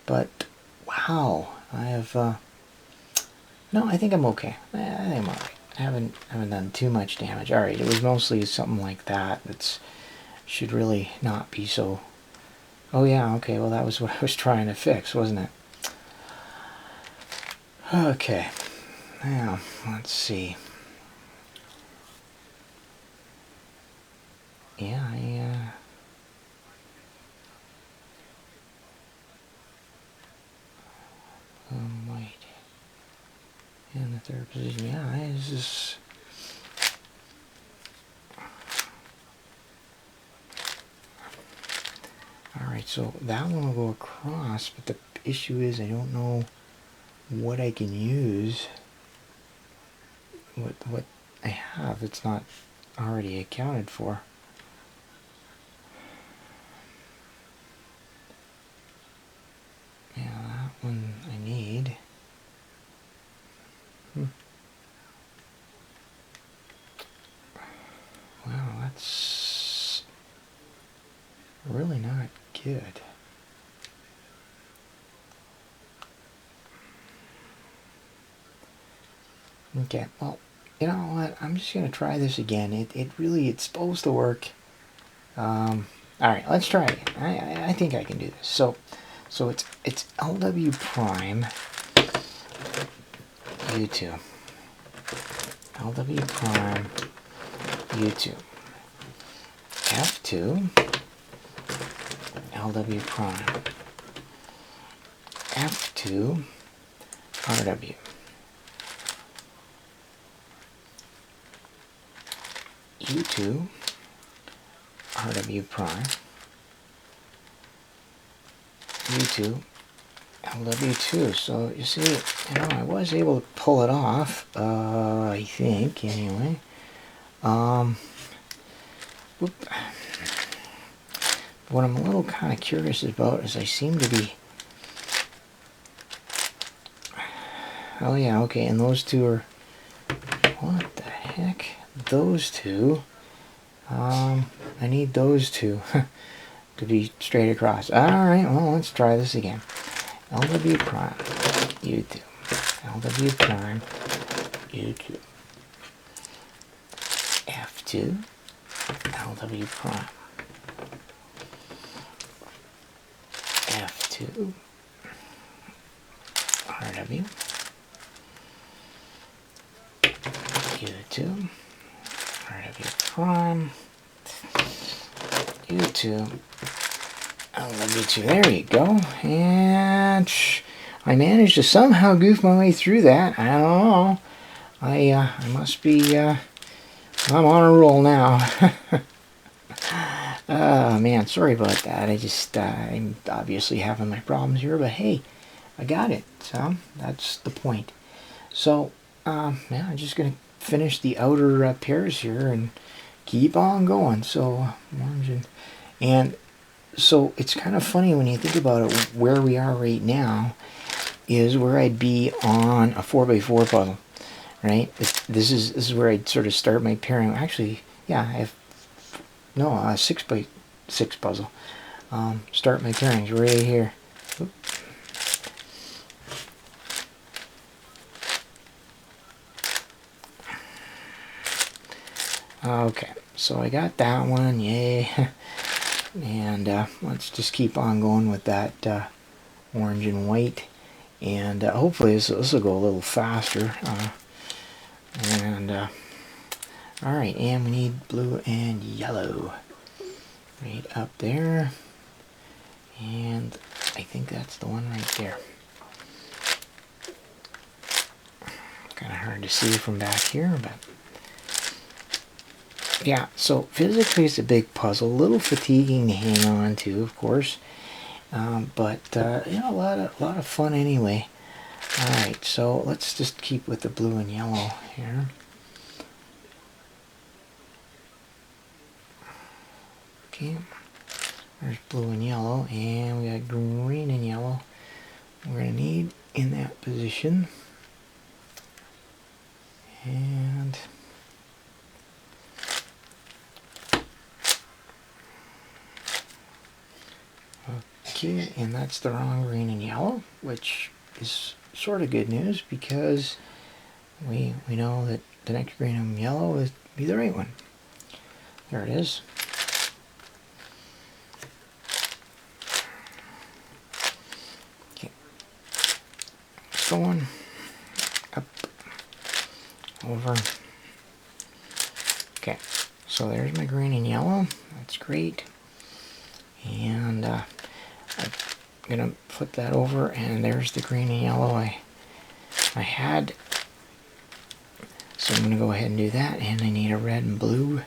But wow, I have No, I think I'm okay. I think I'm alright. I haven't done too much damage. Alright, it was mostly something like that. That's should really not be so... Oh yeah, okay, well that was what I was trying to fix, wasn't it? Okay, now, let's see. Yeah, white. In the third position, yeah, this is... Alright, so that one will go across, but the issue is I don't know what I can use. What I have, it's not already accounted for. Yeah, that one I need. Wow, that's really not good. Okay, well, you know what? I'm just gonna try this again. It's supposed to work. All right, let's try it. I think I can do this. So it's LW prime U2. LW prime U2. F2 LW prime F2 RW. U2 RW prime U2 LW2. So you see, I was able to pull it off, I think, anyway. What I'm a little kind of curious about is I seem to be... Oh yeah, okay, and those two are... What the heck? Those two... I need those two to be straight across. Alright, well, let's try this again. LW prime, U2. LW prime, U2. F2, LW prime. F2, RW. U2, RW prime. U2, LW2. There you go. And I managed to somehow goof my way through that. I don't know. I must be... I'm on a roll now. Man, sorry about that. I'm obviously having my problems here, but hey, I got it. So that's the point. So, yeah, I'm just going to finish the outer pairs here and keep on going. So, orange and so it's kind of funny when you think about it, where we are right now is where I'd be on a 4x4 puzzle, right? This is where I'd sort of start my pairing. Actually, yeah, I have a 6x6 puzzle. Start my pairings right here. Oop. Okay, so I got that one, yay. And let's just keep on going with that orange and white. And hopefully this will go a little faster. Alright, and we need blue and yellow. Right up there. And I think that's the one right there. Kind of hard to see from back here, but... Yeah, so physically it's a big puzzle, a little fatiguing to hang on to, of course, but a lot of fun anyway. All right, so let's just keep with the blue and yellow here. Okay, there's blue and yellow, and we got green and yellow. We're gonna need in that position, and. Okay, and that's the wrong green and yellow, which is sort of good news because we know that the next green and yellow is be the right one. There it is. Okay. Going up, over. Okay, so there's my green and yellow. That's great. And I'm gonna flip that over, and there's the green and yellow I had. So I'm gonna go ahead and do that, and I need a red and blue.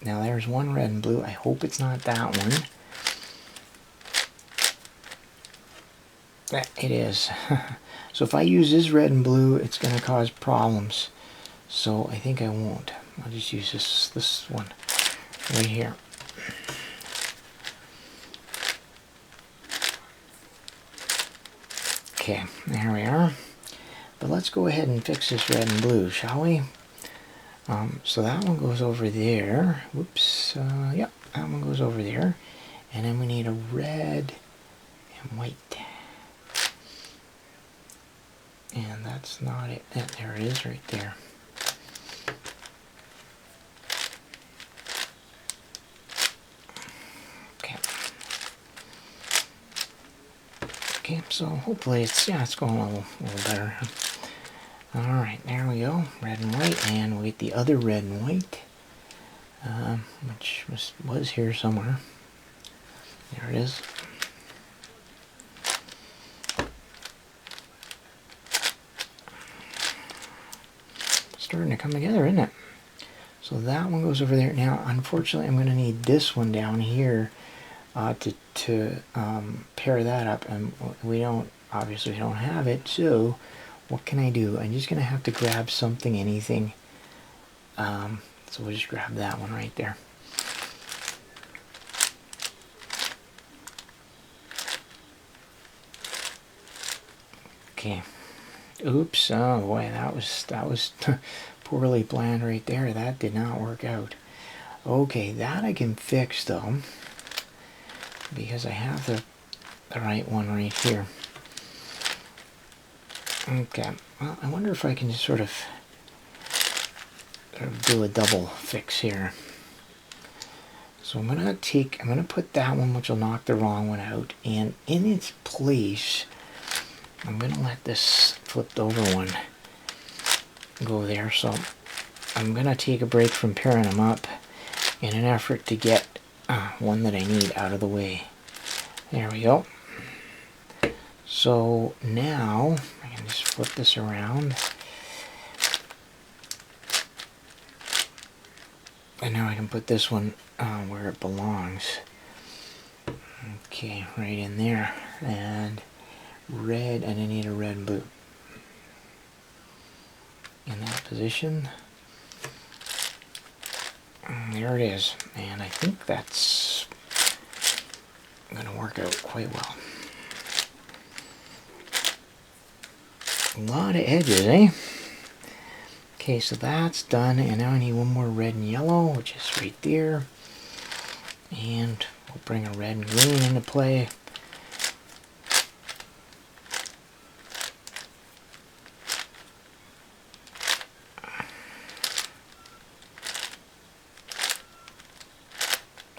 Now there's one red and blue. I hope it's not that one. It is. So if I use this red and blue, it's going to cause problems. So I think I won't. I'll just use this one right here. Okay, there we are. But let's go ahead and fix this red and blue, shall we? So that one goes over there. Whoops. Yep, that one goes over there. And then we need a red and white. And that's not it. There it is right there. Okay. Okay, so hopefully it's going a little better. Alright, there we go. Red and white, and we get the other red and white, which was here somewhere. There it is. Starting to come together, isn't it? So that one goes over there. Now, unfortunately, I'm going to need this one down here to pair that up, and obviously we don't have it, so what can I do? I'm just going to have to grab something, anything. So we'll just grab that one right there. Okay. Oops. Oh boy, that was poorly planned right there. That did not work out. Okay, that I can fix though, because I have the right one right here. Okay. Well, I wonder if I can just sort of do a double fix here. So I'm gonna put that one, which will knock the wrong one out, and in its place, I'm gonna let this flipped over one go there. So I'm gonna take a break from pairing them up in an effort to get one that I need out of the way. There we go. So now I can just flip this around. And now I can put this one where it belongs. Okay, right in there. And red, and I need a red and blue. In that position. And there it is. And I think that's going to work out quite well. A lot of edges, eh? Okay, so that's done, and now I need one more red and yellow, which is right there. And we'll bring a red and green into play.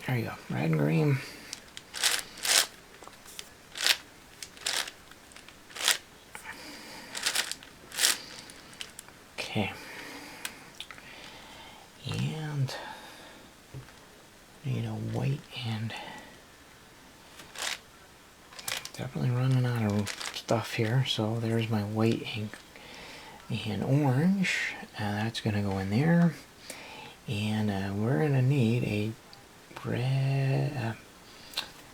There you go, red and green. Okay. And need a white, and definitely running out of stuff here. So there's my white ink and orange. That's going to go in there. And we're going to need a red,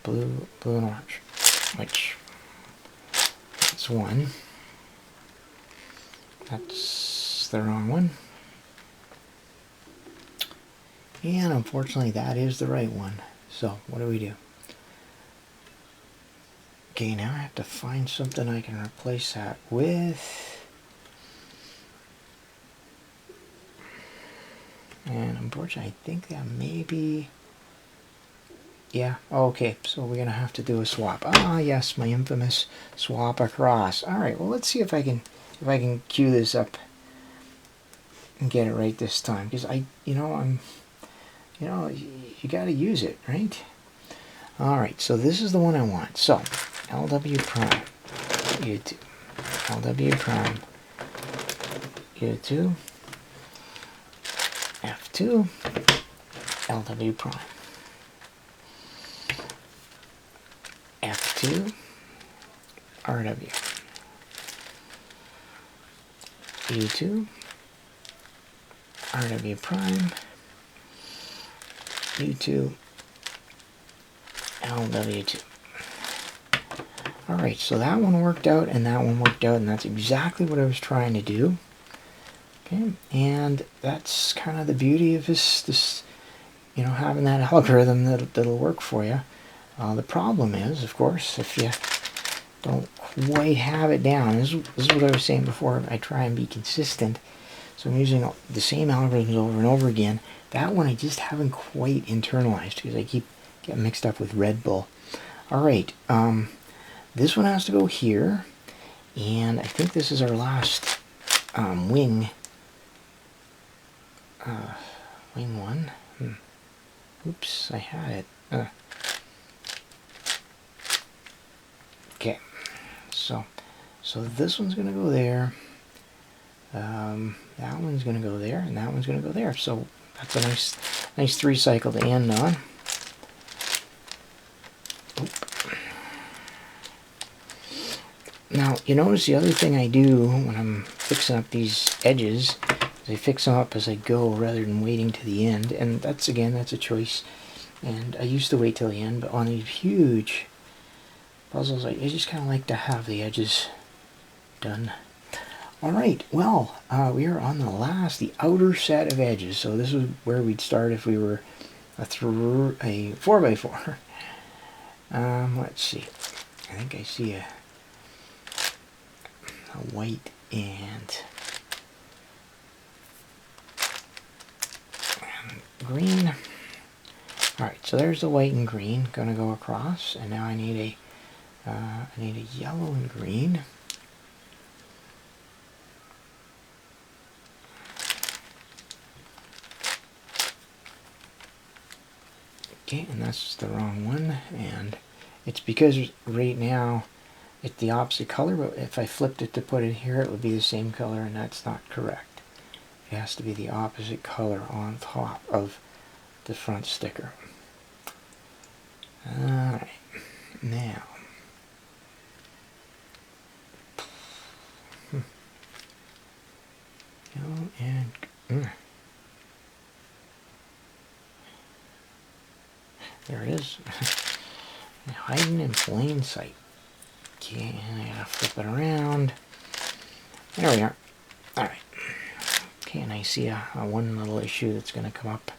blue and orange, which that's one. That's the wrong one. And unfortunately that is the right one. So what do we do? Okay, now I have to find something I can replace that with. And unfortunately I think that maybe Yeah, okay, so we're gonna have to do a swap. Ah, yes, my infamous swap across. All right, well, let's see if I can cue this up and get it right this time, because you got to use it, right? All right, so this is the one I want. So LW prime U2, LW prime U2, F2, LW prime F2, RW, U2, RW prime, U2, LW2. Alright, so that one worked out and that one worked out, and that's exactly what I was trying to do. Okay, and that's kind of the beauty of this having that algorithm that'll work for you. The problem is, of course, if you don't quite have it down, this is what I was saying before, I try and be consistent. So I'm using the same algorithms over and over again. That one I just haven't quite internalized because I keep getting mixed up with Red Bull. Alright, this one has to go here, and I think this is our last wing. Wing one. Oops, I had it. Okay, so this one's gonna go there. That one's gonna go there, and that one's gonna go there. So that's a nice 3-cycle to end on. Oop. Now you notice the other thing I do when I'm fixing up these edges is I fix them up as I go rather than waiting to the end, and that's a choice. And I used to wait till the end, but on these huge puzzles I just kind of like to have the edges done. Alright, well, we are on the outer set of edges. So this is where we'd start if we were a 4x4. Let's see. I think I see a white and green. Alright, so there's the white and green gonna go across, and now I need a yellow and green. Okay, and that's the wrong one, and it's because right now it's the opposite color, but if I flipped it to put it here, it would be the same color, and that's not correct. It has to be the opposite color on top of the front sticker. Alright, now yellow and there it is. Hiding in plain sight. Okay, and I gotta flip it around. There we are. Alright. Okay, and I see a one little issue that's gonna come up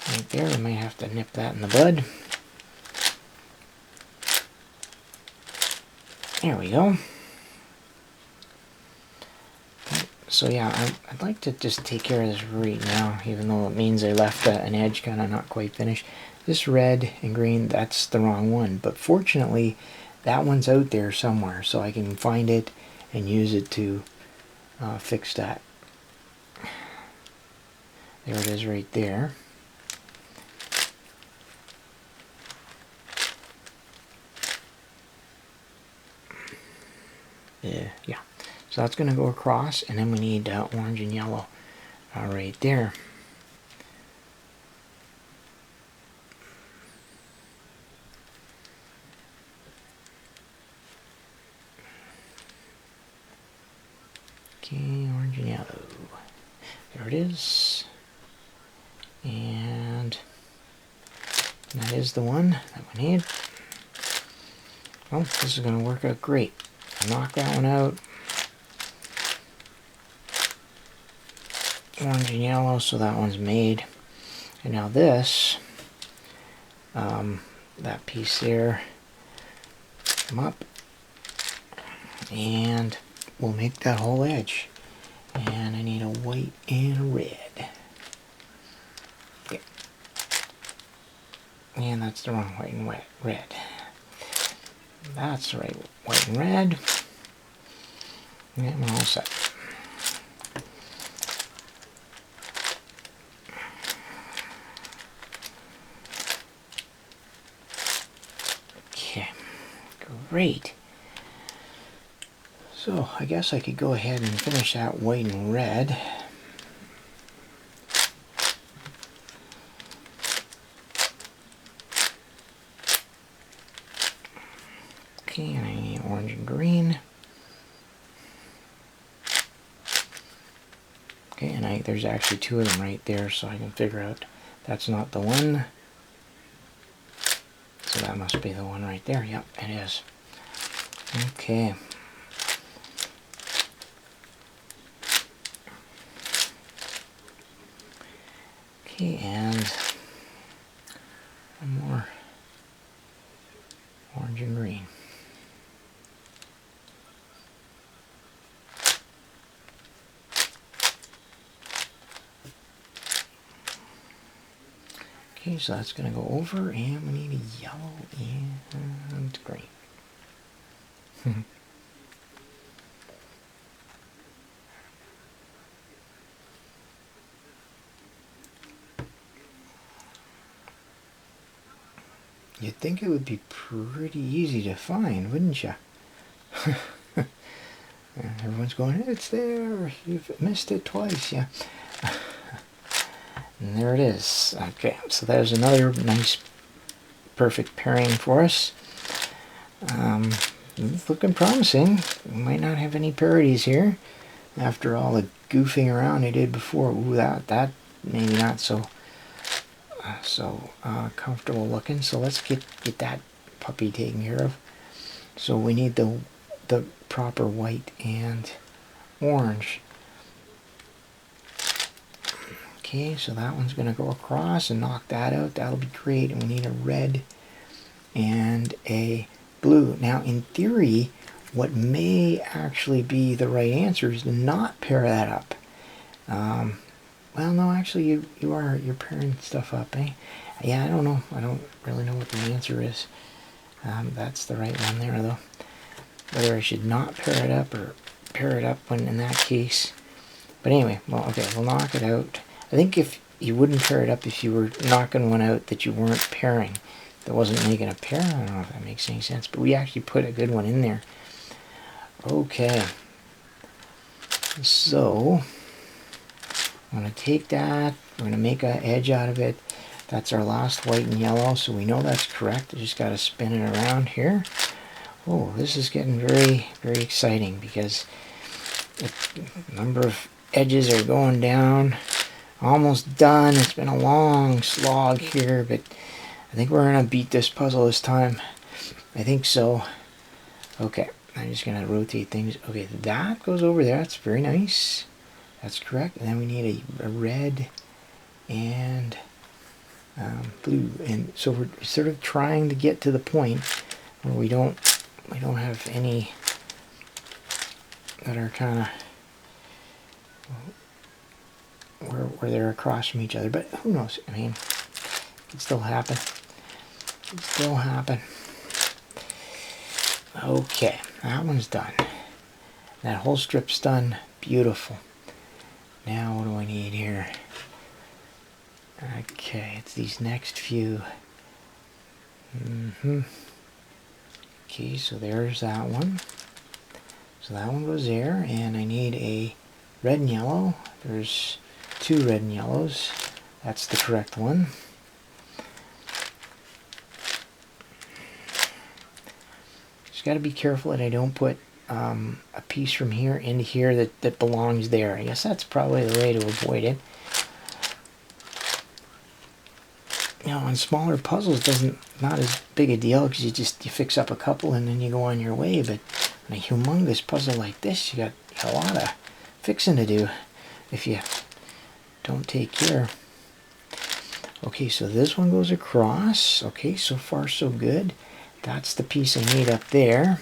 right there. I might have to nip that in the bud. There we go. Okay, so yeah, I'd like to just take care of this right now, even though it means I left an edge kind of not quite finished. This red and green, that's the wrong one, but fortunately that one's out there somewhere, so I can find it and use it to fix that. There it is right there. Yeah, so that's going to go across, and then we need orange and yellow right there. Okay, orange and yellow. There it is. And that is the one that we need. Well, this is going to work out great. Knock that one out. Orange and yellow, so that one's made. And now this, that piece there, come up, and we'll make that whole edge. And I need a white and a red. Okay. And that's the wrong white and red. That's the right white and red. And we're all set. Okay, great. So I guess I could go ahead and finish that white and red. Okay, and I need orange and green. Okay, and there's actually two of them right there, so I can figure out that's not the one. So that must be the one right there. Yep, it is. Okay. Okay, and one more orange and green. Okay, so that's going to go over, and we need a yellow and green. You'd think it would be pretty easy to find, wouldn't you? Everyone's going, it's there, you've missed it twice, yeah. And there it is. Okay, so there's another nice, perfect pairing for us. It's looking promising. We might not have any parities here after all the goofing around I did before. Ooh, that maybe not so comfortable looking. So let's get that puppy taken care of. So we need the proper white and orange. Okay, so that one's going to go across and knock that out. That'll be great. And we need a red and a blue. Now, in theory, what may actually be the right answer is to not pair that up. Well, no, actually, you're pairing stuff up, eh? Yeah, I don't know. I don't really know what the answer is. That's the right one there, though. Whether I should not pair it up or pair it up when in that case. But anyway, well, okay, we'll knock it out. I think if you wouldn't pair it up if you were knocking one out that you weren't pairing, that wasn't making a pair. I don't know if that makes any sense, but we actually put a good one in there. Okay. So, I'm going to take that. We're going to make an edge out of it. That's our last white and yellow, so we know that's correct. I just got to spin it around here. Oh, this is getting very, very exciting because the number of edges are going down. Almost done. It's been a long slog here, but I think we're going to beat this puzzle this time. I think so. Okay, I'm just going to rotate things. Okay, that goes over there. That's very nice. That's correct. And then we need a red and blue. And so we're sort of trying to get to the point where we don't have any that are kind of where they're across from each other, but who knows? I mean, it can still happen. It can still happen. Okay, that one's done. That whole strip's done. Beautiful. Now what do I need here? Okay, it's these next few. Okay, so there's that one. So that one goes there, and I need a red and yellow. There's two red and yellows. That's the correct one. Just got to be careful that I don't put a piece from here into here that belongs there. I guess that's probably the way to avoid it. You know, on smaller puzzles, not as big a deal because you fix up a couple and then you go on your way. But on a humongous puzzle like this, you got a lot of fixing to do if you don't take care. Okay, so this one goes across. Okay, so far so good. That's the piece I need up there.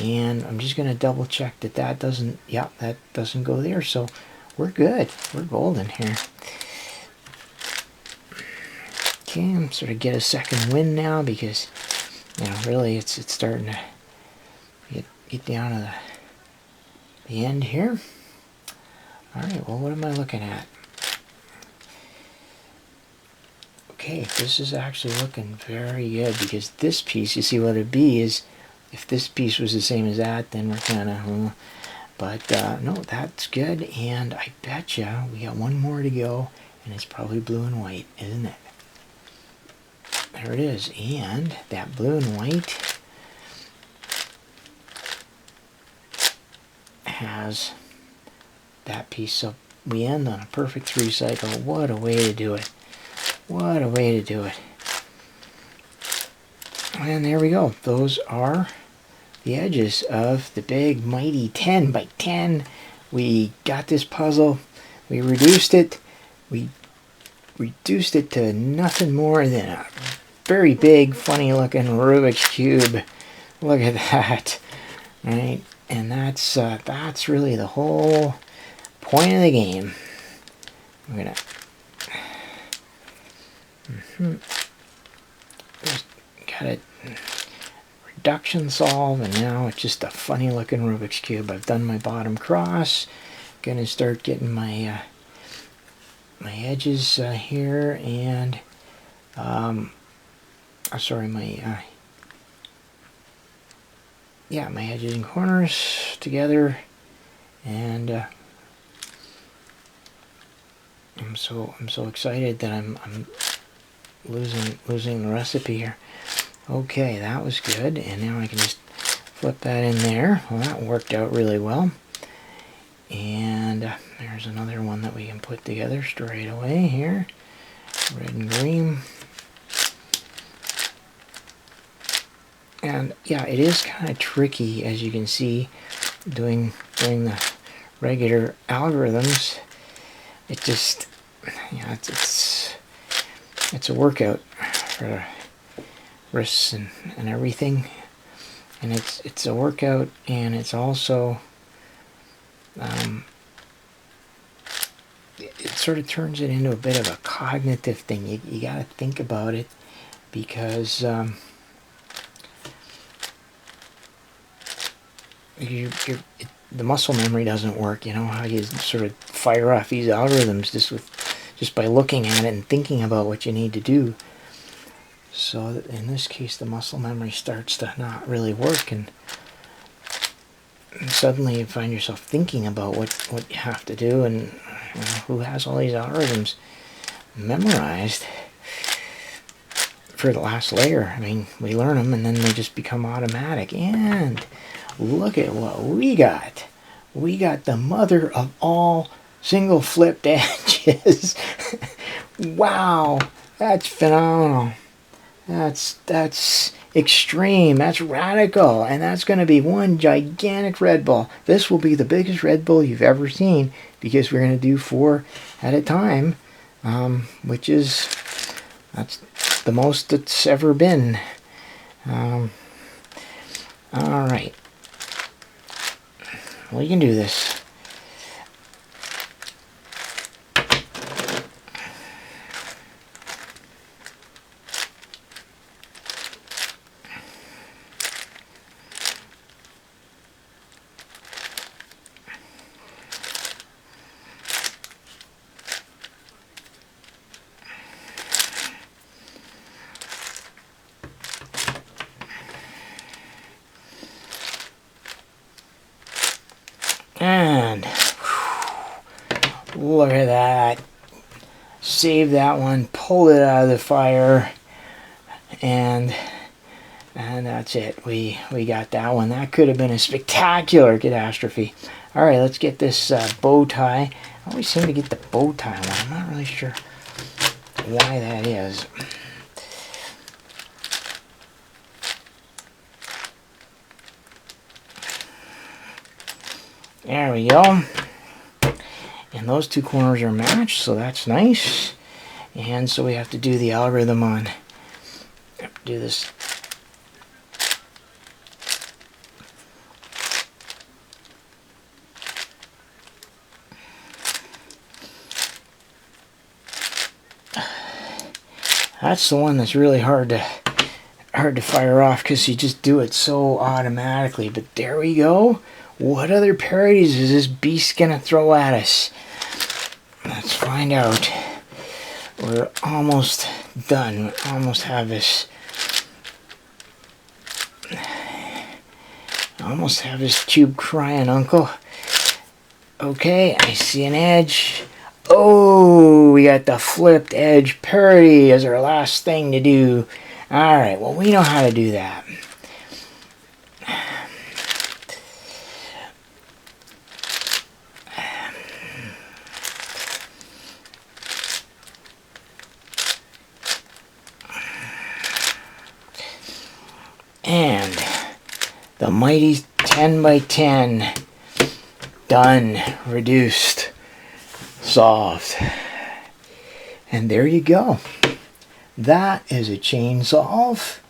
And I'm just going to double check that doesn't, yeah, that doesn't go there. So we're good. We're golden here. Okay, I'm sort of get a second wind now because, you know, really it's starting to get down to the end here. All right, well, what am I looking at? Okay, this is actually looking very good because this piece, you see what it'd be is, if this piece was the same as that, then we're kind of, but no, that's good. And I bet you we got one more to go, and it's probably blue and white, isn't it? There it is. And that blue and white has that piece. So we end on a perfect 3 cycle. What a way to do it. What a way to do it. And there we go. Those are the edges of the big mighty 10 by 10. We got this puzzle. We reduced it. We reduced it to nothing more than a very big, funny looking Rubik's Cube. Look at that. Right? And that's really the whole point of the game. I'm gonna just got it reduction solve, and now it's just a funny looking Rubik's Cube. I've done my bottom cross. Gonna start getting my my edges here, and sorry, my yeah, my edges and corners together, and I'm so excited that I'm losing the recipe here. Okay, that was good, and now I can just flip that in there. Well, that worked out really well. And there's another one that we can put together straight away here. Red and green. And yeah, it is kind of tricky, as you can see, doing the regular algorithms. It just, yeah, it's a workout for wrists and everything. And it's a workout, and it's also it sort of turns it into a bit of a cognitive thing. You got to think about it, because the muscle memory doesn't work. You know how you sort of fire off these algorithms just by looking at it and thinking about what you need to do. So in this case, the muscle memory starts to not really work, and suddenly you find yourself thinking about what you have to do, and you know, who has all these algorithms memorized for the last layer? I mean, we learn them and then they just become automatic. And look at what we got. We got the mother of all single flipped edges. Wow, that's phenomenal. That's extreme. That's radical. And that's going to be one gigantic Red Bull. This will be the biggest Red Bull you've ever seen, because we're going to do 4 at a time, which is, that's the most it's ever been. All right. Well, you can do this. And look at that. Save that one, pull it out of the fire, and that's it. We got that one. That could have been a spectacular catastrophe. All right, let's get this bow tie. I always seem to get the bow tie one. I'm not really sure why that is. There we go. And those 2 corners are matched, so that's nice. And so we have to do the algorithm on, do this. That's the one that's really hard to fire off because you just do it so automatically. But there we go. What other parodies is this beast gonna throw at us? Let's find out. We're almost done. We almost have this. Almost have this cube crying, Uncle. Okay, I see an edge. Oh, we got the flipped edge parity as our last thing to do. Alright, well, we know how to do that. And the mighty 10 by 10. Done. Reduced. Solved. And there you go. That is a chain solve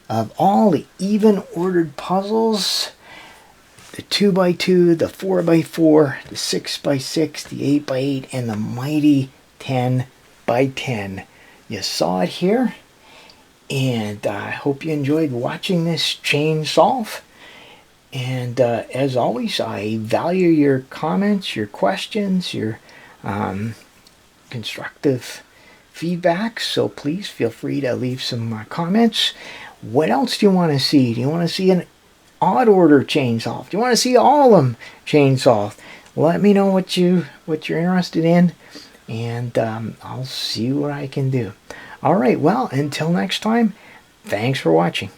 of all the even ordered puzzles. The 2 by 2, the 4 by 4, the 6 by 6, the 8 by 8, and the mighty 10 by 10. You saw it here. And I hope you enjoyed watching this chain solve. And as always, I value your comments, your questions, your constructive feedback. So please feel free to leave some comments. What else do you want to see? Do you want to see an odd order chain solve? Do you want to see all of them chain solved? Let me know what you're interested in, and I'll see what I can do. All right, well, until next time, thanks for watching.